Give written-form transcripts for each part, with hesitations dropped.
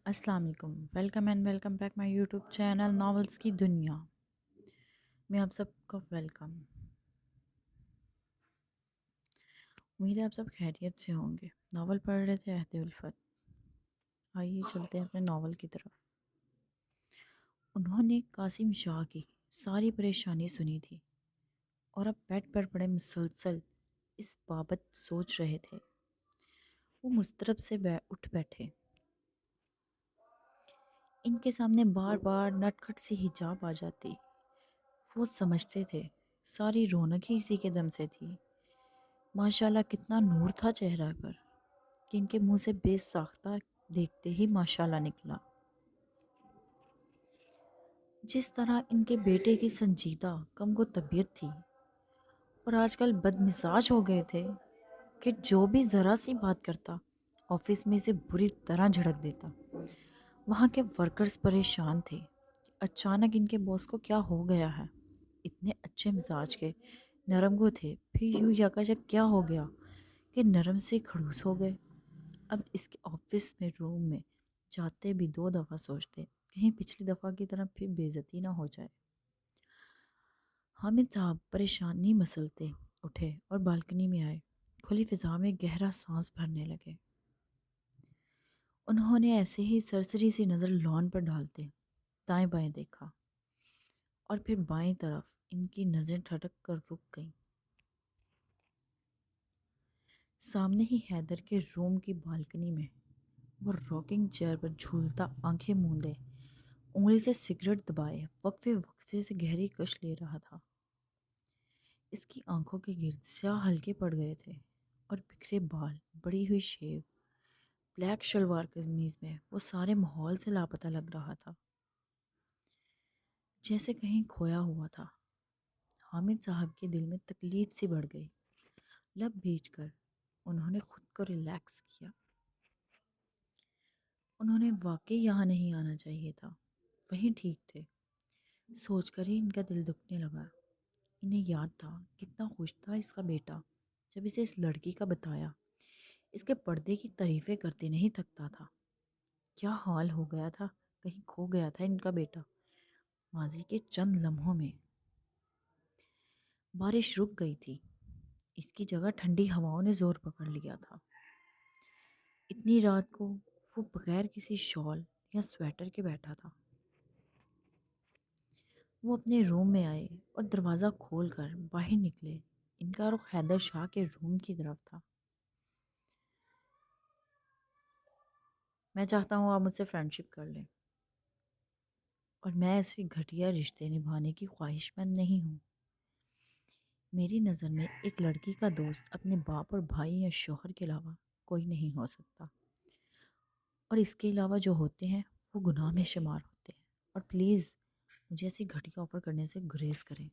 السلام علیکم، welcome and welcome back my YouTube channel novels کی دنیا میں آپ سب کو ویلکم۔ امید ہے آپ سب خیریت سے ہوں گے۔ ناول پڑھ رہے تھے عہد الفت۔ آئیے چلتے ہیں اپنے ناول کی طرف۔ انہوں نے قاسم شاہ کی ساری پریشانی سنی تھی اور اب بیڈ پر پڑے مسلسل اس بابت سوچ رہے تھے۔ وہ مضطرب سے اٹھ بیٹھے۔ ان کے سامنے بار بار نٹ کھٹ سی حجاب آ جاتی۔ وہ سمجھتے تھے ساری رونق ہی اسی کے دم سے تھی۔ ماشاءاللہ کتنا نور تھا چہرہ پر کہ ان کے منہ سے بے ساختہ دیکھتے ہی ماشاءاللہ نکلا۔ جس طرح ان کے بیٹے کی سنجیدہ کم کو طبیعت تھی اور آج کل بد مزاج ہو گئے تھے کہ جو بھی ذرا سی بات کرتا آفس میں اسے بری طرح جھڑک دیتا۔ وہاں کے ورکرز پریشان تھے کہ اچانک ان کے باس کو کیا ہو گیا ہے۔ اتنے اچھے مزاج کے نرم گو تھے، پھر یوں یکایک کیا ہو گیا کہ نرم سے کھڑوس ہو گئے۔ اب اس کے آفس میں روم میں جاتے بھی دو دفعہ سوچتے کہیں پچھلی دفعہ کی طرح پھر بے عزتی نہ ہو جائے۔ حامد صاحب پریشانی مسلتے اٹھے اور بالکنی میں آئے۔ کھلی فضا میں گہرا سانس بھرنے لگے۔ انہوں نے ایسے ہی سرسری سی نظر لان پر ڈالتے دائیں بائیں دیکھا اور پھر بائیں طرف ان کی نظریں ٹھٹک کر رک گئیں۔ سامنے ہی حیدر کے روم کی بالکنی میں وہ راکنگ چیئر پر جھولتا آنکھیں موندے انگلی سے سگریٹ دبائے وقفے وقفے سے گہری کش لے رہا تھا۔ اس کی آنکھوں کے گرد سیاہ ہلکے پڑ گئے تھے اور بکھرے بال، بڑی ہوئی شیو، بلیک شلوار قمیض میں وہ سارے ماحول سے لاپتہ لگ رہا تھا، جیسے کہیں کھویا ہوا تھا۔ حامد صاحب کے دل میں تکلیف سی بڑھ گئی۔ لب بھیج کر انہوں نے خود کو ریلیکس کیا۔ انہوں نے واقعی یہاں نہیں آنا چاہیے تھا، وہیں ٹھیک تھے۔ سوچ کر ہی ان کا دل دکھنے لگا۔ انہیں یاد تھا کتنا خوش تھا اس کا بیٹا جب اسے اس لڑکی کا بتایا۔ اس کے پردے کی تعریفیں کرتے نہیں تھکتا تھا۔ کیا حال ہو گیا تھا، کہیں کھو گیا تھا ان کا بیٹا۔ ماضی کے چند لمحوں میں بارش رک گئی تھی، اس کی جگہ ٹھنڈی ہواؤں نے زور پکڑ لیا تھا۔ اتنی رات کو وہ بغیر کسی شال یا سویٹر کے بیٹھا تھا۔ وہ اپنے روم میں آئے اور دروازہ کھول کر باہر نکلے۔ ان کا رخ حیدر شاہ کے روم کی طرف تھا۔ میں چاہتا ہوں آپ مجھ سے فرینڈ شپ کر لیں، اور میں ایسے گھٹیا رشتے نبھانے کی خواہش مند نہیں ہوں۔ میری نظر میں ایک لڑکی کا دوست اپنے باپ اور بھائی یا شوہر کے علاوہ کوئی نہیں ہو سکتا، اور اس کے علاوہ جو ہوتے ہیں وہ گناہ میں شمار ہوتے ہیں، اور پلیز مجھے ایسی گھٹیا آفر کرنے سے گریز کریں۔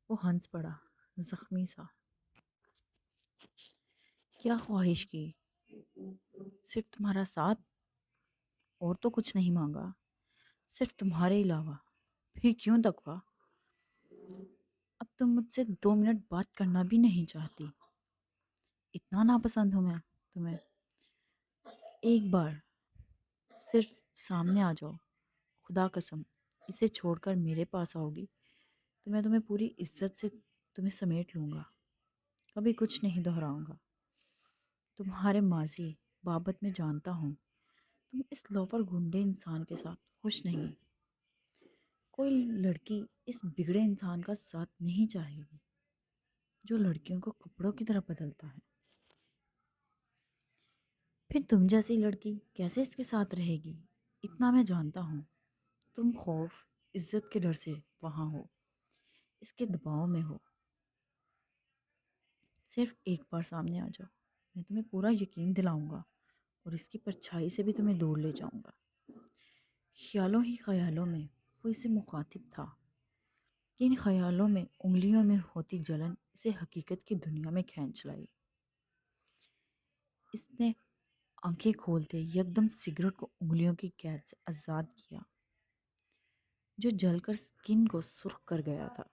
وہ ہنس پڑا، زخمی سا۔ کیا خواہش کی؟ صرف تمہارا ساتھ، اور تو کچھ نہیں مانگا، صرف تمہارے علاوہ۔ پھر کیوں تقویٰ؟ اب تم مجھ سے 2 منٹ بات کرنا بھی نہیں چاہتی؟ اتنا ناپسند ہوں میں تمہیں؟ ایک بار صرف سامنے آ جاؤ، خدا قسم اسے چھوڑ کر میرے پاس آؤ گی تو میں تمہیں پوری عزت سے تمہیں سمیٹ لوں گا، کبھی کچھ نہیں دہراؤں گا۔ تمہارے ماضی بابت میں جانتا ہوں، تم اس لوفر گنڈے انسان کے ساتھ خوش نہیں۔ کوئی لڑکی اس بگڑے انسان کا ساتھ نہیں چاہے گی جو لڑکیوں کو کپڑوں کی طرح بدلتا ہے۔ پھر تم جیسی لڑکی کیسے اس کے ساتھ رہے گی؟ اتنا میں جانتا ہوں، تم خوف عزت کے ڈر سے وہاں ہو، اس کے دباؤ میں ہو۔ صرف ایک بار سامنے آ جاؤ، میں تمہیں پورا یقین دلاؤں گا اور اس کی پرچھائی سے بھی تمہیں دور لے جاؤں گا۔ خیالوں ہی خیالوں میں وہ اسے مخاطب تھا کہ ان خیالوں میں انگلیوں میں ہوتی جلن اسے حقیقت کی دنیا میں کھینچ لائی۔ اس نے آنکھیں کھولتے یکدم سگریٹ کو انگلیوں کی قید سے آزاد کیا جو جل کر سکن کو سرخ کر گیا تھا۔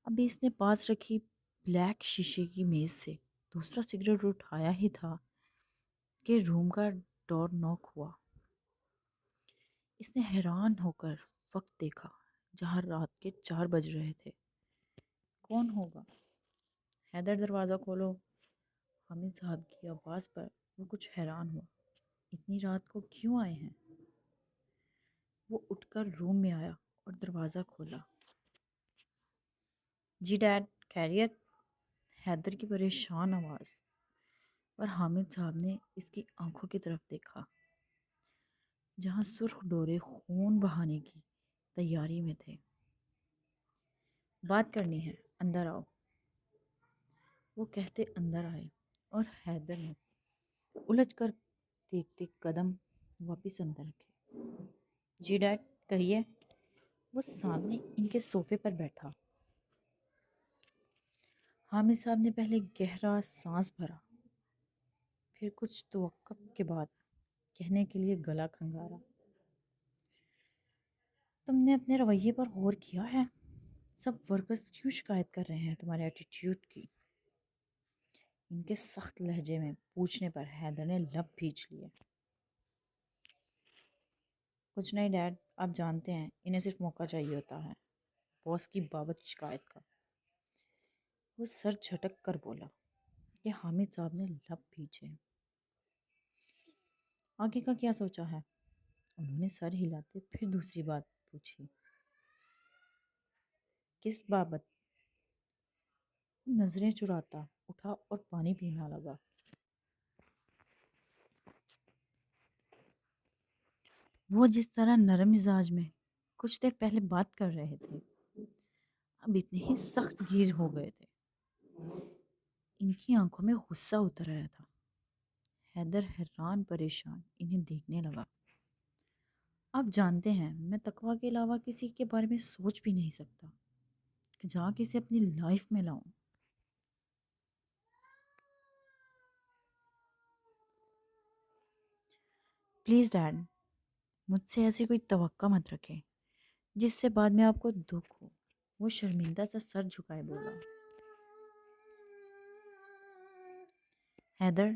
ابھی اس نے پاس رکھی بلیک شیشے کی میز سے دوسرا سگریٹ اٹھایا ہی تھا کہ روم کا ڈور ناک ہوا۔ اس نے حیران ہو کر وقت دیکھا جہاں رات کے 4 بج رہے تھے۔ کون ہوگا؟ حیدر دروازہ کھولو۔ حامد صاحب کی آواز پر وہ کچھ حیران ہوا۔ اتنی رات کو کیوں آئے ہیں؟ وہ اٹھ کر روم میں آیا اور دروازہ کھولا۔ جی ڈیڈ، خیریت؟ حیدر کی پریشان آواز اور حامد صاحب نے اس کی آنکھوں کی طرف دیکھا جہاں سرخ ڈورے خون بہانے کی تیاری میں تھے۔ بات کرنی ہے، اندر آؤ، وہ کہتے اندر آئے اور حیدر نے الجھ کر دیکھتے قدم واپس اندر رکھے۔ جی ڈیڈ، کہیے۔ وہ سامنے ان کے صوفے پر بیٹھا۔ حامد صاحب نے پہلے گہرا سانس بھرا، پھر کچھ توقف کے بعد کہنے کے لیے گلا کھنگارا۔ تم نے اپنے رویے پر غور کیا ہے؟ سب ورکرز کیوں شکایت کر رہے ہیں تمہارے ایٹیٹیوڈ کی؟ ان کے سخت لہجے میں پوچھنے پر حیدر نے لب بھیج لیے۔ کچھ نہیں ڈیڈ، آپ جانتے ہیں انہیں صرف موقع چاہیے ہوتا ہے باس کی بابت شکایت کا۔ وہ سر جھٹک کر بولا کہ حامد صاحب نے لب بھیجے۔ آگے کا کیا سوچا ہے؟ انہوں نے سر ہلاتے پھر دوسری بات پوچھی۔ کس بابت؟ نظریں چراتا اٹھا اور پانی پینا لگا۔ وہ جس طرح نرم مزاج میں کچھ دیر پہلے بات کر رہے تھے اب اتنے ہی سخت گیر ہو گئے تھے۔ ان کی آنکھوں میں غصہ اتر آیا تھا۔ حیدر حیران پریشان انہیں دیکھنے لگا۔ آپ جانتے ہیں میں تقوی کے علاوہ کسی کے بارے میں سوچ بھی نہیں سکتا کہ جا کے اسے اپنی لائف میں لاؤں۔ پلیز ڈیڈ، مجھ سے ایسی کوئی توقع مت رکھیں جس سے بعد میں آپ کو دکھ ہو۔ وہ شرمندہ سا سر جھکائے بولا۔ حیدر،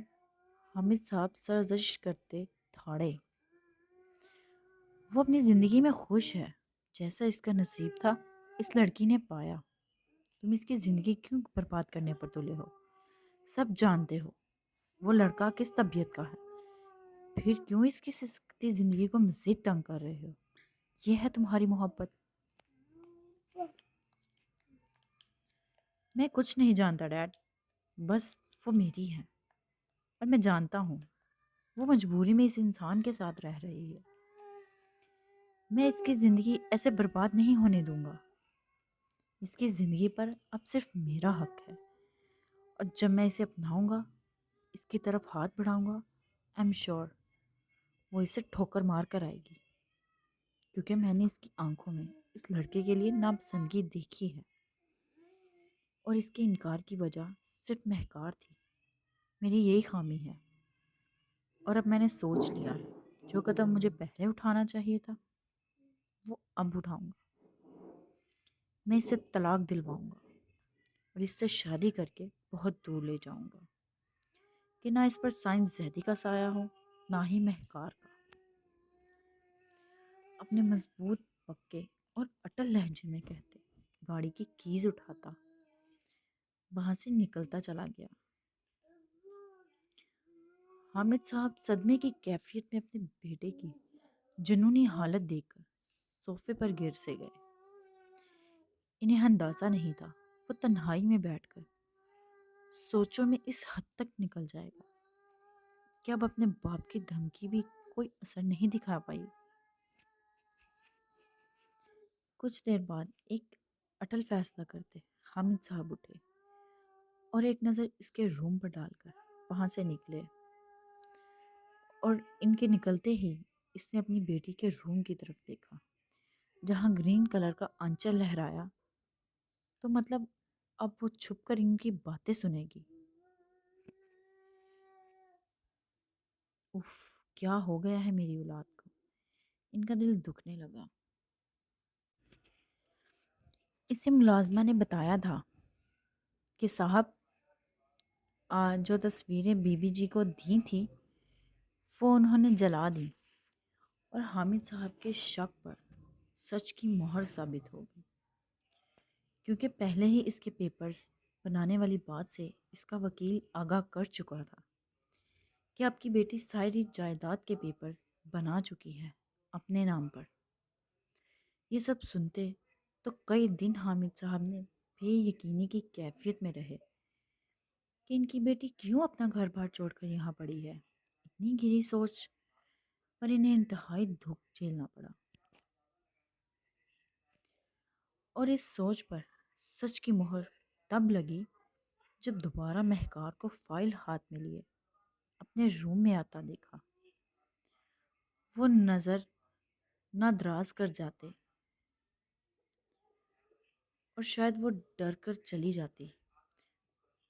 حامد صاحب سرزنش کرتے تھاڑے۔ وہ اپنی زندگی میں خوش ہے جیسا اس کا نصیب تھا اس لڑکی نے پایا۔ تم اس کی زندگی کیوں برباد کرنے پر تلے ہو؟ سب جانتے ہو وہ لڑکا کس طبیعت کا ہے، پھر کیوں اس کی سستی زندگی کو مزید تنگ کر رہے ہو؟ یہ ہے تمہاری محبت؟ میں کچھ نہیں جانتا ڈیڈ، بس وہ میری ہے اور میں جانتا ہوں وہ مجبوری میں اس انسان کے ساتھ رہ رہی ہے۔ میں اس کی زندگی ایسے برباد نہیں ہونے دوں گا۔ اس کی زندگی پر اب صرف میرا حق ہے اور جب میں اسے اپناؤں گا، اس کی طرف ہاتھ بڑھاؤں گا، ایم شور وہ اسے ٹھوکر مار کر آئے گی، کیونکہ میں نے اس کی آنکھوں میں اس لڑکے کے لیے ناپسندگی دیکھی ہے اور اس کے انکار کی وجہ صرف مہکار تھی۔ میری یہی خامی ہے اور اب میں نے سوچ لیا ہے جو قدم مجھے پہلے اٹھانا چاہیے تھا وہ اب اٹھاؤں گا۔ میں اسے طلاق دلواؤں گا اور اس سے شادی کر کے بہت دور لے جاؤں گا کہ نہ اس پر سائنس زیدی کا سایہ ہو نہ ہی مہکار کا۔ اپنے مضبوط پکے اور اٹل لہجے میں کہتے گاڑی کی کیز اٹھاتا وہاں سے نکلتا چلا گیا۔ حامد صاحب صدمے کی کیفیت میں اپنے بیٹے کی جنونی حالت دیکھ کر صوفے پر گر سے گئے۔ انہیں اندازہ نہیں تھا وہ تنہائی میں بیٹھ کر سوچوں میں اس حد تک نکل جائے گا کہ اب اپنے باپ کی دھمکی بھی کوئی اثر نہیں دکھا پائی۔ کچھ دیر بعد ایک اٹل فیصلہ کرتے حامد صاحب اٹھے اور ایک نظر اس کے روم پر ڈال کر وہاں سے نکلے، اور ان کے نکلتے ہی اس نے اپنی بیٹی کے روم کی طرف دیکھا جہاں گرین کلر کا آنچل لہرایا، تو مطلب اب وہ چھپ کر ان کی باتیں سنے گی۔ اف، کیا ہو گیا ہے میری اولاد کو؟ ان کا دل دکھنے لگا۔ اسے ملازمہ نے بتایا تھا کہ صاحب جو تصویریں بی بی جی کو دی تھیں وہ انہوں نے جلا دی اور حامد صاحب کے شک پر سچ کی مہر ثابت ہو گئی، کیونکہ پہلے ہی اس کے پیپرز بنانے والی بات سے اس کا وکیل آگاہ کر چکا تھا کہ آپ کی بیٹی ساری جائیداد کے پیپرز بنا چکی ہے اپنے نام پر۔ یہ سب سنتے تو کئی دن حامد صاحب نے بے یقینی کی کیفیت میں رہے کہ ان کی بیٹی کیوں اپنا گھر بار چھوڑ کر یہاں پڑی ہے۔ اتنی گہری سوچ پر انہیں انتہائی دکھ جھیلنا پڑا، اور اس سوچ پر سچ کی مہر تب لگی جب دوبارہ مہکار کو فائل ہاتھ میں لیے اپنے روم میں آتا دیکھا۔ وہ نظر نہ دراز کر جاتے اور شاید وہ ڈر کر چلی جاتی،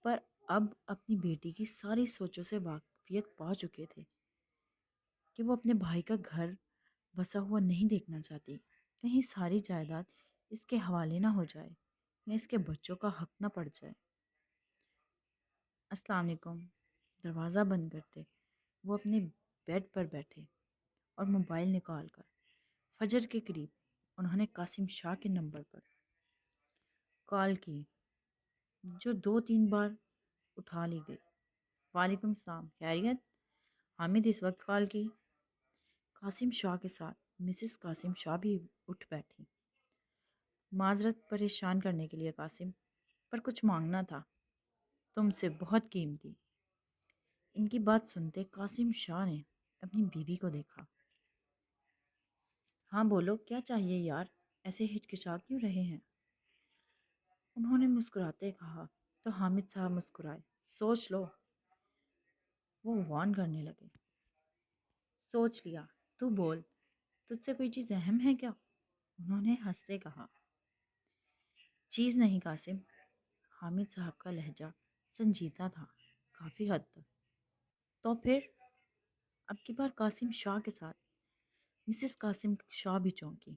پر اب اپنی بیٹی کی ساری سوچوں سے واقفیت پا چکے تھے کہ وہ اپنے بھائی کا گھر بسا ہوا نہیں دیکھنا چاہتی، کہیں ساری جائیداد اس کے حوالے نہ ہو جائے یا اس کے بچوں کا حق نہ پڑ جائے۔ السلام علیکم۔ دروازہ بند کرتے وہ اپنے بیڈ پر بیٹھے اور موبائل نکال کر فجر کے قریب انہوں نے قاسم شاہ کے نمبر پر کال کی، جو 2 3 بار اٹھا لی گئی۔ وعلیکم السلام، خیریت؟ حامد اس وقت کال کی۔ قاسم شاہ کے ساتھ مسز قاسم شاہ بھی اٹھ بیٹھی۔ معذرت پریشان کرنے کے لیے قاسم، پر کچھ مانگنا تھا تم سے، بہت قیمتی۔ ان کی بات سنتے قاسم شاہ نے اپنی بیوی کو دیکھا۔ ہاں بولو، کیا چاہیے یار، ایسے ہچکچا کیوں رہے ہیں؟ انہوں نے مسکراتے کہا تو حامد صاحب مسکرائے۔ سوچ لو، وہ وان کرنے لگے۔ سوچ لیا، تو بول، تجھ سے کوئی چیز اہم ہے کیا؟ انہوں نے ہنستے کہا۔ چیز نہیں قاسم۔ حامد صاحب کا لہجہ سنجیدہ تھا کافی حد تک۔ تو پھر؟ اب کی بار قاسم شاہ کے ساتھ مسز قاسم شاہ بھی چونکی،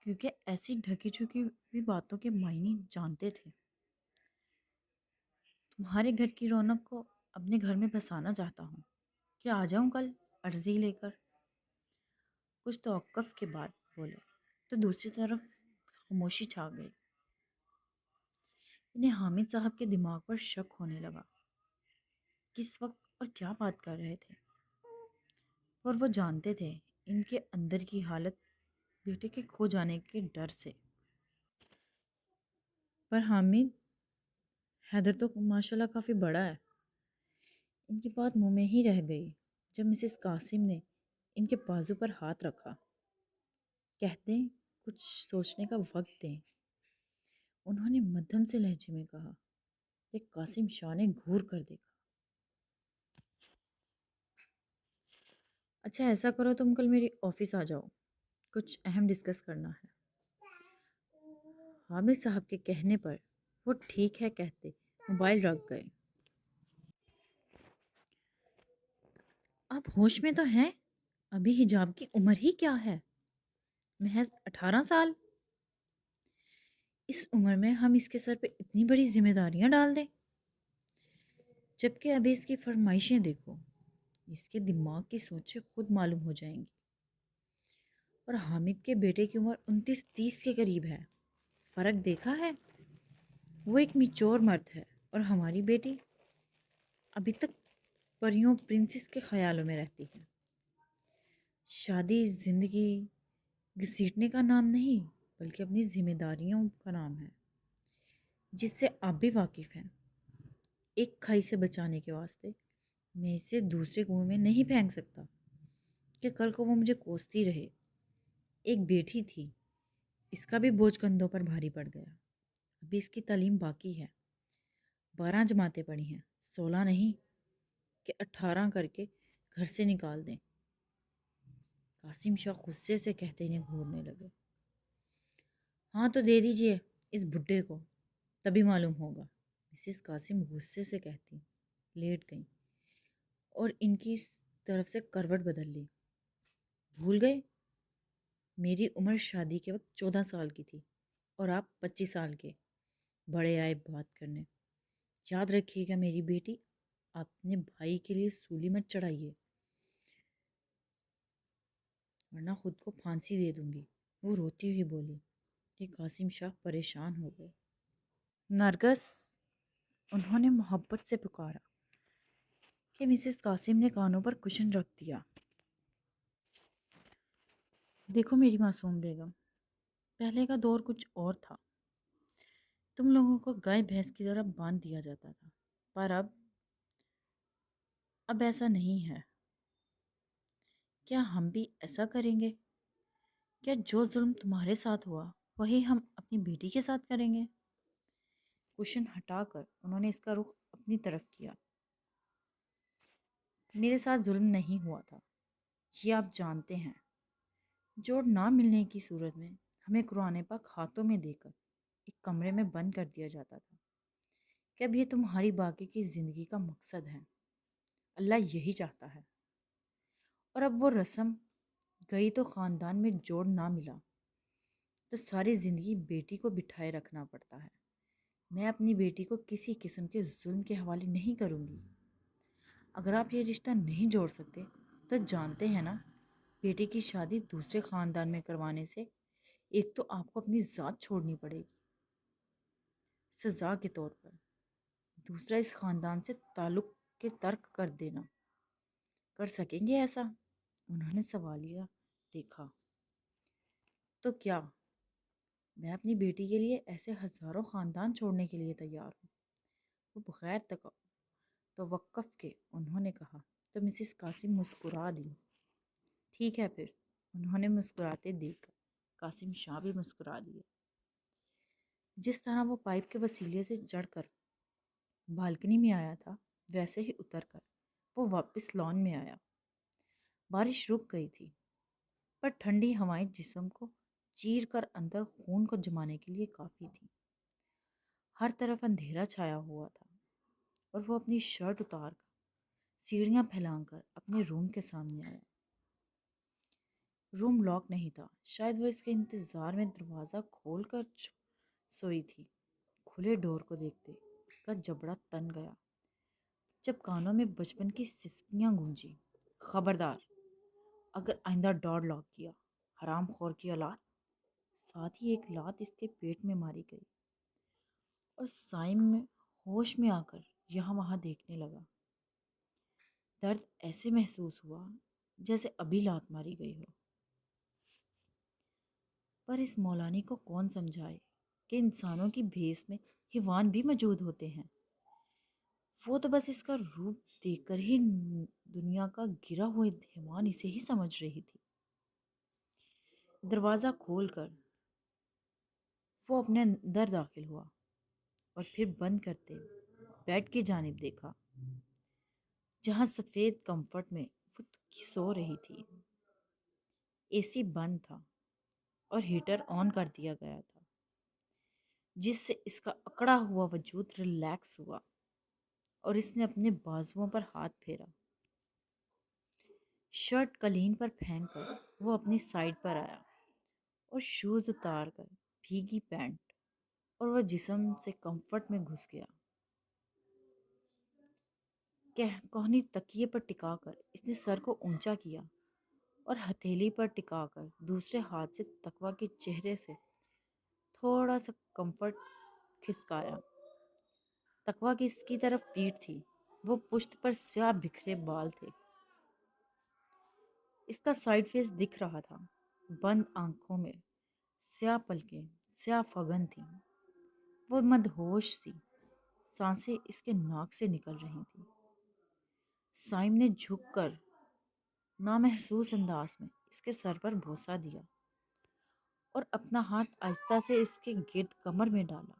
کیونکہ ایسی ڈھکی چھپی ہوئی باتوں کے معنی جانتے تھے۔ تمہارے گھر کی رونق کو اپنے گھر میں بسانا چاہتا ہوں، کیا آ جاؤں کل عرضی لے کر؟ کچھ توقف کے بعد بولے تو دوسری طرف خاموشی چھا گئی۔ انہیں حامد صاحب کے دماغ پر شک ہونے لگا، کس وقت اور کیا بات کر رہے تھے، اور وہ جانتے تھے ان کے اندر کی حالت بیٹے کے کھو جانے کے ڈر سے۔ پر حامد، حیدر تو ماشاءاللہ کافی بڑا ہے۔ ان کی بات منہ میں ہی رہ گئی جب مسز قاسم نے ان کے بازو پر ہاتھ رکھا۔ کہتے ہیں کچھ سوچنے کا وقت دیں، انہوں نے مدھم سے لہجے میں کہا کہ قاسم شاہ نے گھور کر دیکھا۔ اچھا ایسا کرو، تم کل میری آفس آ جاؤ، کچھ اہم ڈسکس کرنا ہے۔ حامد صاحب کے کہنے پر وہ ٹھیک ہے کہتے موبائل رکھ گئے۔ آپ ہوش میں تو ہیں؟ ابھی حجاب کی عمر ہی کیا ہے، محض 18 سال۔ اس عمر میں ہم اس کے سر پہ اتنی بڑی ذمہ داریاں ڈال دیں، جبکہ ابھی اس کی فرمائشیں دیکھو، اس کے دماغ کی سوچیں خود معلوم ہو جائیں گی۔ اور حامد کے بیٹے کی عمر 29 30 کے قریب ہے، فرق دیکھا ہے؟ وہ ایک میچور مرد ہے اور ہماری بیٹی ابھی تک پریوں پرنسس کے خیالوں میں رہتی ہے۔ شادی زندگی گھسیٹنے کا نام نہیں، بلکہ اپنی ذمہ داریوں کا نام ہے، جس سے آپ بھی واقف ہیں۔ ایک کھائی سے بچانے کے واسطے میں اسے دوسرے کنویں میں نہیں پھینک سکتا کہ کل کو وہ مجھے کوستی رہے۔ ایک بیٹی تھی، اس کا بھی بوجھ کندھوں پر بھاری پڑ گیا۔ ابھی اس کی تعلیم باقی ہے، 12 جماعتیں پڑھی ہیں، 16 نہیں کہ 18 کر کے گھر سے نکال دیں۔ قاسم شاہ غصے سے کہتے انہیں گھورنے لگے۔ ہاں تو دے دیجئے اس بڈھے کو، تبھی معلوم ہوگا۔ مسز قاسم غصے سے کہتی لیٹ گئیں اور ان کی طرف سے کروٹ بدل لی۔ بھول گئے؟ میری عمر شادی کے وقت 14 سال کی تھی اور آپ 25 سال کے۔ بڑے آئے بات کرنے، یاد رکھیے گا میری بیٹی، اپنے بھائی کے لیے سولی مت چڑھائیے ورنہ خود کو پھانسی دے دوں گی۔ وہ روتی ہوئی بولی کہ قاسم شاہ پریشان ہو گئے۔ نرگس، انہوں نے محبت سے پکارا کہ مسز قاسم نے کانوں پر کشن رکھ دیا۔ دیکھو میری معصوم بیگم، پہلے کا دور کچھ اور تھا۔ تم لوگوں کو گائے بھینس کی طرح باندھ دیا جاتا تھا، پر اب ایسا نہیں ہے۔ کیا ہم بھی ایسا کریں گے؟ کیا جو ظلم تمہارے ساتھ ہوا وہی ہم اپنی بیٹی کے ساتھ کریں گے؟ کشن ہٹا کر انہوں نے اس کا رخ اپنی طرف کیا۔ میرے ساتھ ظلم نہیں ہوا تھا، یہ آپ جانتے ہیں۔ جوڑ نہ ملنے کی صورت میں ہمیں قرآن پاک ہاتھوں میں دے کر ایک کمرے میں بند کر دیا جاتا تھا کہ اب یہ تمہاری باقی کی زندگی کا مقصد ہے۔ اللہ یہی چاہتا ہے۔ اور اب وہ رسم گئی تو خاندان میں جوڑ نہ ملا تو ساری زندگی بیٹی کو بٹھائے رکھنا پڑتا ہے۔ میں اپنی بیٹی کو کسی قسم کے ظلم کے حوالے نہیں کروں گی۔ اگر آپ یہ رشتہ نہیں جوڑ سکتے تو جانتے ہیں نا، بیٹی کی شادی دوسرے خاندان میں کروانے سے ایک تو آپ کو اپنی ذات چھوڑنی پڑے گی سزا کے طور پر، دوسرا اس خاندان سے تعلق کے ترک کر دینا۔ کر سکیں گے ایسا؟ انہوں نے سوالیہ دیکھا۔ تو کیا میں اپنی بیٹی کے لیے ایسے ہزاروں خاندان چھوڑنے کے لیے تیار ہوں؟ وہ بغیر توقف کے انہوں نے کہا۔ تو مسز قاسم مسکرا دی۔ ٹھیک ہے پھر، انہوں نے مسکراتے دیکھ کر قاسم شاہ بھی مسکرا دیے۔ جس طرح وہ پائپ کے وسیلے سے چڑھ کر بالکنی میں آیا تھا ویسے ہی اتر کر وہ واپس لان میں آیا۔ بارش رک گئی تھی، پر ٹھنڈی ہوائیں جسم کو چیر کر اندر خون کو جمانے کے لیے کافی تھی۔ ہر طرف اندھیرا چھایا ہوا تھا اور وہ اپنی شرٹ اتار کر سیڑھیاں پھیلان کر اپنے روم کے سامنے آیا۔ روم لاک نہیں تھا، شاید وہ اس کے انتظار میں دروازہ کھول کر سوئی تھی۔ کھلے ڈور کو دیکھتے اس کا جبڑا تن گیا جب کانوں میں بچپن کی سسکیاں گونجی۔ خبردار، اگر آئندہ ڈور لاک کیا، حرام خور کی اولاد۔ ساتھ ہی ایک لات اس کے پیٹ میں ماری گئی اور سائم میں ہوش میں آ کر یہاں وہاں دیکھنے لگا۔ درد ایسے محسوس ہوا جیسے ابھی لات ماری گئی ہو۔ پر اس مولانی کو کون سمجھائے کہ انسانوں کی بھیس میں حیوان بھی موجود ہوتے ہیں۔ وہ تو بس اس کا روپ دیکھ کر ہی دنیا کا گرا ہوا حیوان اسے ہی سمجھ رہی تھی۔ دروازہ کھول کر وہ اپنے اندر داخل ہوا اور پھر بند کرتے بیڈ کی جانب دیکھا جہاں سفید کمفرٹ میں وہ سو رہی تھی۔ اے سی بند تھا اور ہیٹر آن کر دیا گیا تھا، جس سے اس کا اکڑا ہوا وجود ریلیکس ہوا اور اس نے اپنے بازوؤں پر ہاتھ پھیرا۔ شرٹ قالین پر پھینک کر وہ اپنی سائیڈ پر آیا اور شوز اتار کر بھیگی پینٹ اور وہ جسم سے کمفرٹ میں گھس گیا۔ کوہنی تکیے پر ٹکا کر اس نے سر کو اونچا کیا اور ہتھیلی پر ٹکا کر دوسرے ہاتھ سے تقویٰ کے چہرے سے تھوڑا سا کمفرٹ کھسکایا۔ تقویٰ کی اس کی طرف پیٹھ تھی، وہ پشت پر سیاہ بکھرے بال تھے۔ اس کا سائیڈ فیس دکھ رہا تھا، بند آنکھوں میں سیاہ پلکیں، سیاہ فگن تھیں۔ وہ مدہوش سی سانسیں اس کے ناک سے نکل رہی تھیں۔ سائم نے جھک کر نامحسوس انداز میں اس کے سر پر بوسہ دیا اور اپنا ہاتھ آہستہ سے اس کے گرد کمر میں ڈالا۔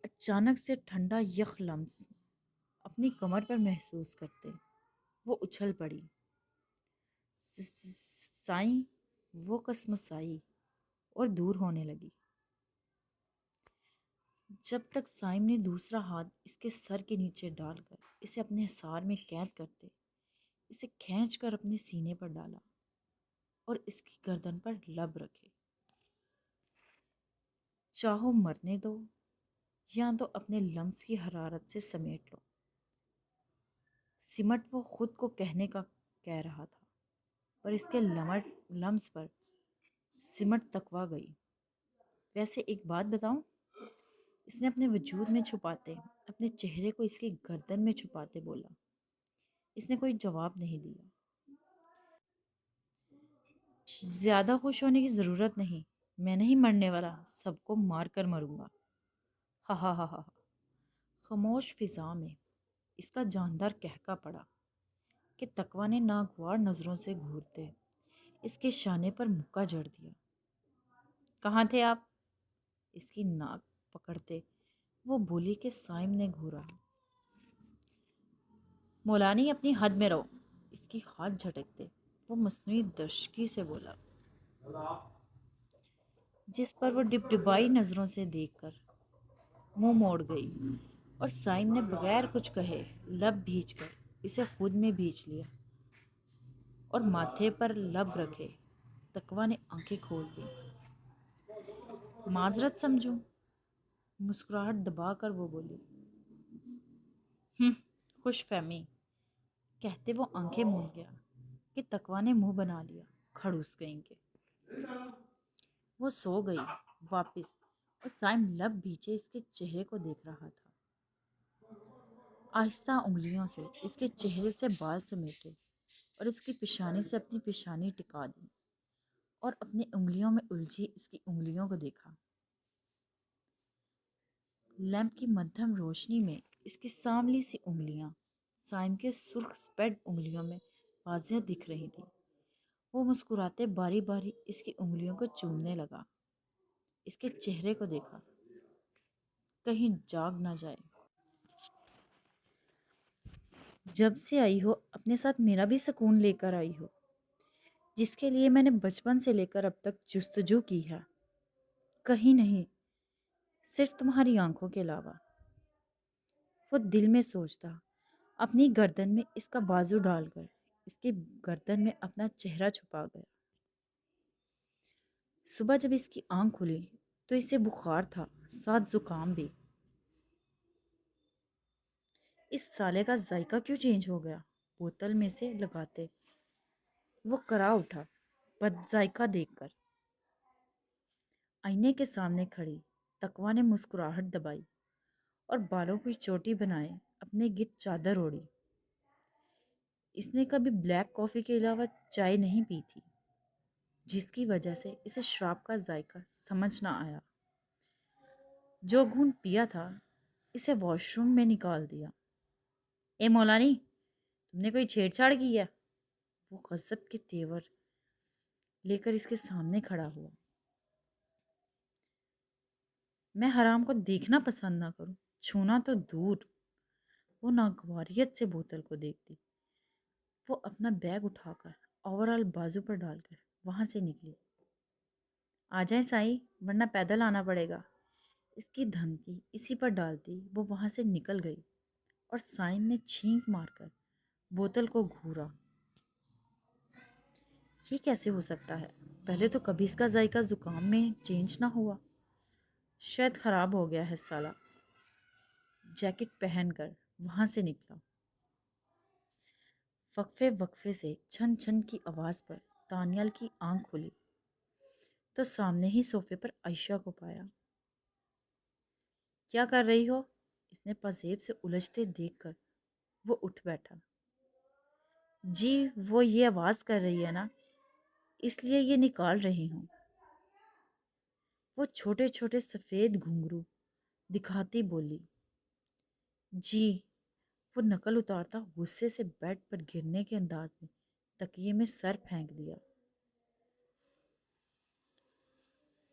اچانک سے ٹھنڈا یخ لمس اپنی کمر پر محسوس کرتے وہ اچھل پڑی۔ سائیں، وہ کسمسائی اور دور ہونے لگی۔ جب تک سائم نے دوسرا ہاتھ اس کے سر کے نیچے ڈال کر اسے اپنے حصار میں قید کرتے اسے کھینچ کر اپنے سینے پر ڈالا اور اس کی گردن پر لب رکھے۔ چاہو مرنے دو، یا تو اپنے لمس کی حرارت سے سمیٹ لو۔ سمٹ وہ خود کو کہنے کا کہہ رہا تھا، پر اس کے لمس پر سمٹ تکوا گئی۔ ویسے ایک بات بتاؤں، اس نے اپنے وجود میں چھپاتے، اپنے چہرے کو اس کی گردن میں چھپاتے بولا۔ اس نے کوئی جواب نہیں دیا۔ زیادہ خوش ہونے کی ضرورت نہیں، میں نہیں مرنے والا، سب کو مار کر مروں گا۔ ہا ہا ہا ہا۔ خاموش فضا میں اس کا جاندار کہکا پڑا کہ تقوی نے ناگوار نظروں سے گھورتے اس کے شانے پر مکہ جڑ دیا۔ کہاں تھے آپ؟ اس کی ناک پکڑتے وہ بولی کہ سائم نے گھورا۔ مولانی اپنی حد میں رہو۔ اس کی ہاتھ جھٹکتے وہ مصنوعی درشکی سے بولا، جس پر وہ ڈبڈبائی نظروں سے دیکھ کر منہ موڑ گئی، اور سائم نے بغیر کچھ کہے لب بھیج کر اسے خود میں بھیج لیا اور ماتھے پر لب رکھے تقوی نے آنکھیں کھول دی۔ معذرت سمجھوں؟ مسکراہٹ دبا کر وہ بولی۔ خوش فہمی کہتے وہ آنکھیں موند گیا کہ تقوی نے منہ بنا لیا، کھڑوس گئیں کے۔ وہ سو گئی واپس، اور سائم لب بھیجے اس کے چہرے کو دیکھ رہا تھا۔ آہستہ انگلیوں سے اس کے چہرے سے بال سمیٹے اور اس کی پیشانی سے اپنی پیشانی ٹکا دی، اور اپنی انگلیوں میں الجھی اس کی انگلیوں کو دیکھا۔ لیمپ کی مدھم روشنی میں اس کی سانولی سی انگلیاں سائم کے سرخ سپیڈ انگلیوں میں واضح دکھ رہی تھی۔ وہ مسکراتے باری باری اس کی انگلیوں کو چومنے لگا، اس کے چہرے کو دیکھا، کہیں جاگ نہ جائے۔ جب سے آئی ہو اپنے ساتھ میرا بھی سکون لے کر آئی ہو، جس کے لیے میں نے بچپن سے لے کر اب تک جستجو کی ہے۔ کہیں نہیں، صرف تمہاری آنکھوں کے علاوہ۔ وہ دل میں سوچتا، اپنی گردن میں اس کا بازو ڈال کر اس کی گردن میں اپنا چہرہ چھپا گیا۔ صبح جب اس کی آنکھ کھلی تو اسے بخار تھا، ساتھ زکام بھی۔ اس سالے کا ذائقہ کیوں چینج ہو گیا؟ بوتل میں سے لگاتے وہ کرا اٹھا بد ذائقہ دیکھ کر۔ آئینے کے سامنے کھڑی تقوی نے مسکراہٹ دبائی اور بالوں کی چوٹی بنائے اپنے گرد چادر اوڑھی۔ اس نے کبھی بلیک کافی کے علاوہ چائے نہیں پی تھی، جس کی وجہ سے اسے شراب کا ذائقہ سمجھ نہ آیا۔ جو گھونٹ پیا تھا اسے واش روم میں نکال دیا۔ اے مولانی، تم نے کوئی چھیڑ چھاڑ کی ہے؟ وہ غضب کے تیور لے کر اس کے سامنے کھڑا ہوا۔ میں حرام کو دیکھنا پسند نہ کروں، چھونا تو دور۔ وہ ناگواریت سے بوتل کو دیکھتی۔ وہ اپنا بیگ اٹھا کر اوورال بازو پر ڈال کر وہاں سے نکلی۔ آ جائیں سائی، ورنہ پیدل آنا پڑے گا۔ اس کی دھمکی اسی پر ڈالتی وہ وہاں سے نکل گئی، اور سائم نے چھینک مار کر بوتل کو گھورا۔ یہ کیسے ہو سکتا ہے؟ پہلے تو کبھی اس کا ذائقہ زکام میں چینج نہ ہوا۔ شاید خراب ہو گیا ہے سالا۔ جیکٹ پہن کر وہاں سے نکلا۔ وقفے وقفے سے چھن چھن کی آواز پر دانیال کی آنکھ کھلی تو سامنے ہی صوفے پر عائشہ کو پایا۔ کیا کر رہی ہو؟ اس نے پذیب سے الجھتے دیکھ کر وہ اٹھ بیٹھا۔ جی وہ یہ آواز کر رہی ہے نا، اس لیے یہ نکال رہی ہوں۔ وہ چھوٹے چھوٹے سفید گھنگرو دکھاتی بولی۔ جی۔ وہ نقل اتارتا غصے سے بیڈ پر گرنے کے انداز میں تکیے میں سر پھینک دیا۔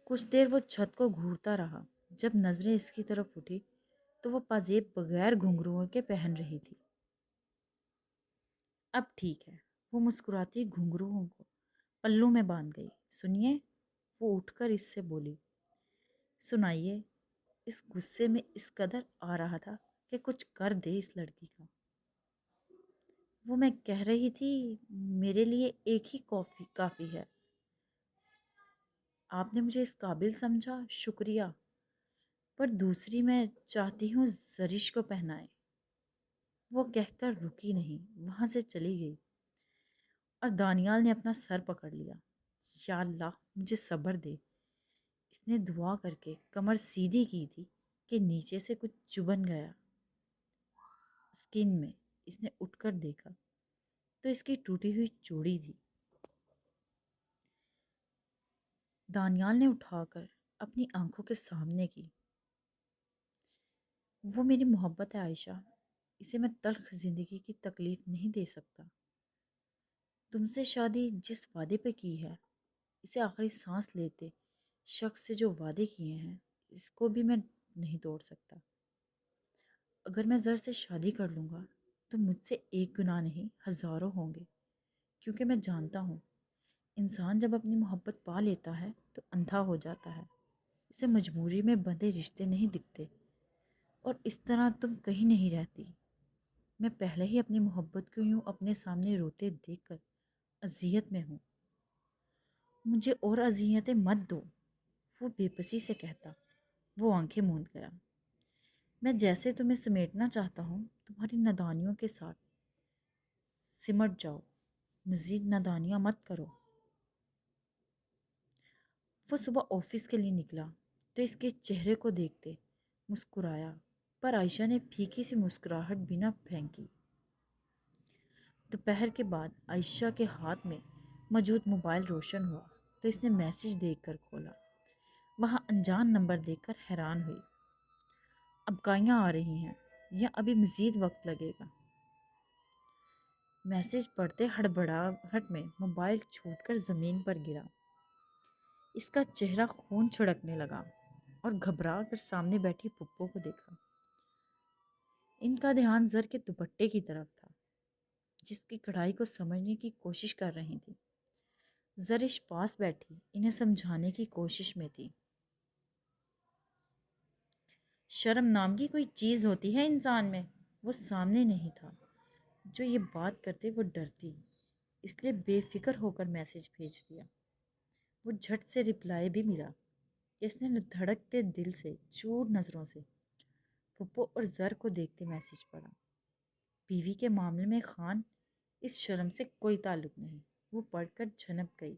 کچھ دیر وہ چھت کو گھورتا رہا۔ جب نظریں اس کی طرف اٹھی تو وہ پازیب بغیر گھنگروؤں کے پہن رہی تھی۔ اب ٹھیک ہے۔ وہ مسکراتی گھنگروؤں کو پلوں میں باندھ گئی۔ سنیے، وہ اٹھ کر اس سے بولی۔ سنائیے۔ اس غصے میں اس قدر آ رہا تھا کہ کچھ کر دے اس لڑکی کا۔ وہ میں کہہ رہی تھی، میرے لیے ایک ہی کافی کافی ہے۔ آپ نے مجھے اس قابل سمجھا، شکریہ۔ پر دوسری میں چاہتی ہوں زرش کو پہنائے۔ وہ کہہ کر رکی نہیں، وہاں سے چلی گئی اور دانیال نے اپنا سر پکڑ لیا۔ یا اللہ مجھے صبر دے۔ اس نے دعا کر کے کمر سیدھی کی تھی کہ نیچے سے کچھ چبھن گیا اسکن میں۔ اس نے اٹھ کر دیکھا تو اس کی ٹوٹی ہوئی چوڑی تھی۔ دانیال نے اٹھا کر اپنی آنکھوں کے سامنے کی۔ وہ میری محبت ہے عائشہ، اسے میں تلخ زندگی کی تکلیف نہیں دے سکتا۔ تم سے شادی جس وعدے پہ کی ہے، اسے آخری سانس لیتے شخص سے جو وعدے کیے ہیں، اس کو بھی میں نہیں توڑ سکتا۔ اگر میں زر سے شادی کر لوں گا تو مجھ سے ایک گناہ نہیں ہزاروں ہوں گے، کیونکہ میں جانتا ہوں انسان جب اپنی محبت پا لیتا ہے تو اندھا ہو جاتا ہے۔ اسے مجبوری میں بندھے رشتے نہیں دکھتے، اور اس طرح تم کہیں نہیں رہتی۔ میں پہلے ہی اپنی محبت کو یوں اپنے سامنے روتے دیکھ کر اذیت میں ہوں۔ مجھے اور اذیتیں مت دو، وہ بے بسی سے کہتا۔ وہ آنکھیں موند گیا۔ میں جیسے تمہیں سمیٹنا چاہتا ہوں تمہاری نادانیوں کے ساتھ سمٹ جاؤ، مزید نادانیاں مت کرو۔ وہ صبح آفس کے لیے نکلا تو اس کے چہرے کو دیکھتے مسکرایا، پر عائشہ نے پھیکی سی مسکراہٹ بھی نہ پھینکی۔ دوپہر کے بعد عائشہ کے ہاتھ میں موجود موبائل روشن ہوا تو اس نے میسج دیکھ کر کھولا۔ وہاں انجان نمبر دیکھ کر حیران ہوئی۔ اب گائیاں آ رہی ہیں یا ابھی مزید وقت لگے گا؟ میسج پڑھتے ہڑبڑاہٹ میں موبائل چھوٹ کر زمین پر گرا۔ اس کا چہرہ خون چھڑکنے لگا اور گھبرا کر سامنے بیٹھی پپو کو دیکھا۔ ان کا دھیان زر کے دوپٹے کی طرف تھا، جس کی کڑھائی کو سمجھنے کی کوشش کر رہی تھی۔ زرش پاس بیٹھی انہیں سمجھانے کی کوشش میں تھی۔ شرم نام کی کوئی چیز ہوتی ہے انسان میں؟ وہ سامنے نہیں تھا۔ جو یہ بات کرتے وہ ڈرتی، اس لیے بے فکر ہو کر میسج بھیج دیا۔ وہ جھٹ سے رپلائی بھی ملا۔ اس نے دھڑکتے دل سے چور نظروں سے پھپھو اور زر کو دیکھتے میسج پڑھا۔ بیوی کے معاملے میں خان اس شرم سے کوئی تعلق نہیں۔ وہ پڑھ کر جھنک گئی۔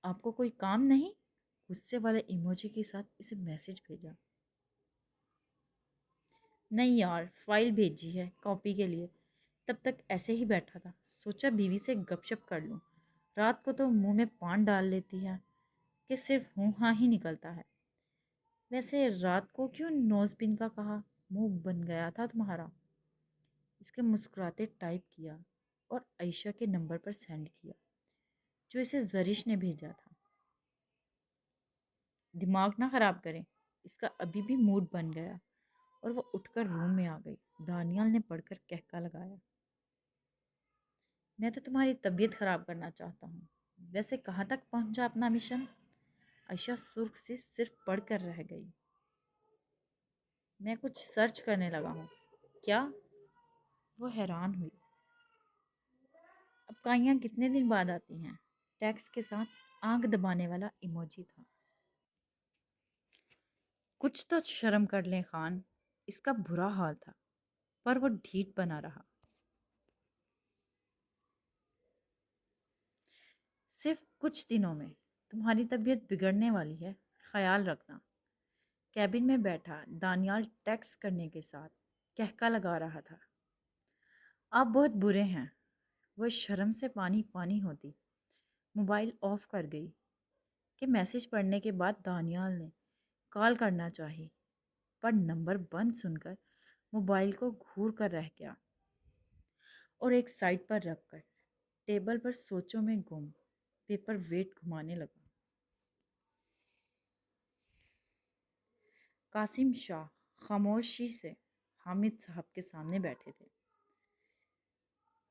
آپ کو کوئی کام نہیں؟ غصے والے ایموجی کے ساتھ اسے میسج بھیجا۔ نہیں یار، فائل بھیجی ہے کاپی کے لیے، تب تک ایسے ہی بیٹھا تھا، سوچا بیوی سے گپ شپ کر لوں۔ رات کو تو منہ میں پان ڈال لیتی ہے کہ صرف ہوں ہاں ہی نکلتا ہے۔ ویسے رات کو کیوں نوز پن کا کہا؟ منہ بن گیا تھا تمہارا؟ اس کے مسکراتے ٹائپ کیا اور عائشہ کے نمبر پر سینڈ کیا جو اسے زرش نے بھیجا تھا۔ دماغ نہ خراب کریں، اس کا ابھی بھی موڈ بن گیا اور وہ اٹھ کر روم میں آ گئی۔ دانیال نے پڑھ کر کہکا لگایا۔ میں تو تمہاری طبیعت خراب کرنا چاہتا ہوں۔ ویسے کہاں تک پہنچا اپنا مشن؟ عائشہ سرخ سے صرف پڑھ کر رہ گئی۔ میں کچھ سرچ کرنے لگا ہوں۔ کیا؟ وہ حیران ہوئی۔ اب کائیاں کتنے دن بعد آتی ہیں؟ ٹیکس کے ساتھ آنکھ دبانے والا ایموجی تھا۔ کچھ تو شرم کر لیں خان، اس کا برا حال تھا، پر وہ ڈھیٹ بنا رہا۔ صرف کچھ دنوں میں تمہاری طبیعت بگڑنے والی ہے، خیال رکھنا۔ کیبن میں بیٹھا دانیال ٹیکس کرنے کے ساتھ کہکا لگا رہا تھا۔ آپ بہت برے ہیں۔ وہ شرم سے پانی پانی ہوتی موبائل آف کر گئی کہ میسج پڑھنے کے بعد دانیال نے کال کرنا چاہی، پر نمبر بند سن کر موبائل کو گھور کر رہ گیا اور ایک سائڈ پر رکھ کر ٹیبل پر سوچوں میں گم پیپر ویٹ گھمانے لگا۔ قاسم شاہ خاموشی سے حامد صاحب کے سامنے بیٹھے تھے۔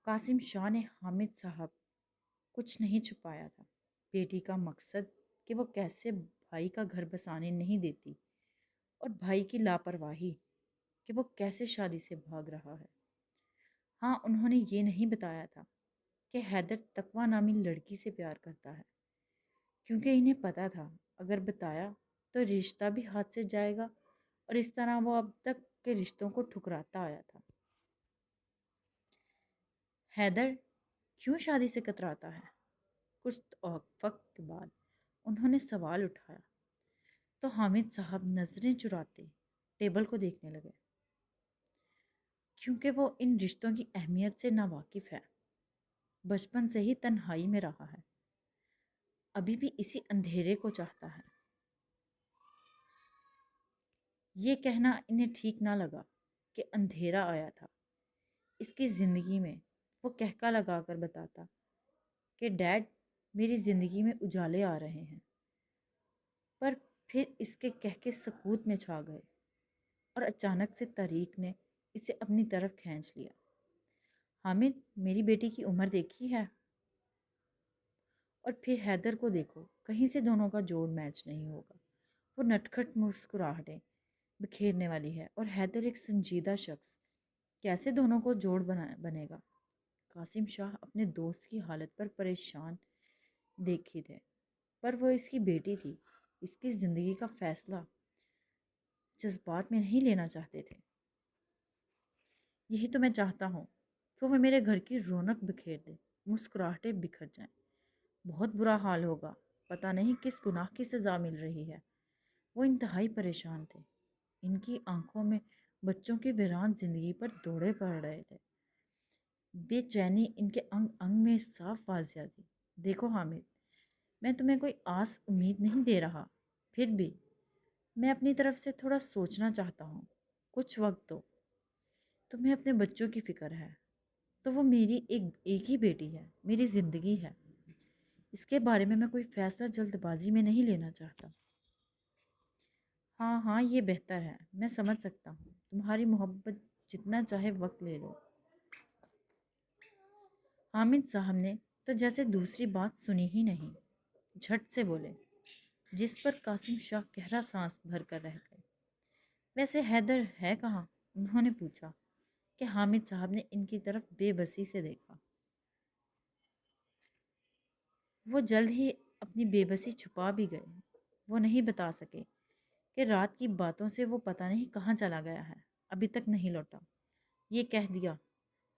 قاسم شاہ نے حامد صاحب کچھ نہیں چھپایا تھا۔ بیٹی کا مقصد کہ وہ کیسے بھائی کا گھر بسانے نہیں دیتی، اور بھائی کی لاپرواہی کہ وہ کیسے شادی سے بھاگ رہا ہے۔ ہاں، انہوں نے یہ نہیں بتایا تھا کہ حیدر تقویٰ نامی لڑکی سے پیار کرتا ہے، کیونکہ انہیں پتا تھا اگر بتایا تو رشتہ بھی ہاتھ سے جائے گا، اور اس طرح وہ اب تک کے رشتوں کو ٹھکراتا آیا تھا۔ حیدر کیوں شادی سے کتراتا ہے؟ کچھ وقت کے بعد انہوں نے سوال اٹھایا تو حامد صاحب نظریں چراتے ٹیبل کو دیکھنے لگے، کیونکہ وہ ان رشتوں کی اہمیت سے ناواقف ہے۔ بچپن سے ہی تنہائی میں رہا ہے، ابھی بھی اسی اندھیرے کو چاہتا ہے۔ یہ کہنا انہیں ٹھیک نہ لگا کہ اندھیرا آیا تھا اس کی زندگی میں۔ وہ کہکا لگا کر بتاتا کہ ڈیڈ، میری زندگی میں اجالے آ رہے ہیں، پر پھر اس کے کہکے سکوت میں چھا گئے، اور اچانک سے طریق نے اسے اپنی طرف کھینچ لیا۔ حامد، میری بیٹی کی عمر دیکھی ہے؟ اور پھر حیدر کو دیکھو، کہیں سے دونوں کا جوڑ میچ نہیں ہوگا۔ وہ نٹکھٹ مسکراہٹیں بکھیرنے والی ہے، اور حیدر ایک سنجیدہ شخص، کیسے دونوں کو جوڑ بنے گا؟ قاسم شاہ اپنے دوست کی حالت پر پریشان دیکھی تھے، پر وہ اس کی بیٹی تھی، اس کی زندگی کا فیصلہ جذبات میں نہیں لینا چاہتے تھے۔ یہی تو میں چاہتا ہوں کہ وہ میرے گھر کی رونق بکھیر دے، مسکراہٹیں بکھر جائیں۔ بہت برا حال ہوگا، پتہ نہیں کس گناہ کی سزا مل رہی ہے۔ وہ انتہائی پریشان تھے، ان کی آنکھوں میں بچوں کی ویران زندگی پر دوڑے پڑ رہے تھے۔ بے چینی ان کے انگ انگ میں صاف واضح تھی۔ دیکھو حامد، میں تمہیں کوئی آس امید نہیں دے رہا، پھر بھی میں اپنی طرف سے تھوڑا سوچنا چاہتا ہوں۔ کچھ وقت دو، تمہیں اپنے بچوں کی فکر ہے تو وہ میری ایک ہی بیٹی ہے، میری زندگی ہے۔ اس کے بارے میں کوئی فیصلہ جلد بازی میں نہیں لینا چاہتا۔ ہاں ہاں، یہ بہتر ہے، میں سمجھ سکتا ہوں تمہاری محبت، جتنا چاہے وقت لے لو۔ حامد صاحب نے تو جیسے دوسری بات سنی ہی نہیں، جھٹ سے بولے، جس پر قاسم شاہ گہرا سانس بھر کر رہ گئے۔ ویسے حیدر ہے کہاں؟ انہوں نے پوچھا کہ حامد صاحب نے ان کی طرف بے بسی سے دیکھا۔ وہ جلد ہی اپنی بے بسی چھپا بھی گئے۔ وہ نہیں بتا سکے کہ رات کی باتوں سے وہ پتہ نہیں کہاں چلا گیا ہے، ابھی تک نہیں لوٹا۔ یہ کہہ دیا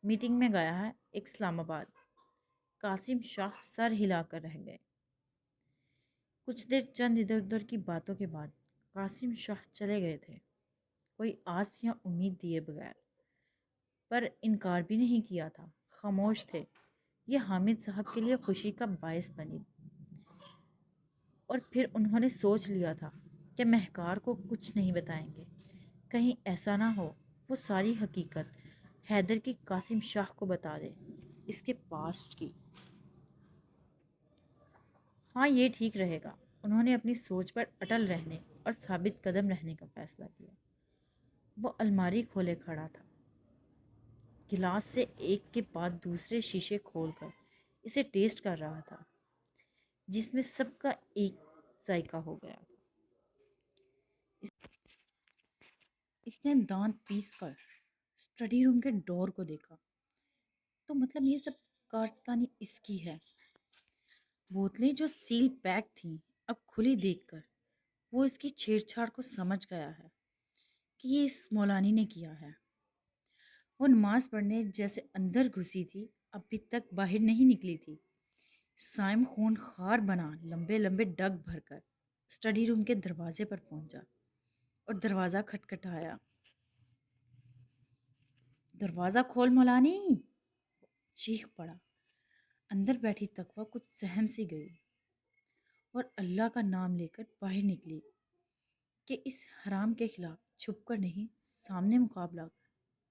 میٹنگ میں گیا ہے ایک اسلام آباد۔ قاسم شاہ سر ہلا کر رہ گئے۔ کچھ دیر چند ادھر ادھر کی باتوں کے بعد قاسم شاہ چلے گئے تھے، کوئی آس یا امید دیے بغیر، پر انکار بھی نہیں کیا تھا، خاموش تھے۔ یہ حامد صاحب کے لیے خوشی کا باعث بنی، اور پھر انہوں نے سوچ لیا تھا کہ مہکار کو کچھ نہیں بتائیں گے، کہیں ایسا نہ ہو وہ ساری حقیقت حیدر کی قاسم شاہ کو بتا دے، اس کے پاسٹ کی۔ ہاں، یہ ٹھیک رہے گا۔ انہوں نے اپنی سوچ پر اٹل رہنے اور ثابت قدم رہنے کا فیصلہ کیا۔ وہ الماری کھولے کھڑا تھا، گلاس سے ایک کے بعد دوسرے شیشے کھول کر اسے ٹیسٹ کر رہا تھا، جس میں سب کا ایک ذائقہ ہو گیا تھا۔ اس نے دانت پیس کر اسٹڈی روم کے ڈور کو دیکھا، تو مطلب یہ سب کارستانی اس کی ہے۔ بوتلیں جو سیل پیک تھیں اب کھلی دیکھ کر وہ اس کی چھیڑ چھاڑ کو سمجھ گیا ہے کہ یہ اس مولانی نے کیا ہے۔ وہ نماز پڑھنے جیسے اندر گھسی تھی، ابھی تک باہر نہیں نکلی تھی۔ سائم خون خار بنا لمبے لمبے ڈگ بھر کر اسٹڈی روم کے دروازے پر پہنچا اور دروازہ کھٹکھٹایا۔ دروازہ کھول مولانی، چیخ پڑا۔ اندر بیٹھی تقویٰ کچھ سہم سی گئی اور اللہ کا نام لے کر باہر نکلی کہ اس حرام کے خلاف چھپ کر نہیں، سامنے مقابلہ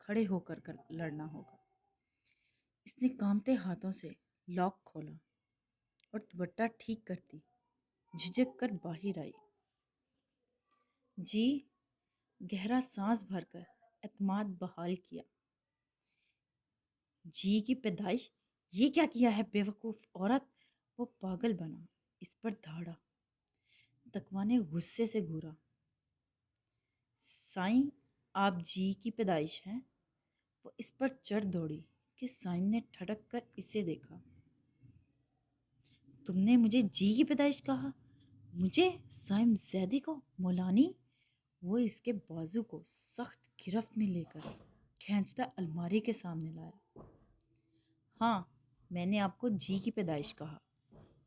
کھڑے ہو کر لڑنا ہوگا۔ اس نے کانپتے ہاتھوں سے لاک کھولا اور دوپٹہ ٹھیک کرتی جھجک کر باہر آئی۔ جی، گہرا سانس بھر کر اعتماد بحال کیا۔ جی کی پیدائش؟ یہ کیا کیا ہے بے وقوف عورت؟ وہ پاگل بنا، اس پر دھاڑا۔ تقویٰ نے غصے سے گھورا۔ سائیں، آپ جی کی پیدائش ہیں؟ وہ اس پر چڑھ دوڑی کہ سائن نے ٹھٹک کر اسے دیکھا۔ تم نے مجھے جی کی پیدائش کہا؟ مجھے سائم زیدی کو مولانی؟ وہ اس کے بازو کو سخت گرفت میں لے کر کھینچتا الماری کے سامنے لایا۔ ہاں، میں نے آپ کو جی کی پیدائش کہا،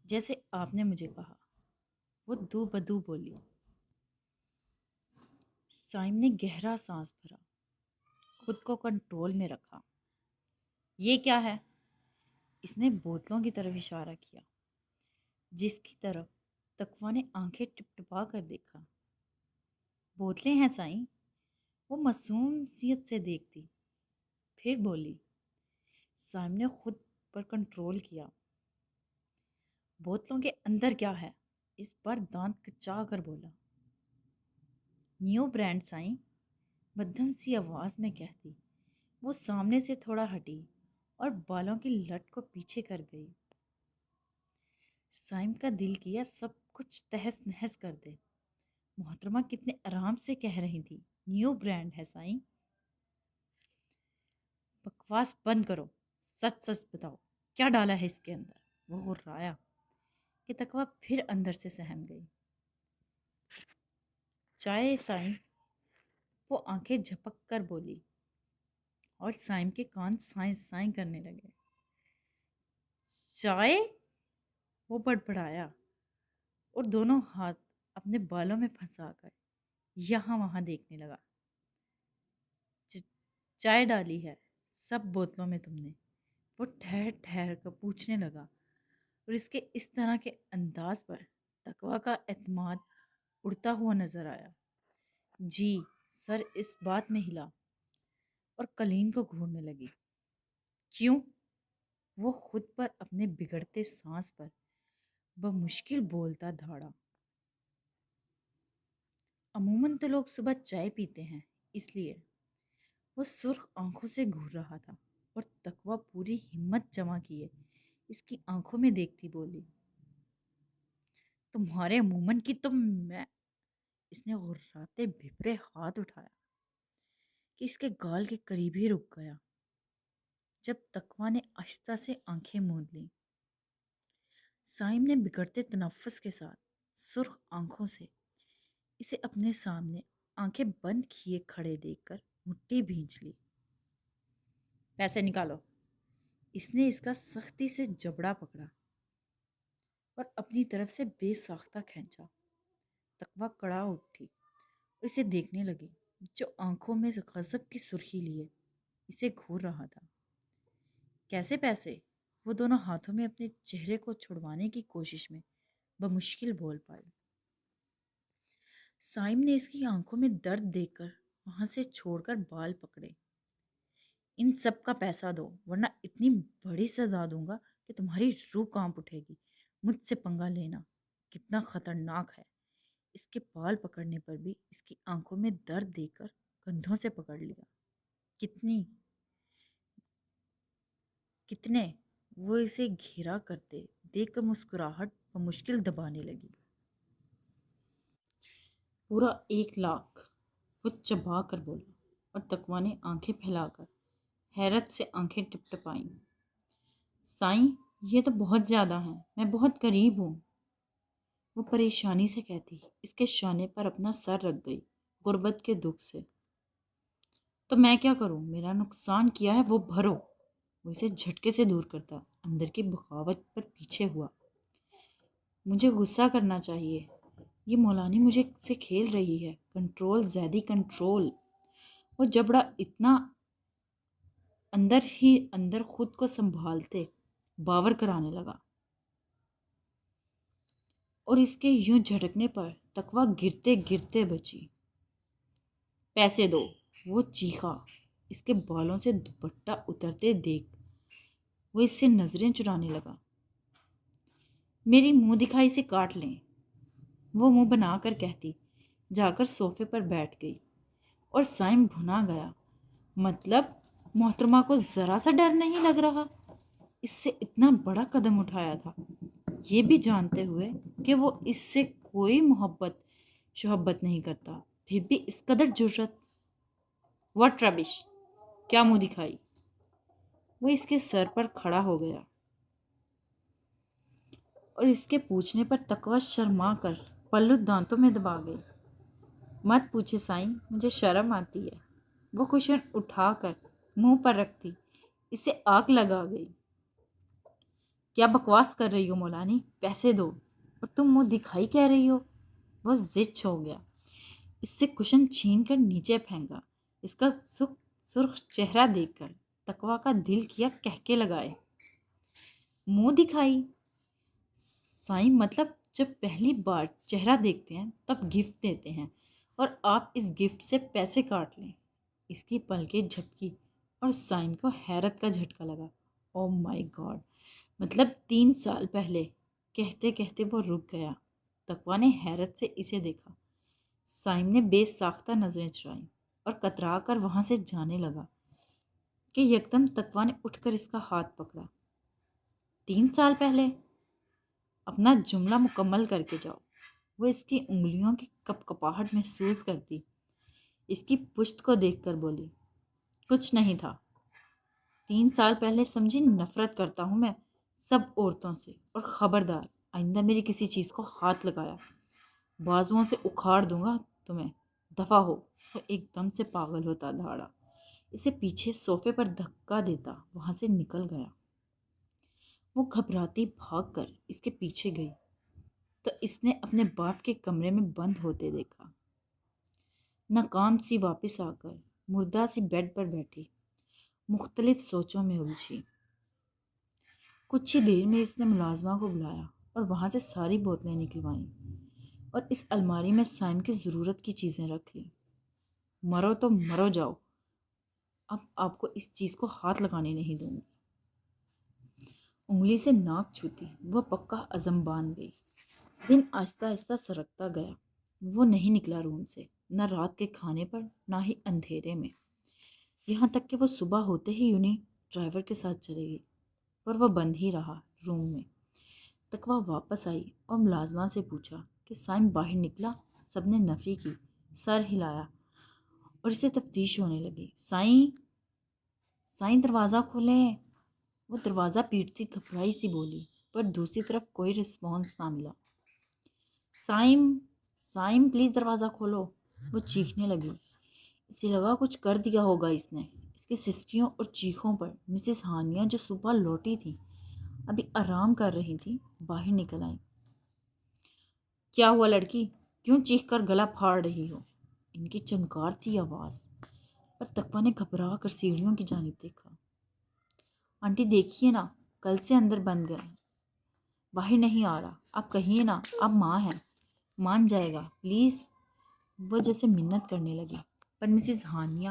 جیسے آپ نے مجھے کہا، وہ دو بدو بولی۔ سائم نے گہرا سانس بھرا، خود کو کنٹرول میں رکھا۔ یہ کیا ہے؟ اس نے بوتلوں کی طرف اشارہ کیا، جس کی طرف تقویٰ نے آنکھیں ٹپٹپا کر دیکھا۔ بوتلیں ہیں سائیں، وہ معصومیت سے دیکھتی، پھر بولی۔ سائم نے خود پر کنٹرول کیا۔ بوتلوں کے اندر کیا ہے؟ اس بار دانت کچا کر بولا۔ نیو برانڈ سائیں، مدھم سی آواز میں کہتی۔ وہ سامنے سے تھوڑا ہٹی اور بالوں کی لٹ کو پیچھے کر گئی۔ سائم کا دل کیا سب کچھ تہس نہس کر دے۔ محترمہ کتنے آرام سے کہہ رہی تھی، نیو برانڈ ہے سائیں۔ بکواس بند کرو، سچ سچ بتاؤ، کیا ڈالا ہے اس کے اندر؟ وہ غرایا کہ تقویٰ پھر اندر سے سہم گئی۔ چائے سائیں، وہ آنکھیں جھپک کر بولی، اور سائم کے کان سائیں سائیں کرنے لگے۔ چائے؟ وہ بڑبڑایا اور دونوں ہاتھ اپنے بالوں میں پھنسا کر یہاں وہاں دیکھنے لگا۔ چائے ڈالی ہے سب بوتلوں میں تم نے؟ وہ ٹھہر ٹھہر کر پوچھنے لگا، اور اس کے اس طرح کے انداز پر تقویٰ کا اعتماد اڑتا ہوا نظر آیا۔ جی سر اس بات میں ہلا اور کلین کو گھورنے لگی۔ کیوں؟ وہ خود پر اپنے بگڑتے سانس پر بمشکل بولتا دھاڑا۔ عموماً تو لوگ صبح چائے پیتے ہیں، اس لیے۔ وہ سرخ آنکھوں سے گھور رہا تھا اور تقویٰ پوری ہمت جمع کیے اس کی آنکھوں میں دیکھتی بولی، تمہارے عموماً کی تم میں۔ اس نے غراتے بھپرے ہاتھ اٹھایا کہ اس کے گال کے قریب ہی رک گیا۔ جب تقویٰ نے آہستہ سے آنکھیں موند لیں، سائم نے بگڑتے تنفس کے ساتھ سرخ آنکھوں سے اسے اپنے سامنے آنکھیں بند کیے کھڑے دیکھ کر مٹھی بھینچ لی۔ پیسے نکالو۔ اس نے اس کا سختی سے جبڑا پکڑا اور اپنی طرف سے بے ساختہ کھینچا۔ تقویٰ کڑا اٹھی اور اسے دیکھنے لگی، جو آنکھوں میں غضب کی سرخی لیے اسے گھور رہا تھا۔ کیسے پیسے؟ وہ دونوں ہاتھوں میں اپنے چہرے کو چھڑوانے کی کوشش میں بمشکل بول پائی۔ سائم نے اس کی آنکھوں میں درد دیکھ کر وہاں سے چھوڑ کر بال پکڑے۔ ان سب کا پیسہ دو، ورنہ اتنی بڑی سزا دوں گا کہ تمہاری روح کانپ اٹھے گی۔ مجھ سے پنگا لینا کتنا خطرناک ہے۔ اس کے بال پکڑنے پر بھی اس کی آنکھوں میں درد دے کر کندھوں سے پکڑ لیا۔ کتنے؟ وہ اسے گھیرا کرتے دیکھ کر مسکراہٹ بمشکل دبانے لگی۔ پورا 1,00,000، وہ چبا کر بولا، اور تقویٰ نے آنکھیں پھیلا کر حیرت سے آنکھیں ٹپٹپائیں۔ سائیں یہ تو بہت زیادہ ہیں، میں بہت غریب ہوں، وہ پریشانی سے کہتی، اس کے شانے پر اپنا سر رکھ گئی غربت کے دکھ سے۔ تو میں کیا کروں؟ میرا نقصان کیا ہے وہ بھرو۔ وہ اسے جھٹکے سے دور کرتا اندر کی بغاوت پر پیچھے ہوا۔ مجھے غصہ کرنا چاہیے، یہ مولانی مجھے سے کھیل رہی ہے۔ Control Zaidi control. وہ جبڑا اتنا اندر ہی اندر خود کو سنبھالتے باور کرانے لگا، اور اس کے یوں جھٹکنے پر تقویٰ گرتے گرتے بچی۔ پیسے دو، وہ چیخا۔ اس کے بالوں سے دوپٹہ اترتے دیکھ وہ اس سے نظریں چرانے لگا۔ میری منہ دکھائی سے کاٹ لیں، وہ منہ بنا کر کہتی جا کر صوفے پر بیٹھ گئی، اور سائم بھنا گیا۔ مطلب محترمہ کو ذرا سا ڈر نہیں لگ رہا؟ اس سے اتنا بڑا قدم اٹھایا تھا، یہ بھی جانتے ہوئے کہ وہ اس سے کوئی محبت شحبت نہیں کرتا، پھر بھی اس قدر جرأت۔ واٹ ربش! کیا منہ دکھائی؟ وہ اس کے سر پر کھڑا ہو گیا، اور اس کے پوچھنے پر تقویٰ شرما کر پلو دانتوں میں دبا گئی۔ مت پوچھے سائیں، مجھے شرم آتی ہے۔ وہ کوشن اٹھا کر منہ پر رکھتی اسے آگ لگا گئی۔ کیا بکواس کر رہی ہو مولانی؟ پیسے دو۔ اور تم منہ دکھائی کہہ رہی ہو؟ وہ زچ ہو گیا۔ اس سے کشن چھین کر نیچے پھینکا۔ اس کا سرخ چہرہ دیکھ کر تقویٰ کا دل کیا کہکے لگائے۔ منہ دکھائی؟ سائیں مطلب جب پہلی بار چہرہ دیکھتے ہیں تب گفٹ دیتے ہیں، اور آپ اس گفٹ سے پیسے کاٹ لیں۔ اس کی پلکیں جھپکی اور سائن کو حیرت کا جھٹکا لگا۔ او مائی گاڈ! مطلب 3 سال پہلے! کہتے کہتے وہ رک گیا۔ تقویٰ نے حیرت سے اسے دیکھا۔ سائم نے بے ساختہ نظریں چرائیں اور کترا کر وہاں سے جانے لگا کہ یکدم تقویٰ نے اٹھ کر اس کا ہاتھ پکڑا۔ 3 سال پہلے؟ اپنا جملہ مکمل کر کے جاؤ۔ وہ اس کی انگلیوں کی کپکپاہٹ محسوس کرتی اس کی پشت کو دیکھ کر بولی، کچھ نہیں تھا۔ 3 سال پہلے سمجھی نفرت کرتا ہوں میں سب عورتوں سے، اور خبردار آئندہ میری کسی چیز کو ہاتھ لگایا بازوؤں سے اکھاڑ دوں گا تمہیں۔ دفع ہو۔ وہ ایک دم سے پاگل ہوتا دھاڑا، اسے پیچھے صوفے پر دھکا دیتا وہاں سے نکل گیا۔ وہ گھبراتی بھاگ کر اس کے پیچھے گئی تو اس نے اپنے باپ کے کمرے میں بند ہوتے دیکھا۔ ناکام سی واپس آ کر مردہ سی بیڈ پر بیٹھی مختلف سوچوں میں الجھی۔ کچھ ہی دیر میں اس نے ملازمہ کو بلایا اور وہاں سے ساری بوتلیں نکلوائیں اور اس الماری میں سائم کی ضرورت کی چیزیں رکھ لیں۔ مرو تو مرو جاؤ، اب آپ کو اس چیز کو ہاتھ لگانے نہیں دوں گی۔ انگلی سے ناک چھوتی وہ پکا عزم باندھ گئی۔ دن آہستہ آہستہ سرکتا گیا۔ وہ نہیں نکلا روم سے، نہ رات کے کھانے پر نہ ہی اندھیرے میں، یہاں تک کہ وہ صبح ہوتے ہی یونی ڈرائیور کے ساتھ چلے گئی، پر وہ بند ہی رہا روم میں۔ تقویٰ واپس آئی اور ملازمہ سے پوچھا کہ سائم باہر نکلا؟ سب نے نفی کی، سر ہلایا اور اسے تفتیش ہونے لگی۔ سائیں، سائیں دروازہ کھولیں۔ وہ دروازہ پیٹتی گھبرائی سی بولی، پر دوسری طرف کوئی رسپانس نہ ملا۔ سائم، سائم پلیز دروازہ کھولو۔ وہ چیخنے لگی۔ اسے لگا کچھ کر دیا ہوگا اس نے۔ اس کی سسکیوں اور چیخوں پر مسز ہانیہ جو صبح لوٹی تھی ابھی آرام کر رہی تھی باہر نکل آئیں۔ کیا ہوا لڑکی؟ کیوں چیخ کر گلا پھاڑ رہی ہو؟ ان کی چنکار تھی آواز، پر تقویٰ نے گھبرا کر سیڑھیوں کی جانب دیکھا۔ آنٹی دیکھیے نا، کل سے اندر بند گئے، باہر نہیں آ رہا۔ آپ کہیے نا آپ ماں ہیں، مان جائے گا پلیز۔ وہ جیسے منت کرنے لگی، پر مسز ہانیہ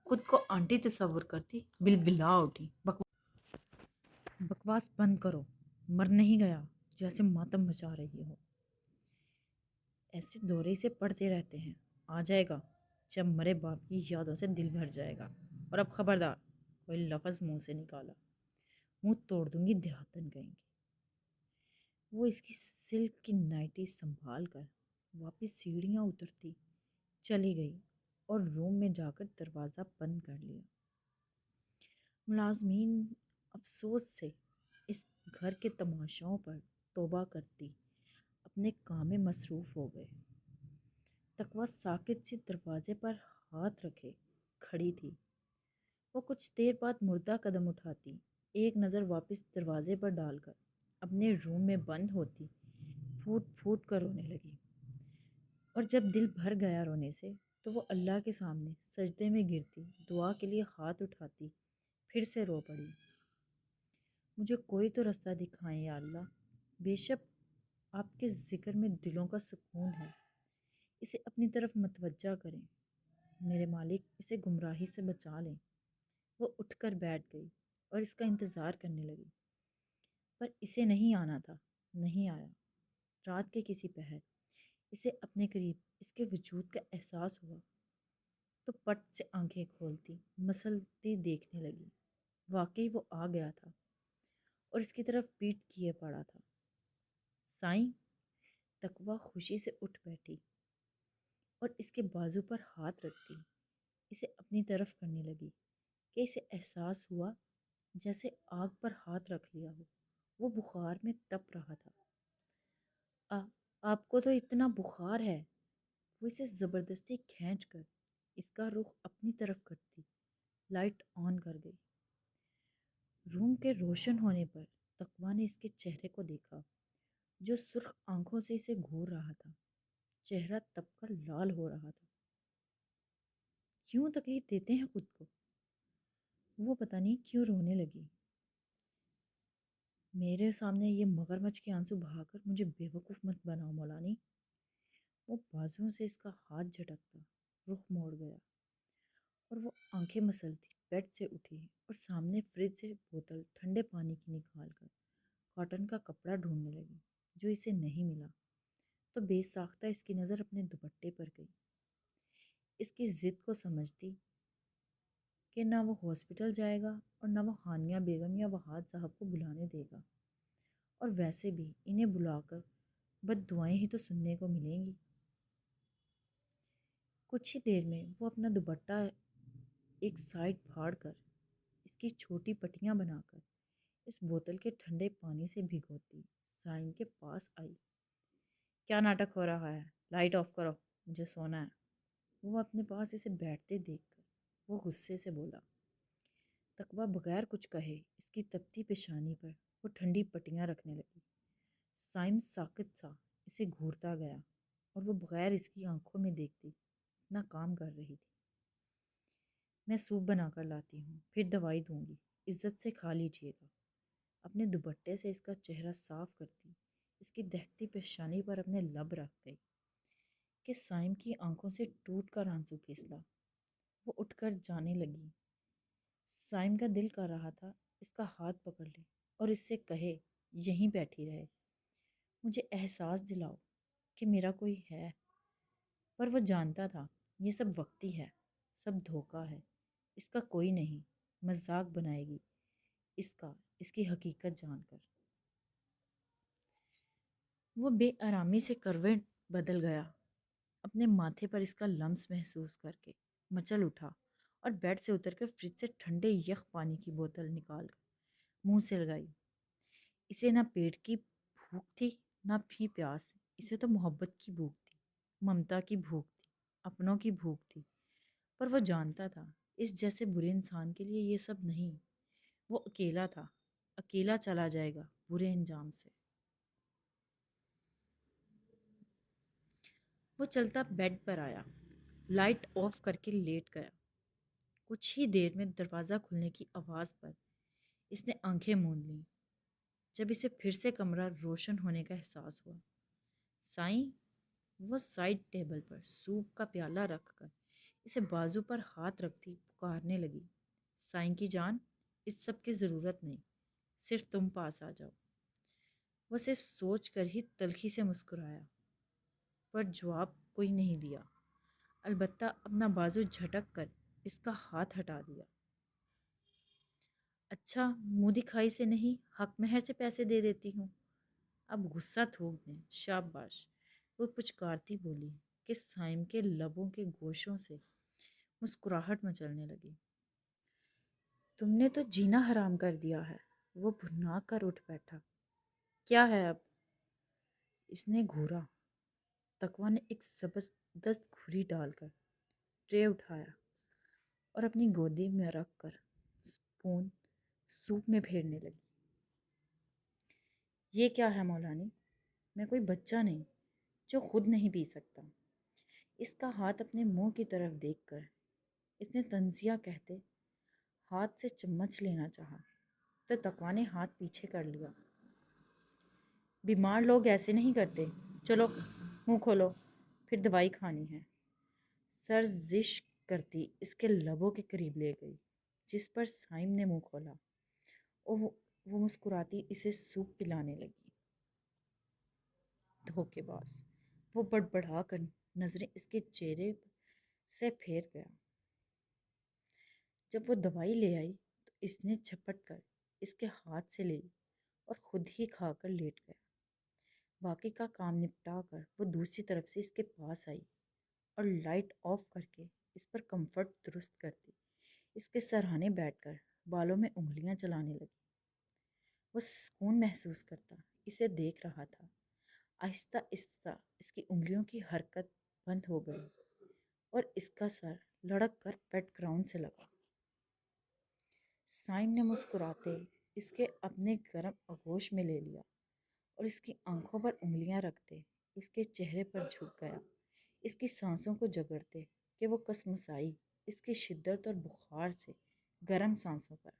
خود کو آنٹی تصور کرتی بلبلا اٹھی۔ بکواس بند کرو، مر نہیں گیا جیسے ماتم مچا رہی ہو۔ ایسے دورے سے پڑھتے رہتے ہیں، آ جائے گا جب مرے باپ کی یادوں سے دل بھر جائے گا۔ اور اب خبردار کوئی لفظ منہ سے نکالا، منہ توڑ دوں گی دیہاتن کہیں گی۔ وہ اس کی سلک کی نائٹی سنبھال کر واپس سیڑھیاں اترتی چلی گئی اور روم میں جا کر دروازہ بند کر لیا۔ ملازمین افسوس سے اس گھر کے تماشاؤں پر توبہ کرتی اپنے کام میں مصروف ہو گئے۔ تقویٰ ساکت سی دروازے پر ہاتھ رکھے کھڑی تھی۔ وہ کچھ دیر بعد مردہ قدم اٹھاتی، ایک نظر واپس دروازے پر ڈال کر اپنے روم میں بند ہوتی پھوٹ پھوٹ کر رونے لگی۔ اور جب دل بھر گیا رونے سے تو وہ اللہ کے سامنے سجدے میں گرتی دعا کے لیے ہاتھ اٹھاتی پھر سے رو پڑی۔ مجھے کوئی تو رستہ دکھائیں یا اللہ، بے شک آپ کے ذکر میں دلوں کا سکون ہے، اسے اپنی طرف متوجہ کریں، میرے مالک اسے گمراہی سے بچا لیں۔ وہ اٹھ کر بیٹھ گئی اور اس کا انتظار کرنے لگی، پر اسے نہیں آنا تھا، نہیں آیا۔ رات کے کسی پہر اسے اپنے قریب اس کے وجود کا احساس ہوا تو پٹ سے آنکھیں کھولتی مسلتی دیکھنے لگی۔ واقعی وہ آ گیا تھا اور اس کی طرف پیٹ کیے پڑا تھا۔ سائیں، تقویٰ خوشی سے اٹھ بیٹھی اور اس کے بازو پر ہاتھ رکھتی اسے اپنی طرف کرنے لگی کہ اسے احساس ہوا جیسے آگ پر ہاتھ رکھ لیا ہو۔ وہ بخار میں تپ رہا تھا۔ آپ کو تو اتنا بخار ہے۔ وہ اسے زبردستی کھینچ کر اس کا رخ اپنی طرف کرتی لائٹ آن کر گئی۔ روم کے روشن ہونے پر تقویٰ نے اس کے چہرے کو دیکھا جو سرخ آنکھوں سے اسے گھور رہا تھا۔ چہرہ تپ کر لال ہو رہا تھا۔ کیوں تکلیف دیتے ہیں خود کو؟ وہ پتہ نہیں کیوں رونے لگی۔ میرے سامنے یہ مگرمچھ کے آنسو بہا کر مجھے بیوقوف مت بناؤ مولانی۔ وہ بازوؤں سے اس کا ہاتھ جھٹکتا رخ موڑ گیا اور وہ آنکھیں مسلتی بیڈ سے اٹھی اور سامنے فریج سے بوتل ٹھنڈے پانی کی نکال کر کاٹن کا کپڑا ڈھونڈنے لگی جو اسے نہیں ملا تو بے ساختہ اس کی نظر اپنے دوپٹے پر گئی۔ اس کی ضد کو سمجھتی کہ نہ وہ ہاسپٹل جائے گا اور نہ وہ ہانیہ بیگم یا وہاد صاحب کو بلانے دے گا، اور ویسے بھی انہیں بلا کر بد دعائیں ہی تو سننے کو ملیں گی۔ کچھ ہی دیر میں وہ اپنا دوپٹہ ایک سائڈ پھاڑ کر اس کی چھوٹی پٹیاں بنا کر اس بوتل کے ٹھنڈے پانی سے بھگوتی سائم کے پاس آئی۔ کیا ناٹک ہو رہا ہے؟ لائٹ آف کرو، مجھے سونا ہے۔ وہ اپنے پاس اسے بیٹھتے دیکھ کر وہ غصے سے بولا۔ تقویٰ بغیر کچھ کہے اس کی تپتی پیشانی پر وہ ٹھنڈی پٹیاں رکھنے لگی۔ سائم ساکت سا اسے گھورتا گیا اور وہ بغیر اس کی آنکھوں میں دیکھتی اپنا کام کر رہی تھی۔ میں سوپ بنا کر لاتی ہوں، پھر دوائی دوں گی، عزت سے کھا لیجیے گا۔ اپنے دوپٹے سے اس کا چہرہ صاف کرتی اس کی دہتی پیشانی پر اپنے لب رکھ گئی کہ سائم کی آنکھوں سے ٹوٹ کر آنسو پھسلا۔ وہ اٹھ کر جانے لگی۔ سائم کا دل کر رہا تھا اس کا ہاتھ پکڑ لے اور اس سے کہے یہیں بیٹھی رہے، مجھے احساس دلاؤ کہ میرا کوئی ہے، پر وہ جانتا تھا یہ سب وقتی ہے، سب دھوکہ ہے، اس کا کوئی نہیں، مذاق بنائے گی اس کی حقیقت جان کر۔ وہ بے آرامی سے کروٹ بدل گیا، اپنے ماتھے پر اس کا لمس محسوس کر کے مچل اٹھا اور بیڈ سے اتر کر فریج سے ٹھنڈے یخ پانی کی بوتل نکال کر منہ سے لگائی۔ اسے نہ پیٹ کی بھوک تھی نہ بھی پیاس، اسے تو محبت کی بھوک تھی، ممتا کی بھوک تھی، اپنوں کی بھوک تھی، پر وہ جانتا تھا اس جیسے برے انسان کے لیے یہ سب نہیں۔ وہ اکیلا تھا، اکیلا چلا جائے گا برے انجام سے۔ وہ چلتا بیڈ پر آیا، لائٹ آف کر کے لیٹ گیا۔ کچھ ہی دیر میں دروازہ کھلنے کی آواز پر اس نے آنکھیں موند لیں۔ جب اسے پھر سے کمرہ روشن ہونے کا احساس ہوا، سائیں وہ سائڈ ٹیبل پر سوپ کا پیالہ رکھ کر اسے بازو پر ہاتھ رکھتی پکارنے لگی۔ سائیں کی جان، اس سب کی ضرورت نہیں، صرف تم پاس آ جاؤ۔ وہ صرف سوچ کر ہی تلخی سے مسکرایا، پر جواب کوئی نہیں دیا، البتہ اپنا بازو جھٹک کر اس کا ہاتھ ہٹا دیا۔ اچھا، منہ دکھائی سے نہیں، حق مہر سے پیسے دے دیتی ہوں، اب غصہ تھوک دیں، شاباش۔ وہ پچکارتی بولی کہ سائم کے لبوں کے گوشوں سے مسکراہٹ مچلنے لگی۔ تم نے تو جینا حرام کر دیا ہے۔ وہ بھنا کر اٹھ بیٹھا۔ کیا ہے اب؟ اس نے گھورا۔ تقویٰ نے ایک زبردست گھوری ڈال کر ٹرے اٹھایا اور اپنی گودی میں رکھ کر سپون سوپ میں پھیرنے لگی۔ یہ کیا ہے مولانی؟ میں کوئی بچہ نہیں جو خود نہیں پی سکتا۔ اس کا ہاتھ اپنے منہ کی طرف دیکھ کر اس نے تنزیہ کہتے ہاتھ سے چمچ لینا چاہا تو تقویٰ نے ہاتھ پیچھے کر لیا۔ بیمار لوگ ایسے نہیں کرتے، چلو منہ کھولو، پھر دوائی کھانی ہے۔ سر زش کرتی اس کے لبوں کے قریب لے گئی، جس پر سائم نے منہ کھولا اور وہ مسکراتی اسے سوپ پلانے لگی۔ دھوکے باز، وہ بڑبڑا کر نظریں اس کے چہرے سے پھیر گیا۔ جب وہ دوائی لے آئی تو اس نے جھپٹ کر اس کے ہاتھ سے لی اور خود ہی کھا کر لیٹ گیا۔ باقی کا کام نپٹا کر وہ دوسری طرف سے اس کے پاس آئی اور لائٹ آف کر کے اس پر کمفرٹ درست کرتی اس کے سرہانے بیٹھ کر بالوں میں انگلیاں چلانے لگی۔ وہ سکون محسوس کرتا اسے دیکھ رہا تھا، آہستہ آہستہ اس کی انگلیوں کی حرکت بند ہو گئی اور اس کا سر لڑک کر بیڈ گراؤنڈ سے لگا۔ سائم نے مسکراتے اس کے اپنے گرم آغوش میں لے لیا اور اس کی آنکھوں پر انگلیاں رکھتے اس کے چہرے پر جھک گیا، اس کی سانسوں کو جگڑتے کہ وہ کسمسائی اس کی شدت اور بخار سے گرم سانسوں پر۔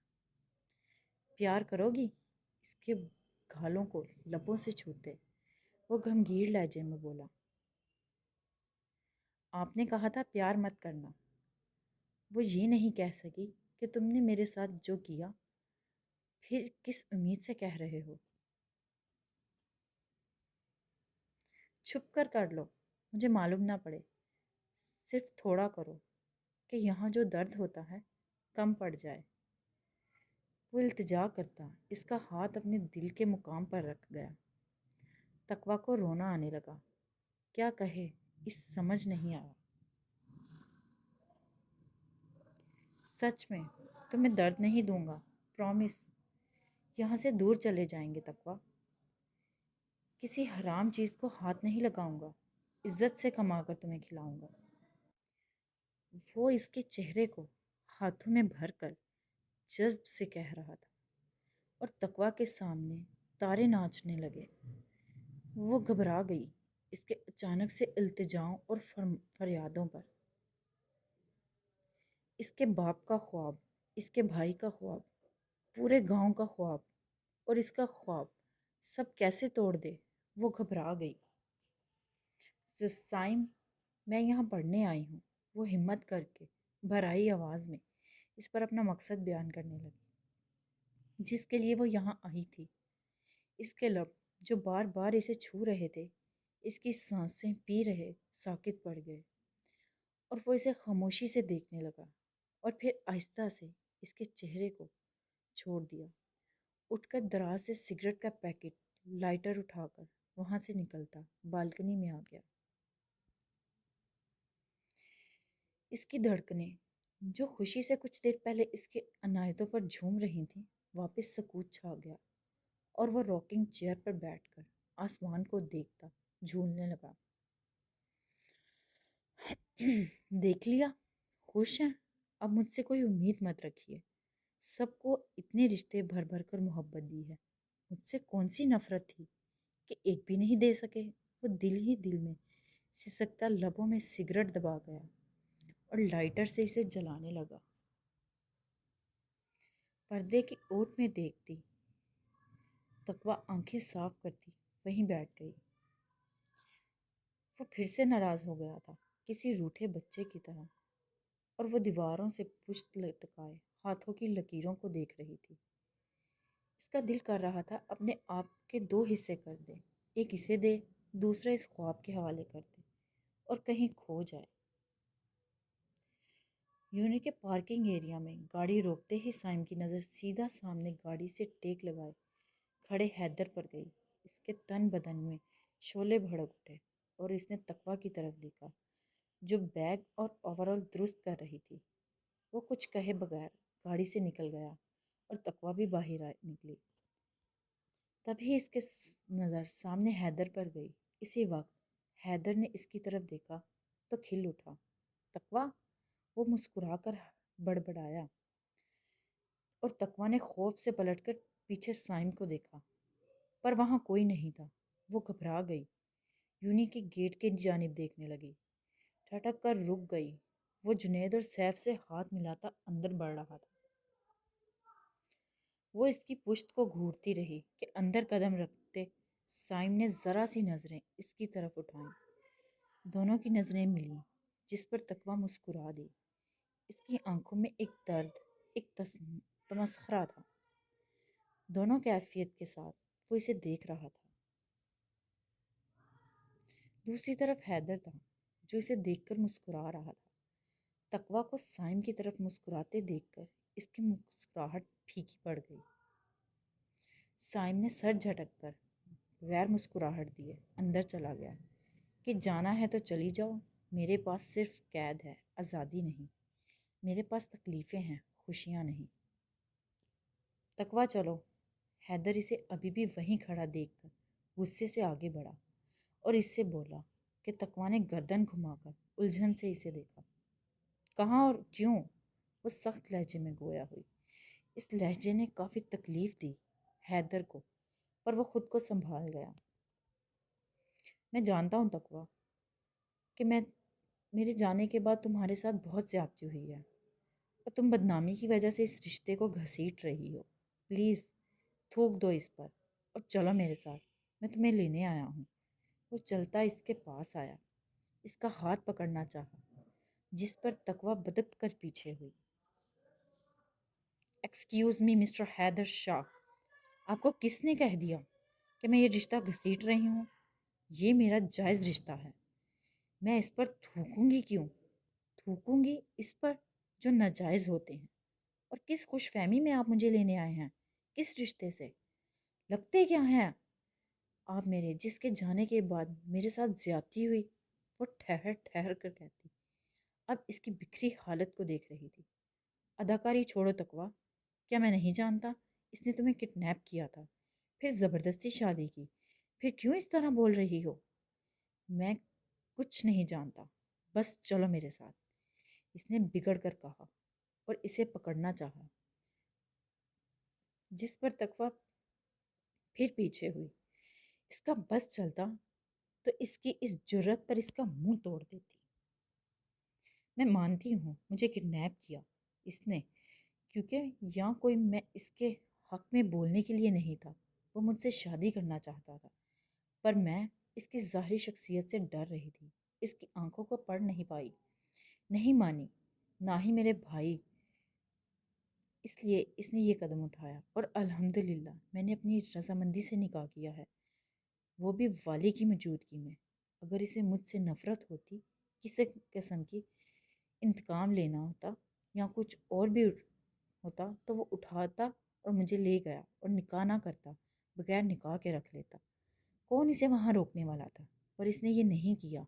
پیار کرو گی؟ اس کے گھالوں کو لبوں سے چھوتے وہ گھمگیر لہجے میں بولا۔ آپ نے کہا تھا پیار مت کرنا۔ وہ یہ نہیں کہہ سکی کہ تم نے میرے ساتھ جو کیا پھر کس امید سے کہہ رہے ہو؟ چھپ کر لو، مجھے معلوم نہ پڑے، صرف تھوڑا کرو کہ یہاں جو درد ہوتا ہے کم پڑ جائے۔ وہ التجا کرتا اس کا ہاتھ اپنے دل کے مقام پر رکھ گیا۔ تقویٰ کو رونا آنے لگا، کیا کہے اس سمجھ نہیں آیا۔ سچ میں تمہیں درد نہیں دوں گا، پرومس۔ یہاں سے دور چلے جائیں گے تقویٰ۔ کسی حرام چیز کو ہاتھ نہیں لگاؤں گا، عزت سے کما کر تمہیں کھلاؤں گا۔ وہ اس کے چہرے کو ہاتھوں میں بھر کر جذب سے کہہ رہا تھا اور تقویٰ کے سامنے تارے ناچنے لگے۔ وہ گھبرا گئی اس کے اچانک سے التجاؤں اور فریادوں پر۔ اس کے باپ کا خواب، اس کے بھائی کا خواب، پورے گاؤں کا خواب اور اس کا خواب سب کیسے توڑ دے؟ وہ گھبرا گئی۔ سائم، میں یہاں پڑھنے آئی ہوں، وہ ہمت کر کے بھرائی آواز میں اس پر اپنا مقصد بیان کرنے لگی جس کے لیے وہ یہاں آئی تھی۔ اس کے لب جو بار بار اسے چھو رہے تھے، اس کی سانسیں پی رہے، ساکت پڑ گئے اور وہ اسے خاموشی سے دیکھنے لگا اور پھر آہستہ سے اس کے چہرے کو چھوڑ دیا۔ اٹھ کر دراز سے سگریٹ کا پیکٹ لائٹر اٹھا کر وہاں سے نکلتا بالکنی میں آ گیا۔ اس کی دھڑکنیں جو خوشی سے کچھ دیر پہلے اس کے عنایتوں پر جھوم رہی تھیں، واپس سکوت چھا گیا اور وہ راکنگ چیئر پر بیٹھ کر آسمان کو دیکھتا جھولنے لگا۔ دیکھ لیا، خوش ہیں؟ اب مجھ سے کوئی امید مت رکھیے۔ سب کو اتنے رشتے بھر بھر کر محبت دی ہے، مجھ سے کون سی نفرت تھی کہ ایک بھی نہیں دے سکے؟ وہ دل ہی دل میں سسکتا لبوں میں سگریٹ دبا گیا اور لائٹر سے اسے جلانے لگا۔ پردے کی اوٹ میں دیکھتی تقویٰ آنکھیں صاف کرتی وہیں بیٹھ گئی۔ وہ پھر سے ناراض ہو گیا تھا، کسی روٹھے بچے کی طرح، اور وہ دیواروں سے پشت لٹکائے ہاتھوں کی لکیروں کو دیکھ رہی تھی۔ اس کا دل کر رہا تھا اپنے آپ کے دو حصے کر دے، ایک اسے دے، دوسرا اس خواب کے حوالے کر دے اور کہیں کھو جائے۔ یونی کے پارکنگ ایریا میں گاڑی روکتے ہی سائم کی نظر سیدھا سامنے گاڑی سے ٹیک لگائے کھڑے حیدر پر گئی۔ اس کے تن بدن میں شعلے بھڑک اٹھے اور اس نے تقویٰ کی طرف دیکھا جو بیگ اور اوورال درست کر رہی تھی۔ وہ کچھ کہے بغیر گاڑی سے نکل گیا اور تقویٰ بھی باہر نکلی۔ تبھی اس کے نظر سامنے حیدر پر گئی۔ اسی وقت حیدر نے اس کی طرف دیکھا تو کھل اٹھا۔ تقویٰ، وہ مسکرا کر بڑبڑایا اور تقویٰ نے خوف سے پلٹ کر پیچھے سائم کو دیکھا، پر وہاں کوئی نہیں تھا۔ وہ گھبرا گئی، یونی کے گیٹ کی جانب دیکھنے لگی، ٹھٹک کر رک گئی۔ وہ جنید اور سیف سے ہاتھ ملاتا اندر بڑھ رہا تھا۔ وہ اس کی پشت کو گھورتی رہی کہ اندر قدم رکھتے سائم نے ذرا سی نظریں اس کی طرف اٹھائیں۔ دونوں کی نظریں ملیں جس پر تقویٰ مسکرا دی۔ اس کی آنکھوں میں ایک درد، ایک تمسخرہ تھا، دونوں کیفیت کے ساتھ وہ اسے دیکھ رہا تھا۔ دوسری طرف حیدر تھا جو اسے دیکھ کر مسکرا رہا تھا۔ تقویٰ کو سائم کی طرف مسکراتے دیکھ کر اس کی مسکراہٹ پھیکی پڑ گئی۔ سائم نے سر جھٹک کر بغیر مسکراہٹ دیے اندر چلا گیا کہ جانا ہے تو چلی جاؤ، میرے پاس صرف قید ہے، آزادی نہیں۔ میرے پاس تکلیفیں ہیں، خوشیاں نہیں۔ تقویٰ چلو۔ حیدر اسے ابھی بھی وہیں کھڑا دیکھ کر غصے سے آگے بڑھا۔ اور اس سے بولا کہ تقویٰ نے گردن گھما کر الجھن سے اسے دیکھا۔ کہاں اور کیوں؟ وہ سخت لہجے میں گویا ہوئی۔ اس لہجے نے کافی تکلیف دی حیدر کو، پر وہ خود کو سنبھال گیا۔ میں جانتا ہوں تقویٰ کہ میرے جانے کے بعد تمہارے ساتھ بہت زیادتی ہوئی ہے اور تم بدنامی کی وجہ سے اس رشتے کو گھسیٹ رہی ہو۔ پلیز تھوک دو اس پر اور چلو میرے ساتھ، میں تمہیں لینے آیا ہوں۔ وہ چلتا اس کے پاس آیا، اس کا ہاتھ پکڑنا چاہا، جس پر تقویٰ بدک کر پیچھے ہوئی۔ ایکسکیوز می مسٹر حیدر شاہ، آپ کو کس نے کہہ دیا کہ میں یہ رشتہ گھسیٹ رہی ہوں؟ یہ میرا جائز رشتہ ہے، میں اس پر تھوکوں گی کیوں؟ تھوکوں گی اس پر جو ناجائز ہوتے ہیں۔ اور کس خوش فہمی میں آپ مجھے لینے آئے ہیں؟ کس رشتے سے؟ لگتے کیا ہیں آپ میرے، جس کے جانے کے بعد میرے ساتھ زیادتی ہوئی؟ وہ ٹھہر ٹھہر کر کہتی، اب اس کی بکھری حالت کو دیکھ رہی تھی۔ اداکاری چھوڑو تقویٰ، کیا میں نہیں جانتا اس نے تمہیں کڈنیپ کیا تھا، پھر زبردستی شادی کی، پھر کیوں اس طرح بول رہی ہو؟ میں کچھ نہیں جانتا، بس چلو میرے ساتھ، اس نے بگڑ کر کہا اور اسے پکڑنا چاہا، جس پر تقویٰ پھر پیچھے ہوئی۔ اس کا بس چلتا تو اس کی اس جرت پر اس کا منہ توڑ دیتی۔ میں مانتی ہوں مجھے کڈنیپ کیا اس نے، کیونکہ یہاں کوئی میں اس کے حق میں بولنے کے لیے نہیں تھا۔ وہ مجھ سے شادی کرنا چاہتا تھا، پر میں اس کی ظاہری شخصیت سے ڈر رہی تھی، اس کی آنکھوں کو پڑھ نہیں پائی، نہیں مانی، نہ ہی میرے بھائی۔ اس لیے اس نے یہ قدم اٹھایا اور الحمدللہ میں نے اپنی رضامندی سے نکاح کیا ہے، وہ بھی والی کی موجودگی میں۔ اگر اسے مجھ سے نفرت ہوتی، کسی قسم کی انتقام لینا ہوتا یا کچھ اور بھی ہوتا، تو وہ اٹھاتا اور مجھے لے گیا اور نکاح نہ کرتا، بغیر نکاح کے رکھ لیتا۔ کون اسے وہاں روکنے والا تھا؟ پر اس نے یہ نہیں کیا،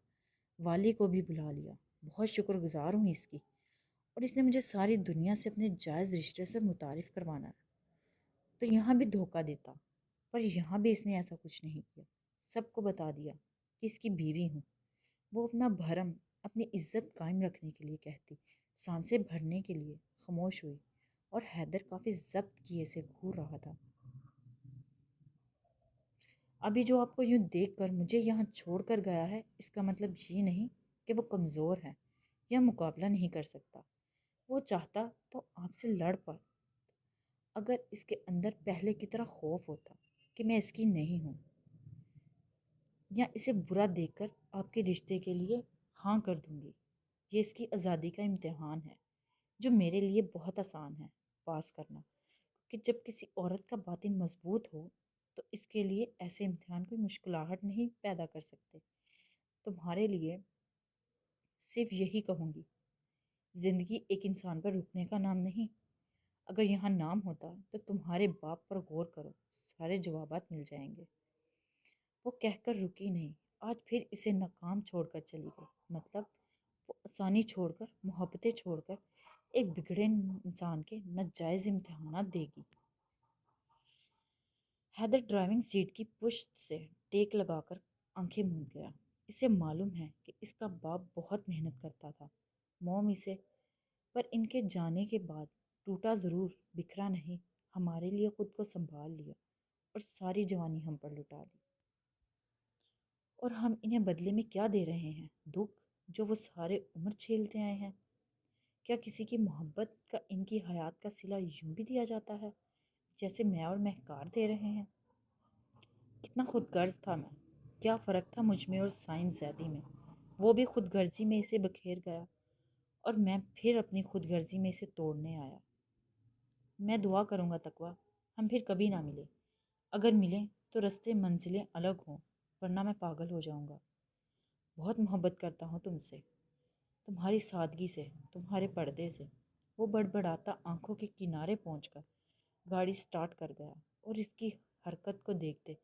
والی کو بھی بلا لیا۔ بہت شکر گزار ہوں اس کی، اور اس نے مجھے ساری دنیا سے اپنے جائز رشتے سے متعارف کروانا ہے۔ تو یہاں بھی دھوکہ دیتا، پر یہاں بھی اس نے ایسا کچھ نہیں کیا۔ سب کو بتا دیا کہ اس کی بیوی ہوں۔ وہ اپنا بھرم اپنی عزت قائم رکھنے کے لیے کہتی، سانسیں بھرنے کے لیے خاموش ہوئی، اور حیدر کافی ضبط کیے سے گھور رہا تھا۔ ابھی جو آپ کو یوں دیکھ کر مجھے یہاں چھوڑ کر گیا ہے، اس کا مطلب یہ نہیں کہ وہ کمزور ہے یا مقابلہ نہیں کر سکتا۔ وہ چاہتا تو آپ سے لڑ پاتا، اگر اس کے اندر پہلے کی طرح خوف ہوتا کہ میں اس کی نہیں ہوں، یا اسے برا دیکھ کر آپ کے رشتے کے لیے ہاں کر دوں گی۔ یہ اس کی آزادی کا امتحان ہے، جو میرے لیے بہت آسان ہے پاس کرنا، کہ جب کسی عورت کا باطن مضبوط ہو تو اس کے لیے ایسے امتحان کوئی مشکلاہٹ نہیں پیدا کر سکتے۔ تمہارے لیے صرف یہی کہوں گی، زندگی ایک انسان پر رکنے کا نام نہیں۔ اگر یہاں نام ہوتا تو تمہارے باپ پر غور کرو، سارے جوابات مل جائیں گے۔ وہ کہہ کر رکی نہیں، آج پھر اسے ناکام چھوڑ کر چلی گئی۔ مطلب وہ آسانی چھوڑ کر، محبتیں چھوڑ کر ایک بگڑے انسان کے ناجائز امتحانات دے گی۔ حیدر ڈرائیونگ سیٹ کی پشت سے ٹیک لگا کر آنکھیں موند گیا۔ اسے معلوم ہے کہ اس کا باپ بہت محنت کرتا تھا، موم اسے، پر ان کے جانے کے بعد ٹوٹا ضرور، بکھرا نہیں۔ ہمارے لیے خود کو سنبھال لیا اور ساری جوانی ہم پر لٹا دی، اور ہم انہیں بدلے میں کیا دے رہے ہیں؟ دکھ جو وہ سارے عمر جھیلتے آئے ہیں۔ کیا کسی کی محبت کا ان کی حیات کا صلہ یوں بھی دیا جاتا ہے جیسے میں اور مہکار دے رہے ہیں؟ کتنا خود غرض تھا میں، کیا فرق تھا مجھ میں اور سائم زیدی میں؟ وہ بھی خود غرضی میں اسے بکھیر گیا، اور میں پھر اپنی خود غرضی میں اسے توڑنے آیا۔ میں دعا کروں گا تقویٰ ہم پھر کبھی نہ ملیں، اگر ملیں تو رستے منزلیں الگ ہوں، ورنہ میں پاگل ہو جاؤں گا۔ بہت محبت کرتا ہوں تم سے، تمہاری سادگی سے، تمہارے پردے سے۔ وہ بڑبڑاتا آنکھوں کے کنارے پہنچ کر گاڑی سٹارٹ کر گیا، اور اس کی حرکت کو دیکھتے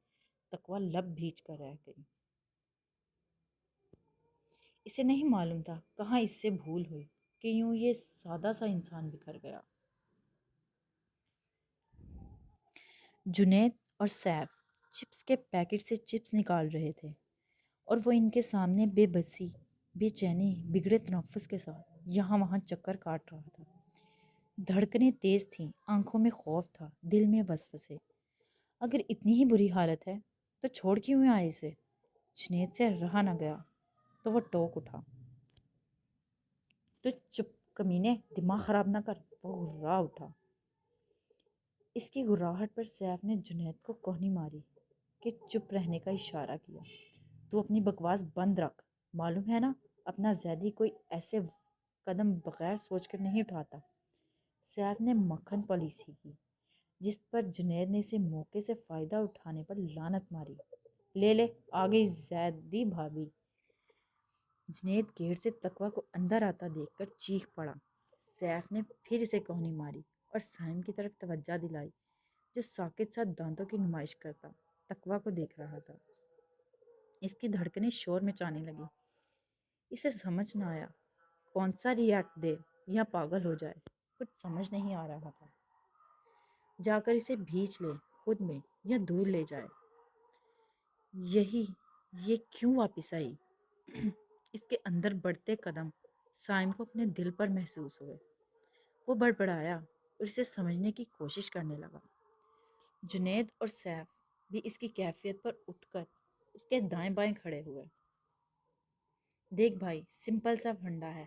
تقویٰ لب بھیج کر رہ گئی۔ اسے نہیں معلوم تھا کہاں اس سے بھول ہوئی کہ یوں یہ سادہ سا انسان بکھر گیا۔ جنید اور سیف چپس کے پیکٹ سے چپس نکال رہے تھے۔ اور وہ ان کے سامنے بے بسی، بے چینی، بگڑے تنفس کے ساتھ یہاں وہاں چکر کاٹ رہا تھا۔ دھڑکنیں تیز تھیں، آنکھوں میں خوف تھا، دل میں وسوسے۔ اگر اتنی ہی بری حالت ہے تو چھوڑ کیوں آئے اسے؟ جنید سے رہا نہ گیا تو وہ ٹوک اٹھا۔ تو چپ کمینے، دماغ خراب نہ کر، وہ گھرا اٹھا۔ اس کی گھراہٹ پر سیف نے جنید کو کوہنی ماری کہ چپ رہنے کا اشارہ کیا۔ تو اپنی بکواس بند رکھ، معلوم ہے نا اپنا زیدی کوئی ایسے قدم بغیر سوچ کر نہیں اٹھاتا۔ سیف نے مکھن پالیسی کی جس پر جنید نے اسے موقع سے فائدہ اٹھانے پر لعنت ماری۔ لے لے آ گئی زیدی بھابھی۔ جنید گیٹ سے تقوی کو اندر آتا دیکھ کر چیخ پڑا۔ سیف نے پھر اسے کوہنی ماری اور سائم کی طرف توجہ دلائی جو ساکت ساتھ دانتوں کی نمائش کرتا تقوی کو دیکھ رہا تھا۔ اس کی دھڑکنیں شور مچانے لگی۔ اسے سمجھ نہ آیا کون سا ریاکٹ دے یا پاگل ہو جائے، کچھ سمجھ نہیں آ رہا تھا۔ جا کر اسے بھیج لے خود میں یا دور لے جائے۔ یہ کیوں واپس آئی؟ اس کے اندر بڑھتے قدم سائم کو اپنے دل پر محسوس ہوئے۔ وہ بڑبڑایا اور اسے سمجھنے کی کوشش کرنے لگا۔ جنید اور سیف بھی اس کی کیفیت پر اٹھ کر اس کے دائیں بائیں کھڑے ہوئے۔ دیکھ بھائی، سمپل سا پھنڈا ہے۔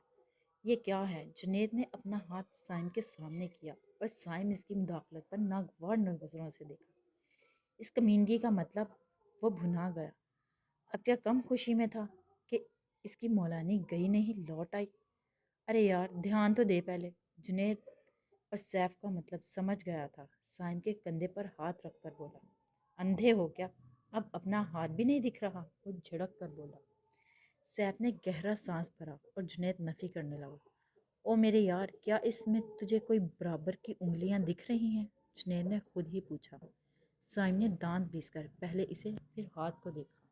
یہ کیا ہے؟ جنید نے اپنا ہاتھ سائم کے سامنے کیا اور سائم اس کی مداخلت پر ناگوار نظروں سے دیکھا۔ اس کمینگی کا مطلب وہ بھنا گیا۔ اب کیا کم خوشی میں تھا کہ اس کی مولانی گئی نہیں لوٹ آئی؟ ارے یار دھیان تو دے پہلے۔ جنید اور سیف کا مطلب سمجھ گیا تھا۔ سائم کے کندھے پر ہاتھ رکھ کر بولا، اندھے ہو کیا؟ اب اپنا ہاتھ بھی نہیں دکھ رہا؟ وہ جھڑک کر بولا۔ سیف نے گہرا سانس بھرا اور جنید نفی کرنے لگا۔ او میرے یار، کیا اس میں تجھے کوئی برابر کی انگلیاں دکھ رہی ہیں؟ جنید نے خود ہی پوچھا۔ سائم نے دانت پیس کر پہلے اسے پھر ہاتھ کو دیکھا۔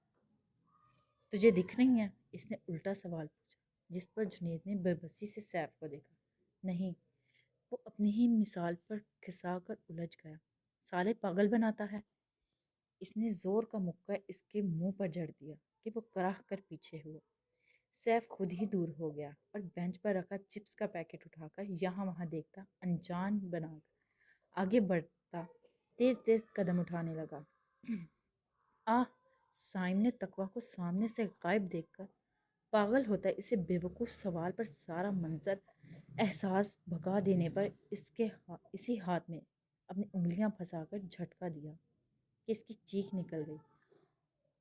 تجھے دکھ رہی ہیں؟ اس نے الٹا سوال پوچھا، جس پر جنید نے بے بسی سے سیف کو دیکھا۔ نہیں، وہ اپنی ہی مثال پر کھسا کر الجھ گیا۔ سالے پاگل بناتا ہے۔ اس نے زور کا مکہ اس کے منہ پر جڑ دیا کہ وہ کراہ کر پیچھے ہوا۔ سیف خود ہی دور ہو گیا اور بینچ پر رکھا چپس کا پیکٹ اٹھا کر یہاں وہاں دیکھتا، انجان بنا کر آگے بڑھتا، تیز تیز قدم اٹھانے لگا۔ آہ! سائم نے تقوی کو سامنے سے غائب دیکھ کر پاگل ہوتا اسے بے وقوف سوال پر سارا منظر احساس بھگا دینے پر اسی ہاتھ میں اپنی انگلیاں پھنسا کر جھٹکا دیا کہ اس کی چیخ نکل گئی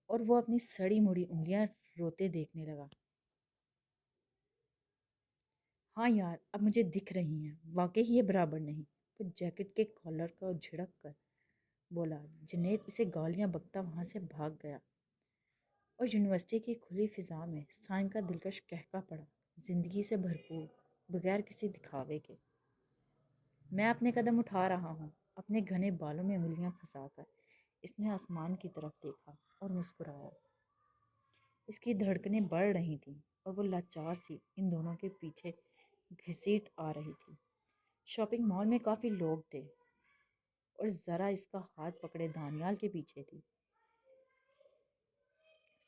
اور وہ اپنی سڑی مڑی انگلیاں روتے دیکھنے لگا۔ ہاں یار، اب مجھے دکھ رہی ہیں، واقعی یہ برابر نہیں۔ وہ جیکٹ کے کالر کو جھڑک کر بولا۔ جنید اسے گالیاں بکتا وہاں سے بھاگ گیا اور یونیورسٹی کی کھلی فضا میں سائم کا دلکش قہقہ پڑا، زندگی سے بھرپور، بغیر کسی دکھاوے کے۔ میں اپنے قدم اٹھا رہا ہوں۔ اپنے گھنے بالوں میں انگلیاں پھنسا کر اس نے آسمان کی طرف دیکھا اور مسکرایا۔ اس کی دھڑکنیں بڑھ رہی تھیں اور وہ لاچار سی ان دونوں کے پیچھے گھسیٹ آ رہی تھی۔ شاپنگ مال میں کافی لوگ تھے اور ذرا اس کا ہاتھ پکڑے دانیال کے پیچھے تھی۔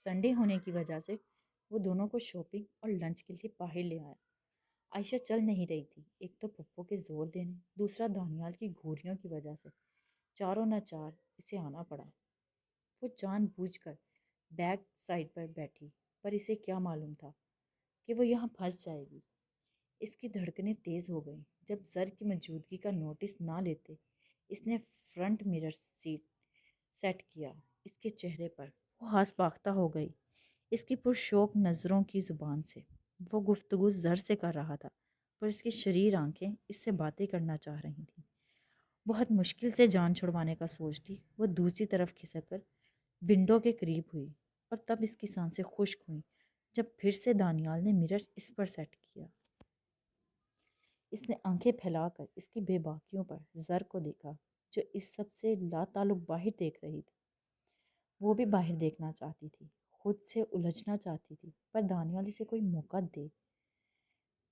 سنڈے ہونے کی وجہ سے وہ دونوں کو شاپنگ اور لنچ کے لیے باہر لے آیا۔ عائشہ چل نہیں رہی تھی، ایک تو پپو کے زور دینے، دوسرا دانیال کی گھوریوں کی وجہ سے چاروں نہ چار اسے آنا پڑا۔ وہ جان بوجھ کر بیک سائڈ پر بیٹھی، پر اسے کیا معلوم تھا کہ وہ یہاں پھنس جائے گی۔ اس کی دھڑکنیں تیز ہو گئیں جب زر کی موجودگی کا نوٹس نہ لیتے اس نے فرنٹ مرر سیٹ کیا اس کے چہرے پر۔ وہ ہانس باختہ ہو گئی اس کی پرشوق نظروں کی زبان سے۔ وہ گفتگو زر سے کر رہا تھا پر اس کی شریر آنکھیں اس سے باتیں کرنا چاہ رہی تھیں۔ بہت مشکل سے جان چھڑوانے کا سوچتی وہ دوسری طرف کھسک کر ونڈو کے قریب ہوئی اور تب اس کی سانسیں خشک ہوئیں جب پھر سے دانیال نے مرر اس پر سیٹ کیا۔ اس نے آنکھیں پھیلا کر اس کی بے باکیوں پر زر کو دیکھا جو اس سب سے لا تعلق باہر دیکھ رہی تھی۔ وہ بھی باہر دیکھنا چاہتی تھی، خود سے الجھنا چاہتی تھی، پر دانیال اسے کوئی موقع دے۔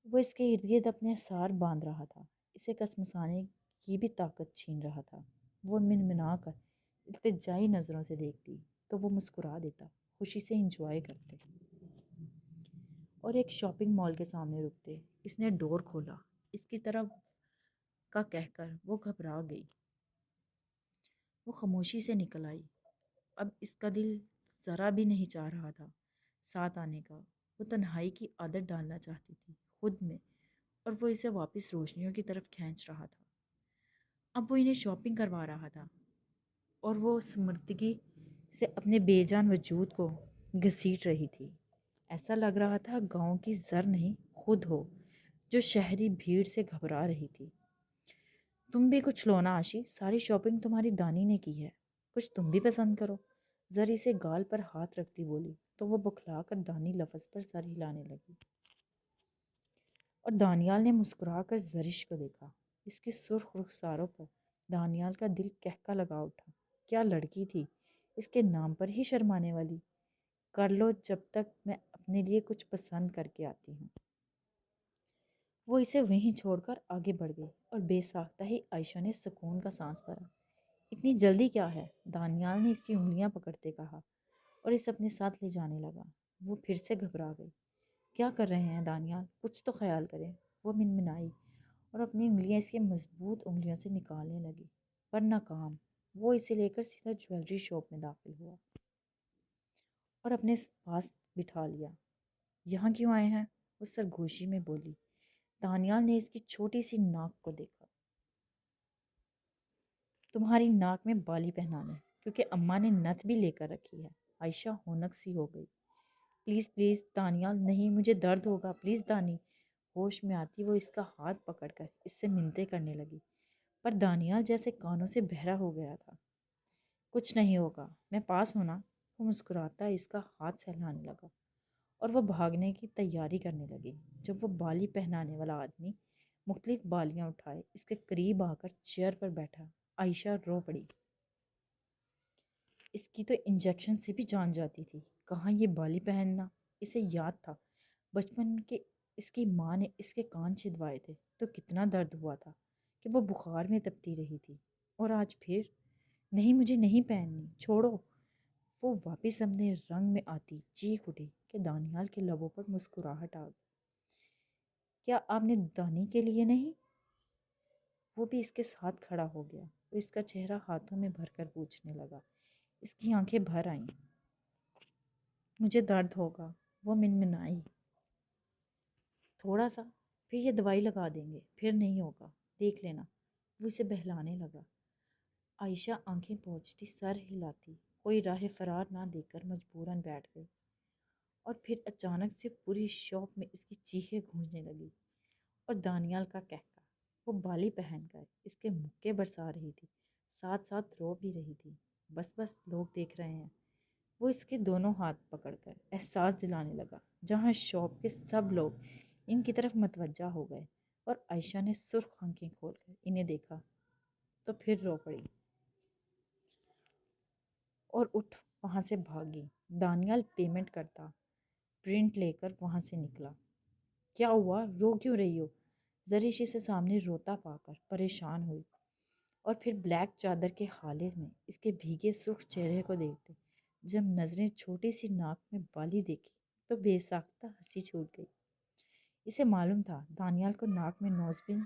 وہ اس کے ارد گرد اپنے سار باندھ رہا تھا، اسے کسمسانے کی بھی طاقت چھین رہا تھا۔ وہ منمنا کر التجائی نظروں سے دیکھتی تو وہ مسکرا دیتا خوشی سے انجوائے کرتے اور ایک شاپنگ مال کے سامنے رکتے۔ اس نے ڈور کھولا، اس کی طرف کا کہہ کر وہ گھبرا گئی۔ وہ خاموشی سے نکل آئی۔ اب اس کا دل ذرا بھی نہیں چاہ رہا تھا ساتھ آنے کا۔ وہ تنہائی کی عادت ڈالنا چاہتی تھی خود میں، اور وہ اسے واپس روشنیوں کی طرف کھینچ رہا تھا۔ اب وہ انہیں شاپنگ کروا رہا تھا اور وہ سمردگی سے اپنے بے جان وجود کو گھسیٹ رہی تھی۔ ایسا لگ رہا تھا گاؤں کی زر نہیں خود ہو جو شہری بھیڑ سے گھبرا رہی تھی۔ تم بھی کچھ لو نا آشی، ساری شاپنگ تمہاری دانی نے کی ہے، کچھ تم بھی پسند کرو۔ زری سے گال پر ہاتھ رکھتی بولی تو وہ بکھلا کر دانی لفظ پر سر ہلانے لگی، اور دانیال نے مسکرا کر زرش کو دیکھا۔ اس کی سرخ رخساروں پر دانیال کا دل کہکا لگا اٹھا۔ کیا لڑکی تھی، اس کے نام پر ہی شرمانے والی۔ کر لو جب تک میں اپنے لیے کچھ پسند کر کے آتی ہوں۔ وہ اسے وہیں چھوڑ کر آگے بڑھ گئی اور بے ساختہ ہی عائشہ نے سکون کا سانس بھرا۔ اتنی جلدی کیا ہے؟ دانیال نے اس کی انگلیاں پکڑتے کہا اور اسے اپنے ساتھ لے جانے لگا۔ وہ پھر سے گھبرا گئی۔ کیا کر رہے ہیں دانیال؟ کچھ تو خیال کریں۔ وہ منمنائی اور اپنی انگلیاں اس کے مضبوط انگلیوں سے نکالنے لگی، پر ناکام۔ وہ اسے لے کر سیدھا جویلری شاپ میں داخل ہوا اور اپنے پاس بٹھا لیا۔ یہاں کیوں آئے ہیں؟ وہ سرگوشی میں بولی۔ دانیال نے اس کی چھوٹی سی ناک کو دیکھا۔ تمہاری ناک میں بالی پہنانے، کیونکہ اماں نے نتھ بھی لے کر رکھی ہے۔ عائشہ ہونک سی ہو گئی۔ پلیز پلیز دانیال، نہیں، مجھے درد ہوگا، پلیز دانی۔ ہوش میں آتی وہ اس کا ہاتھ پکڑ کر اس سے منتیں کرنے لگی، پر دانیال جیسے کانوں سے بہرا ہو گیا تھا۔ کچھ نہیں ہوگا، میں پاس ہونا۔ وہ مسکراتا اس کا ہاتھ سہلانے لگا اور وہ بھاگنے کی تیاری کرنے لگی جب وہ بالی پہنانے والا آدمی مختلف بالیاں اٹھائے اس کے قریب آ کر چیئر پر بیٹھا۔ عائشہ رو پڑی۔ اس کی تو انجیکشن سے بھی جان جاتی تھی، کہاں یہ بالی پہننا۔ اسے یاد تھا بچپن کے اس کی ماں نے اس کے کان چھدوائے تھے تو کتنا درد ہوا تھا کہ وہ بخار میں تپتی رہی تھی، اور آج پھر۔ نہیں، مجھے نہیں پہننی، چھوڑو۔ وہ واپس اپنے رنگ میں آتی چیخ اٹھی کہ دانیال کے لبوں پر مسکراہٹ آ گئی۔ کیا آپ نے دانی کے لیے نہیں؟ وہ بھی اس کے ساتھ کھڑا ہو گیا اور اس کا چہرہ ہاتھوں میں بھر کر پوچھنے لگا۔ اس کی آنکھیں بھر آئیں۔ مجھے درد ہوگا، وہ منمنائی۔ تھوڑا سا، پھر یہ دوائی لگا دیں گے، پھر نہیں ہوگا، دیکھ لینا۔ وہ اسے بہلانے لگا۔ عائشہ آنکھیں پوچھتی سر ہلاتی کوئی راہ فرار نہ دے کر مجبوراً بیٹھ گئی، اور پھر اچانک سے پوری شاپ میں اس کی چیخیں گونجنے لگی اور دانیال کا کہکا۔ وہ بالی پہن کر اس کے مکے برسا رہی تھی، ساتھ ساتھ رو بھی رہی تھی۔ بس بس، لوگ دیکھ رہے ہیں۔ وہ اس کے دونوں ہاتھ پکڑ کر احساس دلانے لگا جہاں شاپ کے سب لوگ ان کی طرف متوجہ ہو گئے، اور عائشہ نے سرخ آنکھیں کھول کر انہیں دیکھا تو پھر رو پڑی اور اٹھ وہاں سے بھاگی۔ دانیال پیمنٹ کرتا پرنٹ لے کر وہاں سے نکلا۔ کیا ہوا؟ رو کیوں رہی ہو؟ زریش اسے سامنے روتا پا کر پریشان ہوئی، اور پھر بلیک چادر کے حالے میں اس کے بھیگے سرخ چہرے کو دیکھتے جب نظریں چھوٹی سی ناک میں بالی دیکھی تو بے ساختہ ہنسی چھوٹ گئی۔ اسے معلوم تھا دانیال کو ناک میں نوزبن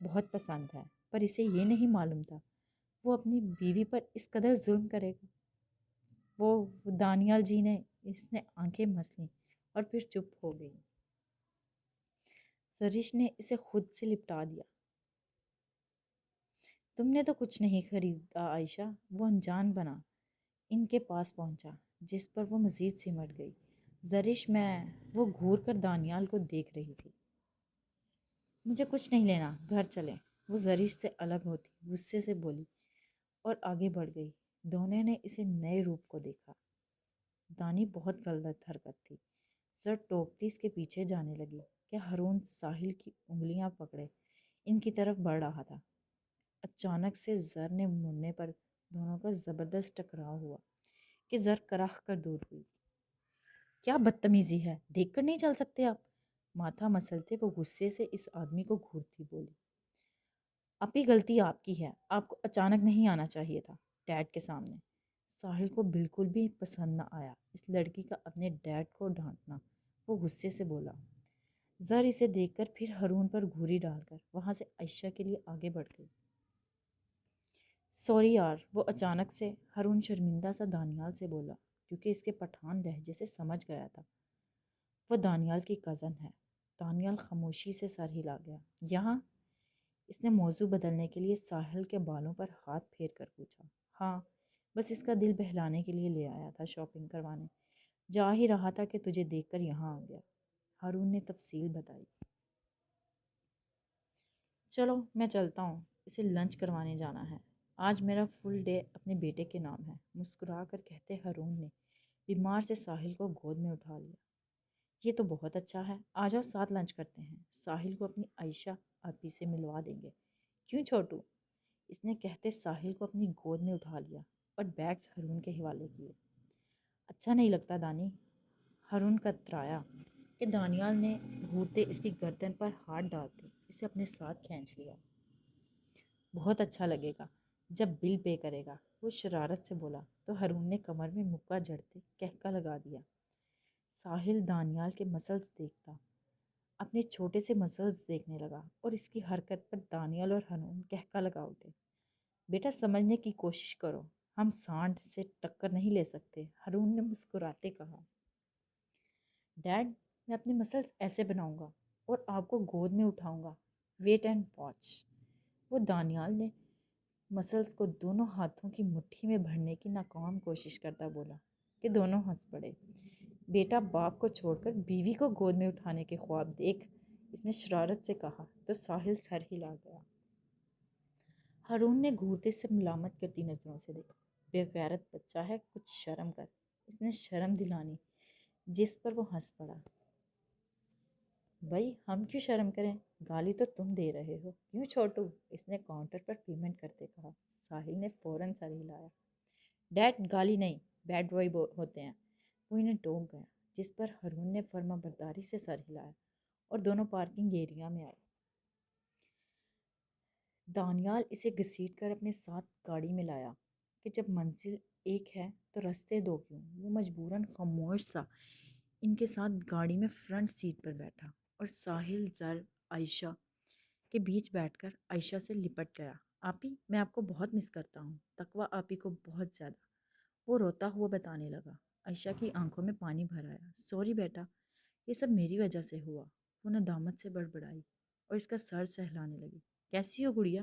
بہت پسند ہے، پر اسے یہ نہیں معلوم تھا وہ اپنی بیوی پر اس قدر ظلم کرے گا۔ وہ دانیال جی نے، اس نے آنکھیں مس لیں اور پھر چپ ہو گئی۔ زرش نے اسے خود سے لپٹا دیا۔ تم نے تو کچھ نہیں خریدا عائشہ۔ وہ انجان بنا ان کے پاس پہنچا، جس پر وہ مزید سمٹ گئی۔ زرش، میں… وہ گھور کر دانیال کو دیکھ رہی تھی۔ مجھے کچھ نہیں لینا، گھر چلیں۔ وہ زرش سے الگ ہوتی غصے سے بولی اور آگے بڑھ گئی۔ دونوں نے اسے نئے روپ کو دیکھا۔ دانی بہت غلط حرکت تھی۔ سر ٹوکتی اس کے پیچھے جانے لگی کہ ہارون ساحل کی انگلیاں پکڑے ان کی طرف بڑھ رہا تھا۔ اچانک سے زر نے مڑنے پر دونوں کا زبردست ٹکراؤ ہوا کہ زر کراہ کر دور ہوئی۔ کیا بدتمیزی ہے، دیکھ کر نہیں چل سکتے آپ؟ ماتھا مسلتے وہ غصے سے اس آدمی کو گھورتی بولی۔ اپنی غلطی آپ کی ہے، آپ کو اچانک نہیں آنا چاہیے تھا ڈیڈ کے سامنے۔ ساحل کو بالکل بھی پسند نہ آیا اس لڑکی کا اپنے ڈیڈ کو ڈانٹنا۔ وہ غصے سے بولا۔ زر اسے دیکھ کر پھر ہارون پر گھوری ڈال کر وہاں سے عائشہ کے لیے آگے بڑھ گئی۔ سوری یار، وہ اچانک سے ہارون شرمندہ سا دانیال سے بولا، کیونکہ اس کے پٹھان لہجے سے سمجھ گیا تھا وہ دانیال کی کزن ہے۔ دانیال خاموشی سے سر ہلا گیا۔ یہاں؟ اس نے موضوع بدلنے کے لیے ساحل کے بالوں پر ہاتھ پھیر کر پوچھا۔ ہاں، بس اس کا دل بہلانے کے لیے لے آیا تھا، شاپنگ کروانے۔ جا ہی رہا تھا کہ تجھے دیکھ کر یہاں آ گیا۔ ہارون نے تفصیل بتائی۔ چلو میں چلتا ہوں، اسے لنچ کروانے جانا ہے۔ آج میرا فل ڈے اپنے بیٹے کے نام ہے، مسکرا کر کہتے ہارون نے بیمار سے ساحل کو گود میں اٹھا لیا۔ یہ تو بہت اچھا ہے، آ جاؤ ساتھ لنچ کرتے ہیں، ساحل کو اپنی عائشہ آپی سے ملوا دیں گے۔ کیوں چھوٹو؟ اس نے کہتے ساحل کو اپنی گود میں اٹھا لیا اور بیگز ہارون کے حوالے کیے۔ اچھا نہیں لگتا دانی، ہارون کترایا کہ دانیال نے گھورتے اس کی گردن پر ہاتھ ڈالتے اسے اپنے ساتھ کھینچ لیا۔ بہت اچھا لگے گا جب بل پے کرے گا، وہ شرارت سے بولا تو ہارون نے کمر میں مکہ جڑتے کہکا لگا دیا۔ ساحل دانیال کے مسلز دیکھتا اپنے چھوٹے سے مسلز دیکھنے لگا اور اس کی حرکت پر دانیال اور ہارون کہکا لگا اٹھے۔ بیٹا سمجھنے کی کوشش کرو، ہم سانڈ سے ٹکر نہیں لے سکتے، ہارون نے مسکراتے کہا۔ ڈیڈ، میں اپنے مسلز ایسے بناؤں گا اور آپ کو گود میں اٹھاؤں گا، ویٹ اینڈ واچ۔ وہ دانیال نے مسلز کو دونوں ہاتھوں کی مٹھی میں بھرنے کی ناکام کوشش کرتا بولا کہ دونوں ہنس پڑے۔ بیٹا باپ کو چھوڑ کر بیوی کو گود میں اٹھانے کے خواب دیکھ، اس نے شرارت سے کہا تو ساحل سر ہلا گیا۔ ہارون نے گھورتے سے ملامت کرتی نظروں سے دیکھا۔ بے غیرت بچہ ہے، کچھ شرم کر، اس نے شرم دلانی، جس پر وہ ہنس پڑا۔ بھائی ہم کیوں شرم کریں، گالی تو تم دے رہے ہو، کیوں چھوٹو؟ اس نے کاؤنٹر پر پیمنٹ کرتے کہا۔ ساحل نے فوراً سر ہلایا۔ ڈیڈ گالی نہیں، بیڈ بوائے ہوتے ہیں، وہ انہیں ٹوک گیا، جس پر ہارون نے فرما برداری سے سر ہلایا اور دونوں پارکنگ ایریا میں آئے۔ دانیال اسے گھسیٹ کر اپنے ساتھ گاڑی میں لایا کہ جب منزل ایک ہے تو رستے دو کیوں؟ وہ مجبوراً خاموش سا ان کے ساتھ گاڑی میں فرنٹ سیٹ پر بیٹھا اور ساحل زر عائشہ کے بیچ بیٹھ کر عائشہ سے لپٹ گیا۔ آپی میں آپ کو بہت مس کرتا ہوں، تقویٰ آپی کو بہت زیادہ، وہ روتا ہوا بتانے لگا۔ عائشہ کی آنکھوں میں پانی بھر آیا۔ سوری بیٹا، یہ سب میری وجہ سے ہوا، وہ ندامت سے بڑبڑائی اور اس کا سر سہلانے لگی۔ کیسی ہو گڑیا؟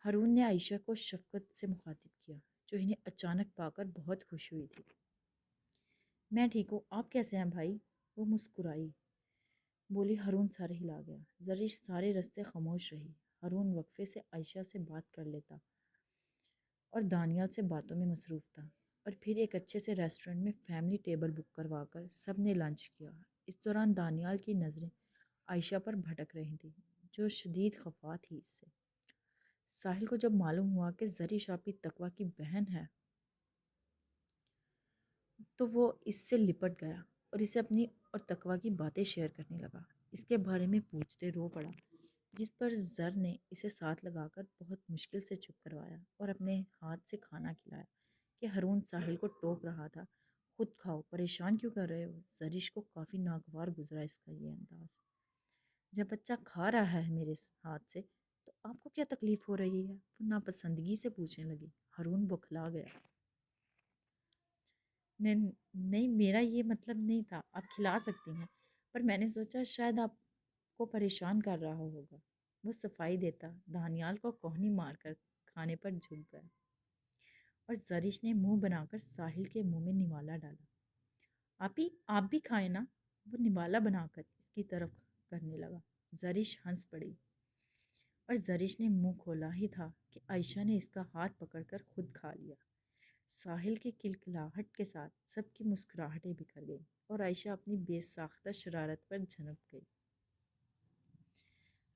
ہارون نے عائشہ کو شفقت سے مخاطب کیا، جو انہیں اچانک پا کر بہت خوش ہوئی تھی۔ میں ٹھیک ہوں، آپ کیسے ہیں بھائی؟ وہ مسکرائی بولی۔ ہارون سر ہلا گیا۔ زرش سارے رستے خاموش رہی۔ ہارون وقفے سے عائشہ سے بات کر لیتا اور دانیال سے باتوں میں مصروف تھا، اور پھر ایک اچھے سے ریسٹورنٹ میں فیملی ٹیبل بک کروا کر سب نے لنچ کیا۔ اس دوران دانیال کی نظریں عائشہ پر بھٹک رہی تھیں، جو شدید خفا تھی اس سے۔ ساحل کو جب معلوم ہوا کہ زرش آپی تقویٰ کی بہن ہے تو وہ اس سے لپٹ گیا اور اسے اپنی اور تقویٰ کی باتیں شیئر کرنے لگا۔ اس کے بارے میں پوچھتے رو پڑا، جس پر زر نے اسے ساتھ لگا کر بہت مشکل سے چپ کروایا اور اپنے ہاتھ سے کھانا کھلایا کہ ہارون ساحل کو ٹوک رہا تھا، خود کھاؤ، پریشان کیوں کر رہے ہو؟ زرش کو کافی ناگوار گزرا اس کا یہ انداز۔ جب بچہ کھا رہا ہے میرے ہاتھ سے تو آپ کو کیا تکلیف ہو رہی ہے؟ وہ ناپسندگی سے پوچھنے لگی۔ ہارون بوکھلا گیا۔ نہیں، میرا یہ مطلب نہیں تھا، آپ کھلا سکتی ہیں، پر میں نے سوچا شاید آپ کو پریشان کر رہا ہوگا۔ وہ صفائی دیتا دانیال کو کوہنی مار کر کھانے پر جھک گیا اور زرش نے منہ بنا کر ساحل کے منہ میں نوالا ڈالا۔ آپی آپ بھی کھائیں نا، وہ نوالا بنا کر اس کی طرف کرنے لگا۔ زرش ہنس پڑی اور زرش نے منہ کھولا ہی تھا کہ عائشہ نے اس کا ہاتھ پکڑ کر خود کھا لیا۔ ساحل کی کلکلاہٹ کے ساتھ سب کی مسکراہٹیں بکھر گئیں اور عائشہ اپنی بے ساختہ شرارت پر جھنپ گئی۔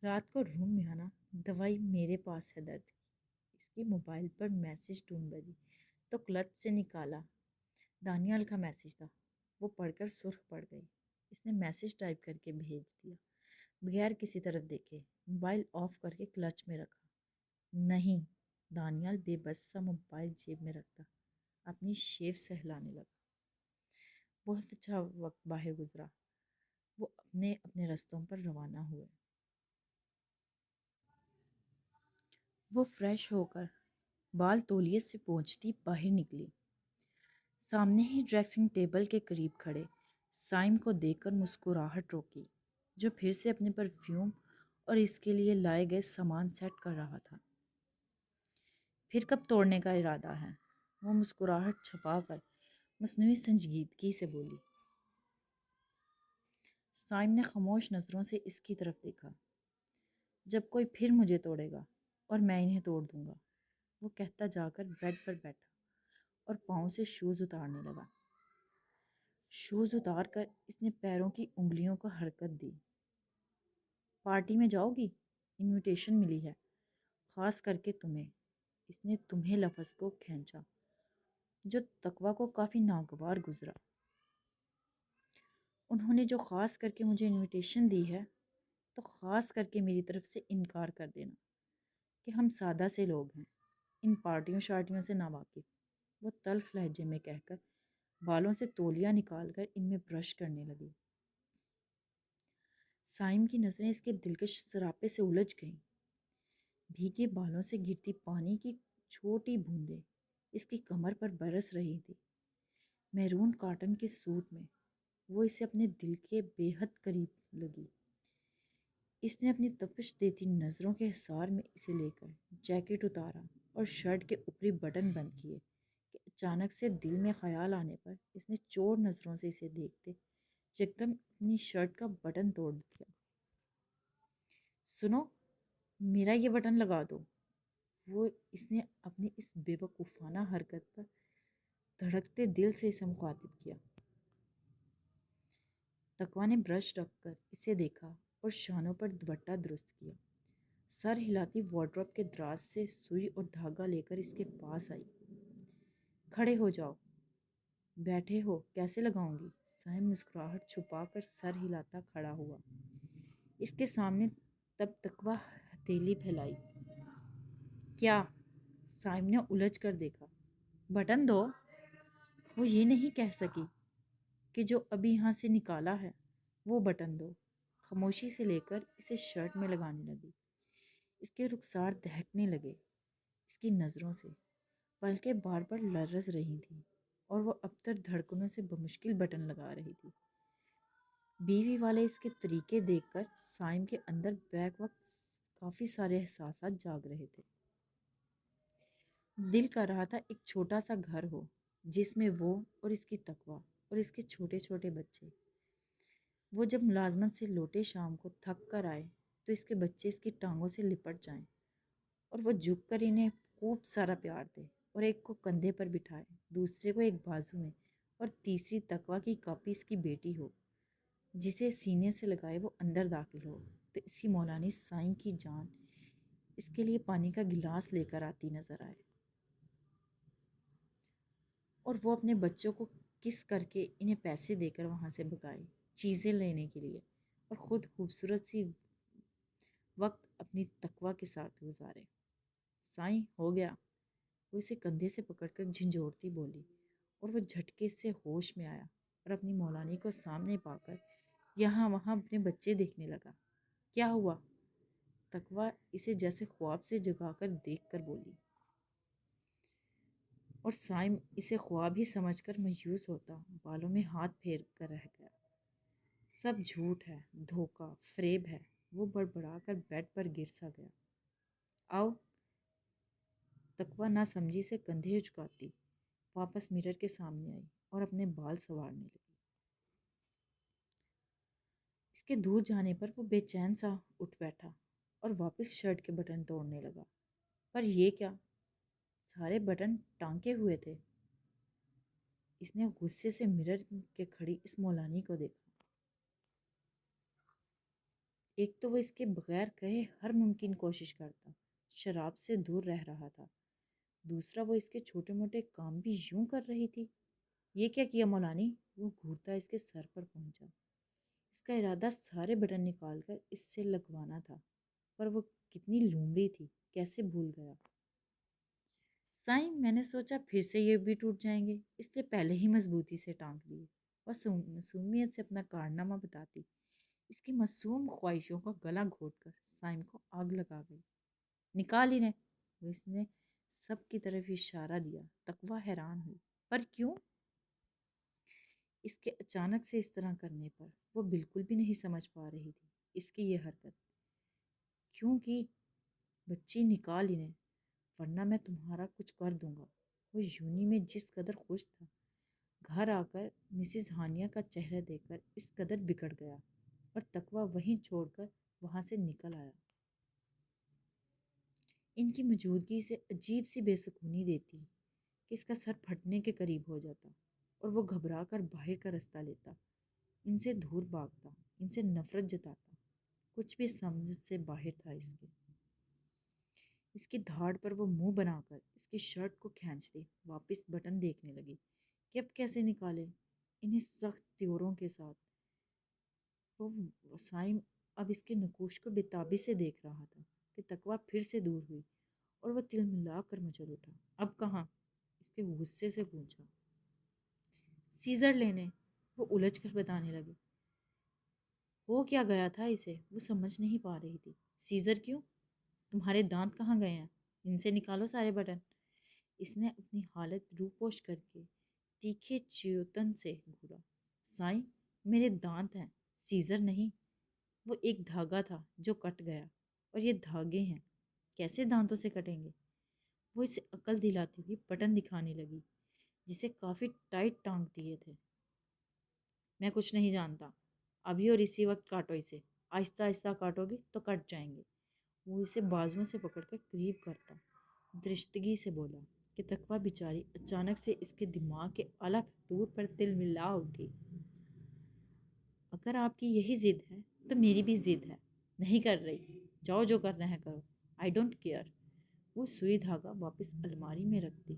رات کو روم میں آنا، دوائی میرے پاس ہے درد کی۔ اس کی موبائل پر میسج ٹون بجی تو کلچ سے نکالا۔ دانیال کا میسج تھا۔ وہ پڑھ کر سرخ پڑ گئی۔ اس نے میسج ٹائپ کر کے بھیج دیا بغیر کسی طرف دیکھے، موبائل آف کر کے کلچ میں رکھا۔ نہیں، دانیال بے بس سا موبائل جیب میں رکھتا اپنی شیو سے ہلانے لگا۔ بہت اچھا وقت باہر گزرا۔ وہ اپنے اپنے رستوں پر روانہ ہوئے۔ وہ فریش ہو کر بال تولیے سے پہنچتی باہر نکلی۔ سامنے ہی ڈریسنگ ٹیبل کے قریب کھڑے سائم کو دیکھ کر مسکراہٹ روکی، جو پھر سے اپنے پرفیوم اور اس کے لیے لائے گئے سامان سیٹ کر رہا تھا۔ پھر کب توڑنے کا ارادہ ہے؟ وہ مسکراہٹ چھپا کر مصنوعی سنجیدگی سے بولی۔ سائم نے خاموش نظروں سے اس کی طرف دیکھا۔ جب کوئی پھر مجھے توڑے گا اور میں انہیں توڑ دوں گا، وہ کہتا جا کر بیڈ پر بیٹھا اور پاؤں سے شوز اتارنے لگا۔ شوز اتار کر اس نے پیروں کی انگلیوں کو حرکت دی۔ پارٹی میں جاؤ گی؟ انویٹیشن ملی ہے، خاص کر کے تمہیں۔ اس نے تمہیں لفظ کو کھینچا جو تقوی کو کافی ناگوار گزرا۔ انہوں نے جو خاص کر کے مجھے انویٹیشن دی ہے، تو خاص کر کے میری طرف سے انکار کر دینا کہ ہم سادہ سے لوگ ہیں، ان پارٹیوں شارٹیوں سے ناواقف۔ وہ تلخ لہجے میں کہہ کر بالوں سے تولیہ نکال کر ان میں برش کرنے لگی۔ سائم کی نظریں اس کے دلکش سراپے سے الجھ گئیں۔ بھیگے بالوں سے گرتی پانی کی چھوٹی بوندیں اس کی کمر پر برس رہی تھی۔ میرون کاٹن کے سوٹ میں وہ اسے اپنے دل کے بے حد قریب لگی۔ اس نے اپنی تپش دیتی نظروں کے حصار میں اسے لے کر جیکٹ اتارا اور شرٹ کے اوپری بٹن بند کیے کہ اچانک سے دل میں خیال آنے پر اس نے چور نظروں سے اسے دیکھتے یکدم اپنی شرٹ کا بٹن توڑ دیا۔ سنو، میرا یہ بٹن لگا دو۔ وہ اس نے اپنی اس بے وقوفانہ حرکت پر دھڑکتے دل سے اسے مخاطب کیا۔ تقوی نے برش رکھ کر اسے دیکھا اور شانوں پر دوپٹہ درست کیا۔ سر ہلاتی وارڈروب کے دراز سے سوئی اور دھاگا لے کر اس کے پاس آئی۔ کھڑے ہو جاؤ۔ بیٹھے ہو کیسے لگاؤں گی؟ سائم مسکراہٹ چھپا کر سر ہلاتا کھڑا ہوا۔ اس کے سامنے تب تقوی ہتھیلی پھیلائی۔ کیا؟ سائم نے الجھ کر دیکھا۔ بٹن دو۔ وہ یہ نہیں کہہ سکی کہ جو ابھی یہاں سے نکالا ہے وہ بٹن دو۔ خاموشی سے لے کر اسے شرٹ میں لگانے لگی۔ اس کے رخسار دہکنے لگے اس کی نظروں سے، پلکیں بار بار لرز رہی تھیں اور وہ ابتر دھڑکنوں سے بمشکل بٹن لگا رہی تھی۔ بیوی والے اس کے طریقے دیکھ کر سائم کے اندر بیک وقت کافی سارے احساسات جاگ رہے تھے۔ دل کر رہا تھا ایک چھوٹا سا گھر ہو جس میں وہ اور اس کی تقوی اور اس کے چھوٹے چھوٹے بچے۔ وہ جب ملازمت سے لوٹے شام کو تھک کر آئے تو اس کے بچے اس کی ٹانگوں سے لپٹ جائیں اور وہ جھک کر انہیں خوب سارا پیار دے، اور ایک کو کندھے پر بٹھائے، دوسرے کو ایک بازو میں، اور تیسری تقوی کی کاپی اس کی بیٹی ہو جسے سینے سے لگائے وہ اندر داخل ہو تو اس کی مولانی سائیں کی جان اس کے لیے پانی کا گلاس لے کر آتی نظر آئے، اور وہ اپنے بچوں کو کس کر کے انہیں پیسے دے کر وہاں سے بھگائے چیزیں لینے کے لیے، اور خود خوبصورت سی وقت اپنی تقوی کے ساتھ گزارے۔ سائیں ہو گیا، وہ اسے کندھے سے پکڑ کر جھنجھوڑتی بولی، اور وہ جھٹکے سے ہوش میں آیا اور اپنی مولانی کو سامنے پا کر یہاں وہاں اپنے بچے دیکھنے لگا۔ کیا ہوا؟ تقوی اسے جیسے خواب سے جگا کر دیکھ کر بولی، اور سائم اسے خواب ہی سمجھ کر مایوس ہوتا بالوں میں ہاتھ پھیر کر رہ گیا۔ سب جھوٹ ہے، دھوکہ، فریب ہے۔ وہ بڑبڑا کر بیڈ پر گر سا گیا۔ آؤ۔ تقوی نہ سمجھی سے کندھے اچکاتی واپس مرر کے سامنے آئی اور اپنے بال سنوارنے لگی۔ اس کے دور جانے پر وہ بے چین سا اٹھ بیٹھا اور واپس شرٹ کے بٹن توڑنے لگا۔ پر یہ کیا؟ سارے بٹن ٹانکے ہوئے تھے۔ اس نے غصے سے مرر کے کھڑی اس مولانی کو دیکھا۔ ایک تو وہ اس کے بغیر کہے ہر ممکن کوشش کرتا، شراب سے دور رہ رہا تھا، دوسرا وہ اس کے چھوٹے موٹے کام بھی یوں کر رہی تھی۔ یہ کیا کیا مولانی؟ وہ گھورتا اس کے سر پر پہنچا۔ اس کا ارادہ سارے بٹن نکال کر اس سے لگوانا تھا، پر وہ کتنی لومڑی تھی، کیسے بھول گیا۔ سائیں میں نے سوچا پھر سے یہ بھی ٹوٹ جائیں گے، اس لیے پہلے ہی مضبوطی سے ٹانگ لیے اور معصومیت سے اپنا کارنامہ بتاتی اس کی معصوم خواہشوں کا گلا گھونٹ کر سائم کو آگ لگا گئی۔ نکال انہیں، وہ اس نے سب کی طرف اشارہ دیا۔ تقویٰ حیران ہوئی، پر کیوں؟ اس کے اچانک سے اس طرح کرنے پر وہ بالکل بھی نہیں سمجھ پا رہی تھی اس کی یہ حرکت کیوں کی۔ بچی نکال انہیں ورنہ میں تمہارا کچھ کر دوں گا۔ وہ یونی میں جس قدر خوش تھا، گھر آ کر مسز ہانیہ کا چہرہ دیکھ کر اس قدر بگڑ گیا اور تقویٰ وہیں چھوڑ کر وہاں سے نکل آیا۔ ان کی موجودگی سے عجیب سی بے سکونی دیتی کہ اس کا سر پھٹنے کے قریب ہو جاتا اور وہ گھبرا کر باہر کا رستہ لیتا، ان سے دور بھاگتا، ان سے نفرت جتاتا۔ کچھ بھی سمجھ سے باہر تھا اس کی دھاڑ پر وہ منہ بنا کر اس کی شرٹ کو کھینچتی واپس بٹن دیکھنے لگی کہ اب کیسے نکالے انہیں سخت تیوروں کے ساتھ۔ وہ وسائم اب اس کے نقوش کو بےتابی سے دیکھ رہا تھا کہ تقویٰ پھر سے دور ہوئی اور وہ تل ملا کر مچل اٹھا۔ اب کہاں؟ اس کے غصے سے پوچھا۔ سیزر لینے، وہ الجھ کر بتانے لگی۔ ہو کیا گیا تھا اسے وہ سمجھ نہیں پا رہی تھی۔ سیزر کیوں؟ تمہارے دانت کہاں گئے ہیں؟ ان سے نکالو سارے بٹن۔ اس نے اپنی حالت روپوش کر کے تیکھے چیوتن سے گھورا۔ سائیں، میرے دانت ہیں، سیزر نہیں۔ وہ ایک دھاگا تھا جو کٹ گیا اور یہ دھاگے ہیں، کیسے دانتوں سے کٹیں گے؟ وہ اسے عقل دلاتی ہوئی بٹن دکھانے لگی جسے کافی ٹائٹ ٹانگ دیے تھے۔ میں کچھ نہیں جانتا، ابھی اور اسی وقت کاٹو اسے، آہستہ آہستہ کاٹو گے تو کٹ جائیں گے۔ وہ اسے بازوؤں سے پکڑ کر قریب کرتا درشتگی سے بولا کہ تقویٰ بیچاری اچانک سے اس کے دماغ کے اعلیٰ فطور پر تل ملا اٹھی۔ اگر آپ کی یہی ضد ہے تو میری بھی ضد ہے، نہیں کر رہی، جاؤ جو کرنا ہے کرو، آئی ڈونٹ کیئر۔ وہ سوئی دھاگا واپس الماری میں رکھ دی،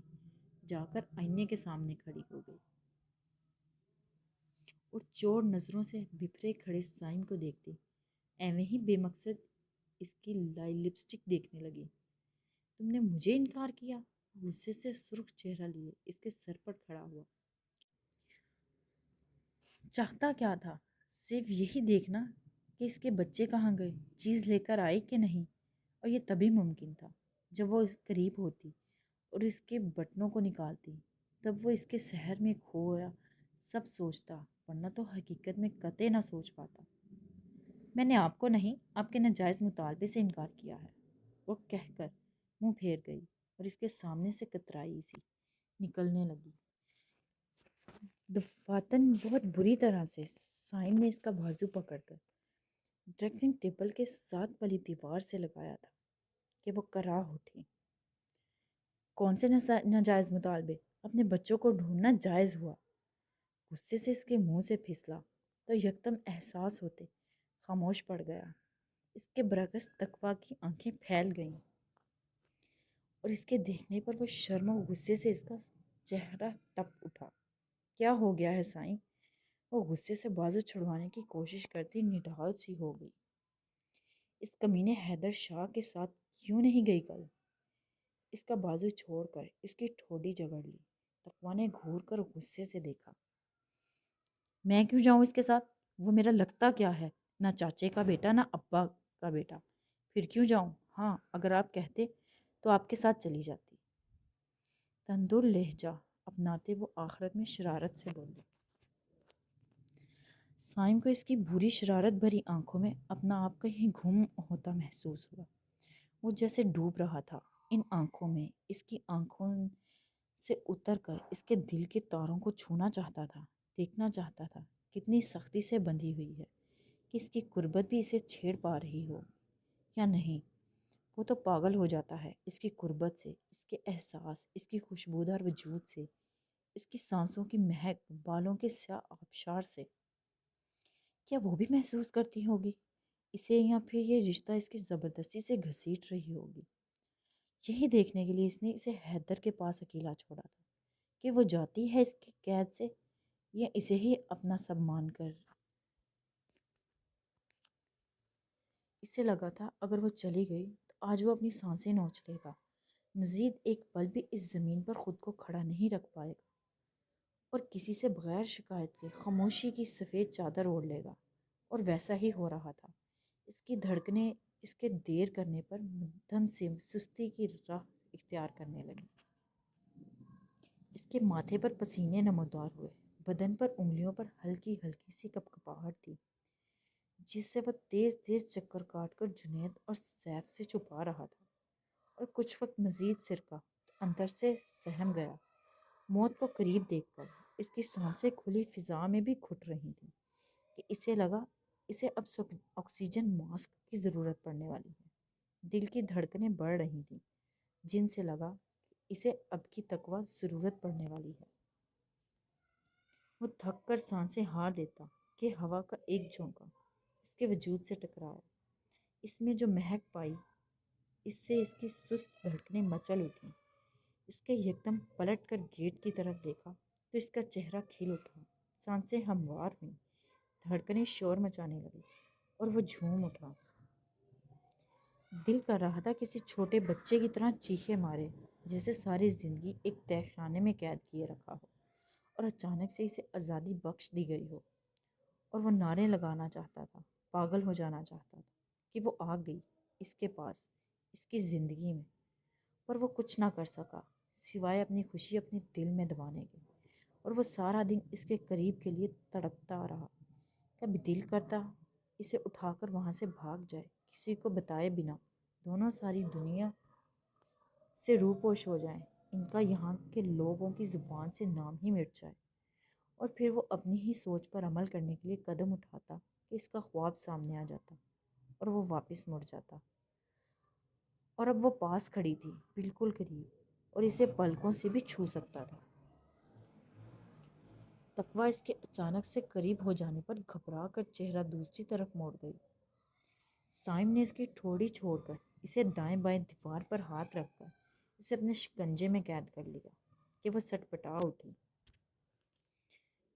جا کر آئینے کے سامنے کھڑی ہو گئی اور چور نظروں سے بپھرے کھڑے سائم کو دیکھتی ایویں ہی بے مقصد اس کی لپسٹک دیکھنے لگی۔ تم نے مجھے انکار کیا؟ غصے سے سرخ چہرہ لیے اس کے سر پر کھڑا ہوا۔ چاہتا کیا تھا؟ صرف یہی دیکھنا کہ اس کے بچے کہاں گئے، چیز لے کر آئی کہ نہیں، اور یہ تبھی ممکن تھا جب وہ اس قریب ہوتی اور اس کے بٹنوں کو نکالتی، تب وہ اس کے سحر میں کھویا سب سوچتا، ورنہ تو حقیقت میں قطع نہ سوچ پاتا۔ میں نے آپ کو نہیں، آپ کے ناجائز مطالبے سے انکار کیا ہے، وہ کہہ کر منہ پھیر گئی اور اس کے سامنے سے کترائی سی نکلنے لگی۔ دفاتن بہت بری طرح سے سائم نے اس کا بازو پکڑ کر ڈریسنگ ٹیبل کے ساتھ والی دیوار سے لگایا تھا کہ وہ کراہ اٹھی۔ کون سے ناجائز مطالبے؟ اپنے بچوں کو ڈھونڈنا جائز ہوا۔ غصے سے اس کے منہ سے پھسلا تو یکدم احساس ہوتے خاموش پڑ گیا۔ اس کے برعکس تقویٰ کی آنکھیں پھیل گئیں اور اس کے دیکھنے پر وہ شرم و غصے سے اس کا چہرہ تپ اٹھا۔ کیا ہو گیا ہے سائیں؟ وہ غصے سے بازو چھڑوانے کی کوشش کرتی نڈال سی ہو گئی۔ اس کمینے حیدر شاہ کے ساتھ کیوں نہیں گئی کل؟ اس کا بازو چھوڑ کر اس کی ٹھوڑی جگڑ لی۔ تقویٰ نے گھور کر غصے سے دیکھا۔ میں کیوں جاؤں اس کے ساتھ؟ وہ میرا لگتا کیا ہے؟ نہ چاچے کا بیٹا نہ ابا کا بیٹا، پھر کیوں جاؤں؟ ہاں، اگر آپ کہتے تو آپ کے ساتھ چلی جاتی۔ تندور لہجہ اپناتے وہ آخرت میں شرارت سے بولے۔ سائم کو اس کی بری شرارت بھری آنکھوں میں اپنا آپ کہیں گم ہوتا محسوس ہوا۔ وہ جیسے ڈوب رہا تھا ان آنکھوں میں، اس کی آنکھوں سے اتر کر اس کے دل کے تاروں کو چھونا چاہتا تھا، دیکھنا چاہتا تھا کتنی سختی سے بندھی ہوئی ہے، کہ اس کی قربت بھی اسے چھیڑ پا رہی ہو یا نہیں۔ وہ تو پاگل ہو جاتا ہے اس کی قربت سے، اس کے احساس، اس کی خوشبودار وجود سے، اس کی سانسوں کی مہک، بالوں کے سیاہ آبشار سے۔ کیا وہ بھی محسوس کرتی ہوگی اسے، یا پھر یہ رشتہ اس کی زبردستی سے گھسیٹ رہی ہوگی؟ یہی دیکھنے کے لیے اس نے اسے حیدر کے پاس اکیلا چھوڑا تھا کہ وہ جاتی ہے اس کی قید سے یا اسے ہی اپنا سب مان کر۔ اسے لگا تھا اگر وہ چلی گئی تو آج وہ اپنی سانسیں نوچ لے گا، مزید ایک پل بھی اس زمین پر خود کو کھڑا نہیں رکھ پائے گا اور کسی سے بغیر شکایت کے خاموشی کی سفید چادر اوڑھ لے گا۔ اور ویسا ہی ہو رہا تھا۔ اس کی دھڑکنیں اس کے دیر کرنے پر مدھم سے سستی کی راہ اختیار کرنے لگی۔ اس کے ماتھے پر پسینے نمودار ہوئے، بدن پر انگلیوں پر ہلکی ہلکی سی کپکپاہٹ تھی، جس سے وہ تیز تیز چکر کاٹ کر جنید اور سیف سے چھپا رہا تھا۔ اور کچھ وقت مزید سرکا اندر سے سہم گیا۔ موت کو قریب دیکھ کر اس کی سانسیں کھلی فضا میں بھی گھٹ رہی تھیں کہ اسے لگا اسے اب آکسیجن ماسک کی ضرورت پڑنے والی ہے۔ دل کی دھڑکنیں بڑھ رہی تھیں، جن سے لگا کہ اسے اب کی تقویٰ ضرورت پڑنے والی ہے۔ وہ تھک کر سانسیں ہار دیتا کہ ہوا کا ایک جھونکا اس کے وجود سے ٹکرایا۔ اس میں جو مہک پائی، اس سے اس کی سست دھڑکنیں مچل اٹھیں۔ اس کے یکدم پلٹ کر گیٹ کی طرف دیکھا تو اس کا چہرہ کھل اٹھا، سانسیں ہموار ہوئیں، دھڑکنیں شور مچانے لگی اور وہ جھوم اٹھا۔ دل کر رہا تھا کسی چھوٹے بچے کی طرح چیخے مارے، جیسے ساری زندگی ایک تہہ خانے میں قید کیے رکھا ہو اور اچانک سے اسے آزادی بخش دی گئی ہو۔ اور وہ نعرے لگانا چاہتا تھا، پاگل ہو جانا چاہتا تھا کہ وہ آ گئی اس کے پاس، اس کی زندگی میں۔ پر وہ کچھ نہ کر سکا سوائے اپنی خوشی اپنے دل میں دبانے کے۔ اور وہ سارا دن اس کے قریب کے لیے تڑپتا رہا۔ کبھی دل کرتا اسے اٹھا کر وہاں سے بھاگ جائے، کسی کو بتائے بنا دونوں ساری دنیا سے روپوش ہو جائیں، ان کا یہاں کے لوگوں کی زبان سے نام ہی مٹ جائے۔ اور پھر وہ اپنی ہی سوچ پر عمل کرنے کے لیے قدم اٹھاتا کہ اس کا خواب سامنے آ جاتا اور وہ واپس مڑ جاتا۔ اور اب وہ پاس کھڑی تھی، بالکل قریب، اور اسے پلکوں سے بھی چھو سکتا تھا۔ تقویٰ اس کے اچانک سے قریب ہو جانے پر گھبرا کر چہرہ دوسری طرف موڑ گئی۔ سائم نے اس کی ٹھوڑی چھوڑ کر اسے دائیں بائیں دیوار پر ہاتھ رکھ کر اسے اپنے شکنجے میں قید کر لیا کہ وہ سٹپٹا اٹھی۔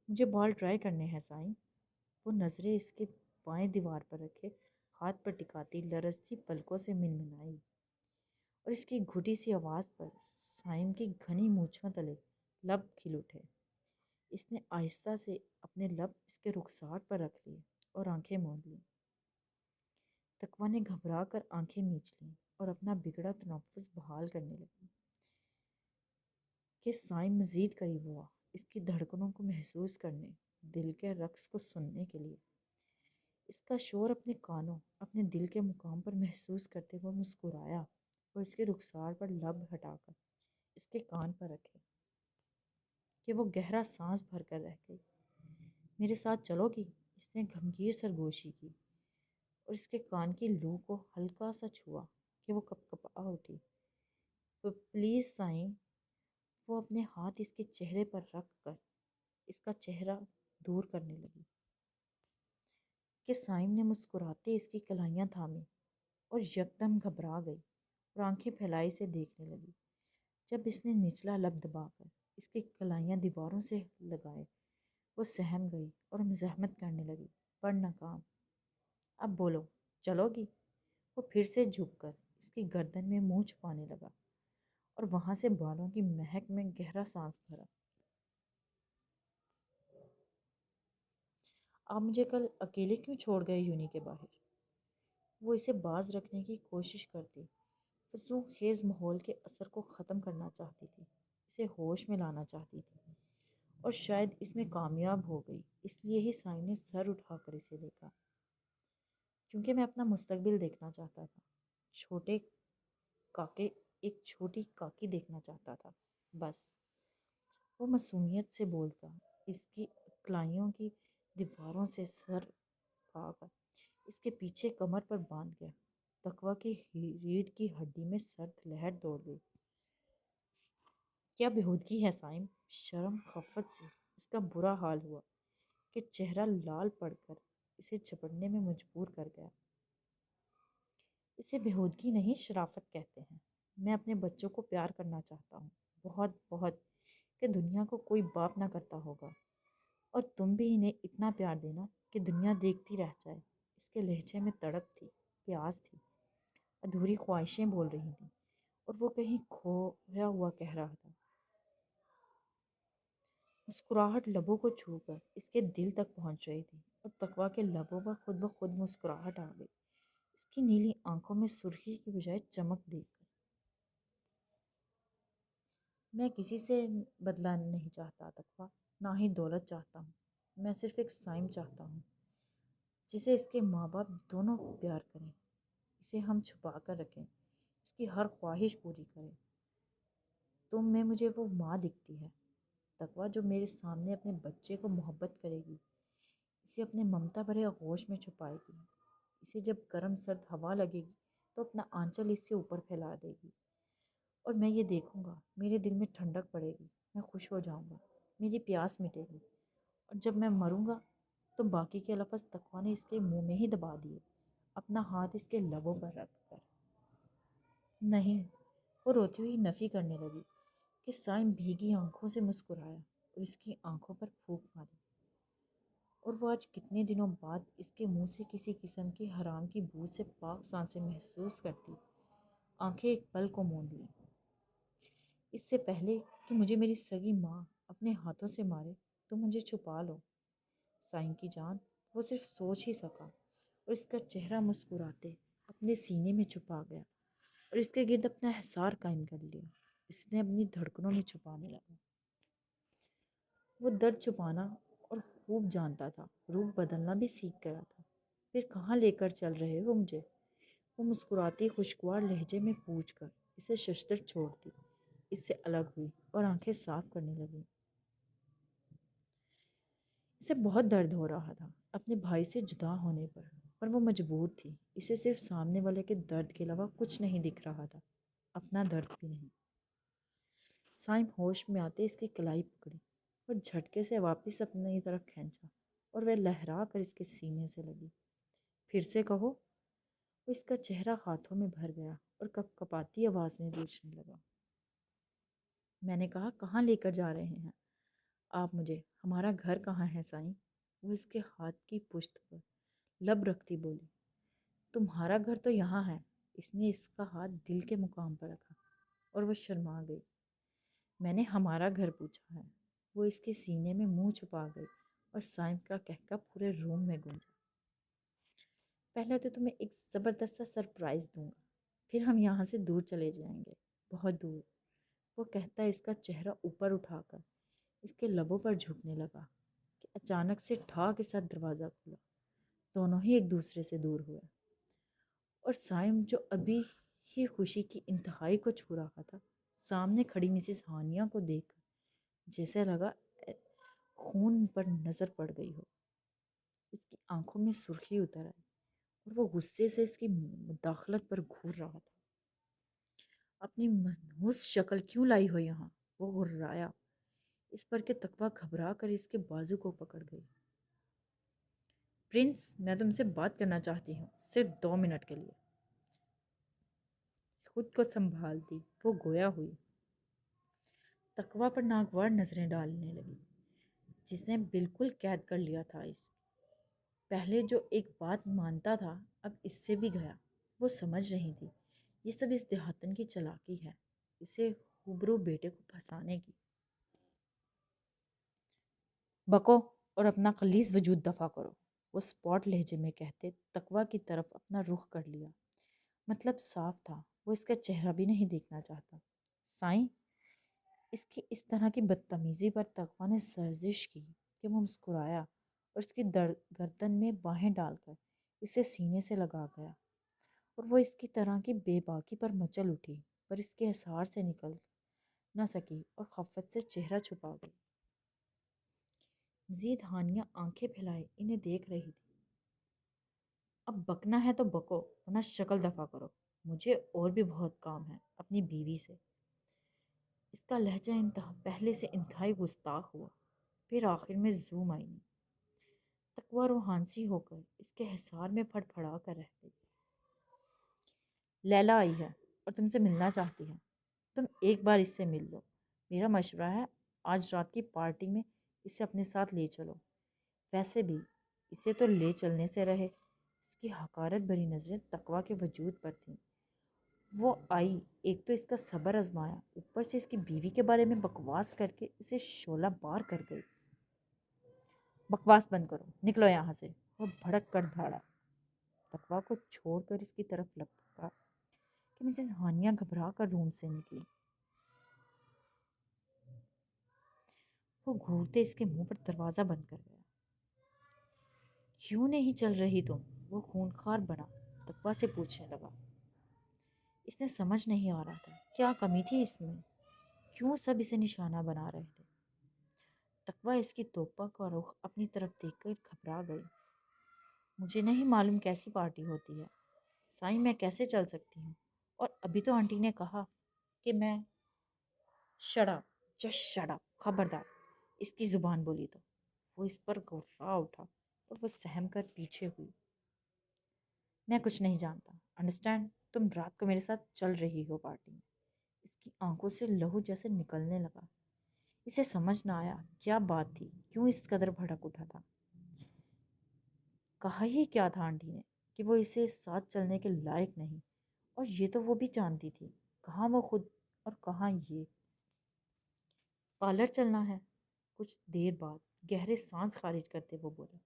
مجھے بال ٹرائی کرنے ہیں سائم۔ وہ نظریں اس کے بائیں دیوار پر رکھے ہاتھ پر ٹکاتی لرزتی پلکوں سے منمنائی، اور اس کی گھٹی سی آواز پر سائم کی گھنی مونچھوں تلے لب کھل اٹھے۔ اس نے آہستہ سے اپنے لب اس کے رخسار پر رکھ لیے اور آنکھیں موند لیں۔ تقویٰ نے گھبرا کر آنکھیں میچ لیں اور اپنا بگڑا تنفس بحال کرنے لگی کہ سائم مزید قریب ہوا، اس کی دھڑکنوں کو محسوس کرنے، دل کے رقص کو سننے کے لیے۔ اس کا شور اپنے کانوں، اپنے دل کے مقام پر محسوس کرتے ہوئے مسکرایا اور اس کے رخسار پر لب ہٹا کر اس کے کان پر رکھے کہ وہ گہرا سانس بھر کر رہ گئی۔ میرے ساتھ چلو گی؟ اس نے گھمگیر سرگوشی کی اور اس کے کان کی لو کو ہلکا سا چھوا کہ وہ کپکپا اٹھی۔ پلیز سائم۔ وہ اپنے ہاتھ اس کے چہرے پر رکھ کر اس کا چہرہ دور کرنے لگی کہ سائم نے مسکراتے اس کی کلائیاں تھامیں اور یکدم گھبرا گئی اور آنکھیں پھیلائی سے دیکھنے لگی۔ جب اس نے نچلا لب دبا کر اس کی کلائیاں دیواروں سے لگائے، وہ سہم گئی اور مزاحمت کرنے لگی، پر ناکام۔ اب بولو، چلو گی؟ وہ پھر سے جھک کر اس کی گردن میں منہ چھپانے لگا اور وہاں سے بالوں کی مہک میں گہرا سانس بھرا۔ آپ مجھے کل اکیلے کیوں چھوڑ گئے یونی کے باہر؟ وہ اسے باز رکھنے کی کوشش کرتی، فضول خیز ماحول کے اثر کو ختم کرنا چاہتی تھی، اسے ہوش میں لانا چاہتی تھی، اور شاید اس میں کامیاب ہو گئی۔ اس لیے ہی سائم نے سر اٹھا کر اسے دیکھا، کیونکہ میں اپنا مستقبل دیکھنا چاہتا تھا، چھوٹے کاکے، ایک چھوٹی کاکی دیکھنا چاہتا تھا، بس۔ وہ معصومیت سے بولتا، اس کی کلائیوں کی دیواروں سے سر اٹھا کر اس کے پیچھے کمر پر باندھ گیا۔ تقویٰ کی ریڑھ کی ہڈی میں سرد لہر دوڑ گئی۔ کیا بےہودگی ہے سائم! شرم خفت سے اس کا برا حال ہوا کہ چہرہ لال پڑ کر اسے جھپٹنے میں مجبور کر گیا۔ اسے بےہودگی نہیں، شرافت کہتے ہیں۔ میں اپنے بچوں کو پیار کرنا چاہتا ہوں، بہت بہت، کہ دنیا کو کوئی باپ نہ کرتا ہوگا، اور تم بھی انہیں اتنا پیار دینا کہ دنیا دیکھتی رہ جائے۔ اس کے لہجے میں تڑپ تھی، پیاس تھی، ادھوری خواہشیں بول رہی تھیں، اور وہ کہیں کھویا ہوا کہہ رہا تھا۔ مسکراہٹ لبوں کو چھو کر اس کے دل تک پہنچ رہی تھی، اور تقویٰ کے لبوں پر خود بخود مسکراہٹ آ گئی، اس کی نیلی آنکھوں میں سرخی کی بجائے چمک دیکھ کر۔ میں کسی سے بدلہ نہیں چاہتا تقویٰ، نہ ہی دولت چاہتا ہوں۔ میں صرف ایک سائم چاہتا ہوں جسے اس کے ماں باپ دونوں پیار کریں، اسے ہم چھپا کر رکھیں، اس کی ہر خواہش پوری کریں۔ تم میں مجھے وہ ماں دکھتی ہے تقویٰ، جو میرے سامنے اپنے بچے کو محبت کرے گی، اسے اپنے ممتا بھرے آغوش میں چھپائے گی، اسے جب گرم سرد ہوا لگے گی تو اپنا آنچل اس کے اوپر پھیلا دے گی، اور میں یہ دیکھوں گا، میرے دل میں ٹھنڈک پڑے گی، میں خوش ہو جاؤں گا، میری پیاس مٹے گی، اور جب میں مروں گا تو باقی کے لفظ تقویٰ نے اس کے منہ میں ہی دبا دیے، اپنا ہاتھ اس کے لبوں پر رکھ کر۔ نہیں، وہ روتی ہوئی نفی کرنے لگی کہ سائم بھیگی آنکھوں سے مسکرایا اور اس کی آنکھوں پر پھونک ماری، اور وہ آج کتنے دنوں بعد اس کے منہ سے کسی قسم کی حرام کی بو سے پاک سانسیں محسوس کرتی۔ آنکھیں ایک پل کو موند لیں۔ اس سے پہلے کہ مجھے میری سگی ماں اپنے ہاتھوں سے مارے تو مجھے چھپا لو سائن کی جان۔ وہ صرف سوچ ہی سکا، اور اس کا چہرہ مسکراتے اپنے سینے میں چھپا گیا، اور اس کے گرد اپنا حصار قائم کر لیا۔ اس نے اپنی دھڑکنوں میں چھپانے لگا۔ وہ درد چھپانا اور خوب جانتا تھا، روپ بدلنا بھی سیکھ گیا تھا۔ پھر کہاں لے کر چل رہے ہو مجھے؟ وہ مسکراتی خوشگوار لہجے میں پوچھ کر اسے ششدر چھوڑ دی، اس سے الگ ہوئی اور آنکھیں صاف کرنے لگی۔ اسے بہت درد ہو رہا تھا اپنے بھائی سے جدا ہونے پر وہ مجبور تھی۔ اسے صرف سامنے والے کے درد کے علاوہ کچھ نہیں دکھ رہا تھا، اپنا درد بھی نہیں۔ سائم ہوش میں آتے اس کی کلائی پکڑی اور جھٹکے سے واپس اپنی طرف کھینچا، اور وہ لہرا کر اس کے سینے سے لگی۔ پھر سے کہو۔ وہ اس کا چہرہ ہاتھوں میں بھر گیا اور کپ کپاتی آواز میں پوچھنے لگا۔ میں نے کہا کہاں لے کر جا رہے ہیں آپ مجھے؟ ہمارا گھر کہاں ہے سائیں؟ وہ اس کے ہاتھ کی پشت پر لب رکھتی بولی۔ تمہارا گھر تو یہاں ہے۔ اس نے اس کا ہاتھ دل کے مقام پر رکھا اور وہ شرما گئی۔ میں نے ہمارا گھر پوچھا ہے۔ وہ اس کے سینے میں منہ چھپا گئی، اور سائم کا کہکا پورے روم میں گونجا۔ پہلے تو تمہیں ایک زبردست سا سرپرائز دوں گا، پھر ہم یہاں سے دور چلے جائیں گے، بہت دور۔ وہ کہتا ہے اس کا چہرہ اوپر اٹھا کر اس کے لبوں پر جھکنے لگا کہ اچانک سے ٹھا کے ساتھ دروازہ کھلا۔ دونوں ہی ایک دوسرے سے دور ہوئے، اور سائم جو ابھی ہی خوشی کی انتہائی کو چھو رہا تھا، سامنے کھڑی مسز ہانیہ کو دیکھ کر جیسے لگا خون پر نظر پڑ گئی ہو۔ اس کی آنکھوں میں سرخی اتر آئی، اور وہ غصے سے اس کی مداخلت پر گھور رہا تھا۔ اپنی منحوس شکل کیوں لائی ہو یہاں؟ وہ غرایا اس پر کہ تقویٰ گھبرا کر اس کے بازو کو پکڑ گئی۔ پرنس، میں تم سے بات کرنا چاہتی ہوں، صرف 2 منٹ کے لیے۔ خود کو سنبھالتی وہ گویا ہوئی، تقویٰ پر ناگوار نظریں ڈالنے لگی، جس نے بالکل قید کر لیا تھا اس پہلے جو ایک بات مانتا تھا اب اس سے بھی گیا۔ وہ سمجھ رہی تھی یہ سب اس دیہاتن کی چلاکی ہے، اسے خوبرو بیٹے کو پھنسانے کی۔ بکو اور اپنا خلیص وجود دفع کرو، وہ سپاٹ لہجے میں کہتے تقویٰ کی طرف اپنا رخ کر لیا۔ مطلب صاف تھا، وہ اس کا چہرہ بھی نہیں دیکھنا چاہتا۔ سائیں، اس کی اس طرح کی بدتمیزی پر تقویٰ نے سرزش کی کہ وہ مسکرایا اور اس کی گردن میں باہیں ڈال کر اسے سینے سے لگا گیا، اور وہ اس کی طرح کی بے باکی پر مچل اٹھی، پر اس کے حصار سے نکل نہ سکی اور خفت سے چہرہ چھپا گئی۔ مزید ہانیہ آنکھیں پھیلائے انہیں دیکھ رہی تھی۔ اب بکنا ہے تو بکو، ورنہ شکل دفع کرو، مجھے اور بھی بہت کام ہے اپنی بیوی سے۔ اس کا لہجہ پہلے سے انتہائی گستاخ ہوا، پھر آخر میں زوم آئی نہیں۔ تقویٰ روحانسی ہو کر اس کے حصار میں پھڑ پھڑا کر رہ گئی۔ لیلا آئی ہے اور تم سے ملنا چاہتی ہے، تم ایک بار اس سے مل لو۔ میرا مشورہ ہے آج رات کی پارٹی میں اسے اپنے ساتھ لے چلو۔ ویسے بھی اسے تو لے چلنے سے رہے۔ اس کی حقارت بھری نظریں تقویٰ کے وجود پر تھیں، وہ آئی، ایک تو اس کا صبر آزمایا، اوپر سے اس کی بیوی کے بارے میں بکواس کر کے اسے شعلہ بار کر گئی۔ بکواس بند کرو، نکلو یہاں سے، وہ بھڑک کر دھاڑا۔ تقویٰ کو چھوڑ کر اس کی طرف لپکا کہ مسز ہانیہ گھبرا کر روم سے نکلی۔ وہ گھورتے اس کے منہ پر دروازہ بند کر گیا۔ کیوں نہیں چل رہی تم؟ وہ خونخوار بنا تقویٰ سے پوچھنے لگا۔ اس نے سمجھ نہیں آ رہا تھا کیا کمی تھی اس میں، کیوں سب اسے نشانہ بنا رہے تھے۔ تقویٰ اس کی توپہ کا رخ اپنی طرف دیکھ کر گھبرا گئی۔ مجھے نہیں معلوم کیسی پارٹی ہوتی ہے سائیں، میں کیسے چل سکتی ہوں؟ اور ابھی تو آنٹی نے کہا کہ میں شڑا جسٹ شڑا، خبردار اس کی زبان بولی تو۔ وہ اس پر گھبرا اٹھا اور وہ سہم کر پیچھے ہوئی۔ میں کچھ نہیں جانتا، انڈرسٹینڈ؟ تم رات کو میرے ساتھ چل رہی ہو پارٹی میں۔ اس کی آنکھوں سے لہو جیسے نکلنے لگا۔ اسے سمجھ نہ آیا کیا بات تھی، کیوں اس قدر بھڑک اٹھا تھا۔ کہا ہی کیا تھا آنٹی نے کہ وہ اسے ساتھ چلنے کے لائق نہیں، اور یہ تو وہ بھی جانتی تھی۔ کہاں وہ خود اور کہاں یہ۔ پارلر چلنا ہے۔ کچھ دیر بعد گہرے سانس خارج کرتے وہ بولا۔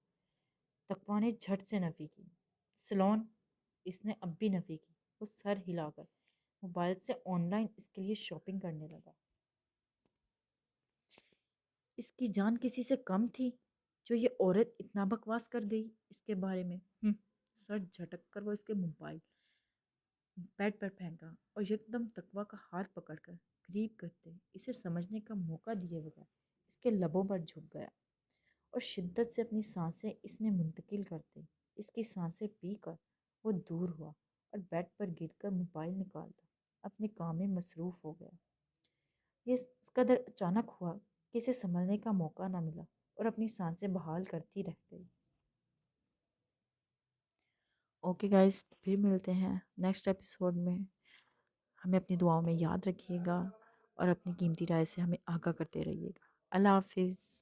تقویٰ نے جھٹ سے نفی کی۔ سلون؟ اس نے اب بھی نفی کی۔ وہ سر ہلا کر موبائل سے آن لائن اس کے لیے شاپنگ کرنے لگا۔ اس کی جان کسی سے کم تھی جو یہ عورت اتنا بکواس کر گئی اس کے بارے میں۔ سر جھٹک کر وہ اس کے موبائل بیڈ پر پھینکا اور یکدم تقویٰ کا ہاتھ پکڑ کر قریب کرتے اسے سمجھنے کا موقع دیے بغیر اس کے لبوں پر جھک گیا اور شدت سے اپنی سانسیں اس میں منتقل کرتے اس کی سانسیں پی کر وہ دور ہوا اور بیڈ پر گر کر موبائل نکالتا اپنے کام میں مصروف ہو گیا۔ یہ اس قدر اچانک ہوا کہ اسے سنبھلنے کا موقع نہ ملا اور اپنی سانسیں بحال کرتی رہ گئی۔ اوکے گائز، پھر ملتے ہیں نیکسٹ ایپیسوڈ میں۔ ہمیں اپنی دعاؤں میں یاد رکھیے گا اور اپنی قیمتی رائے سے ہمیں آگاہ کرتے رہیے گا۔ اللہ حافظ۔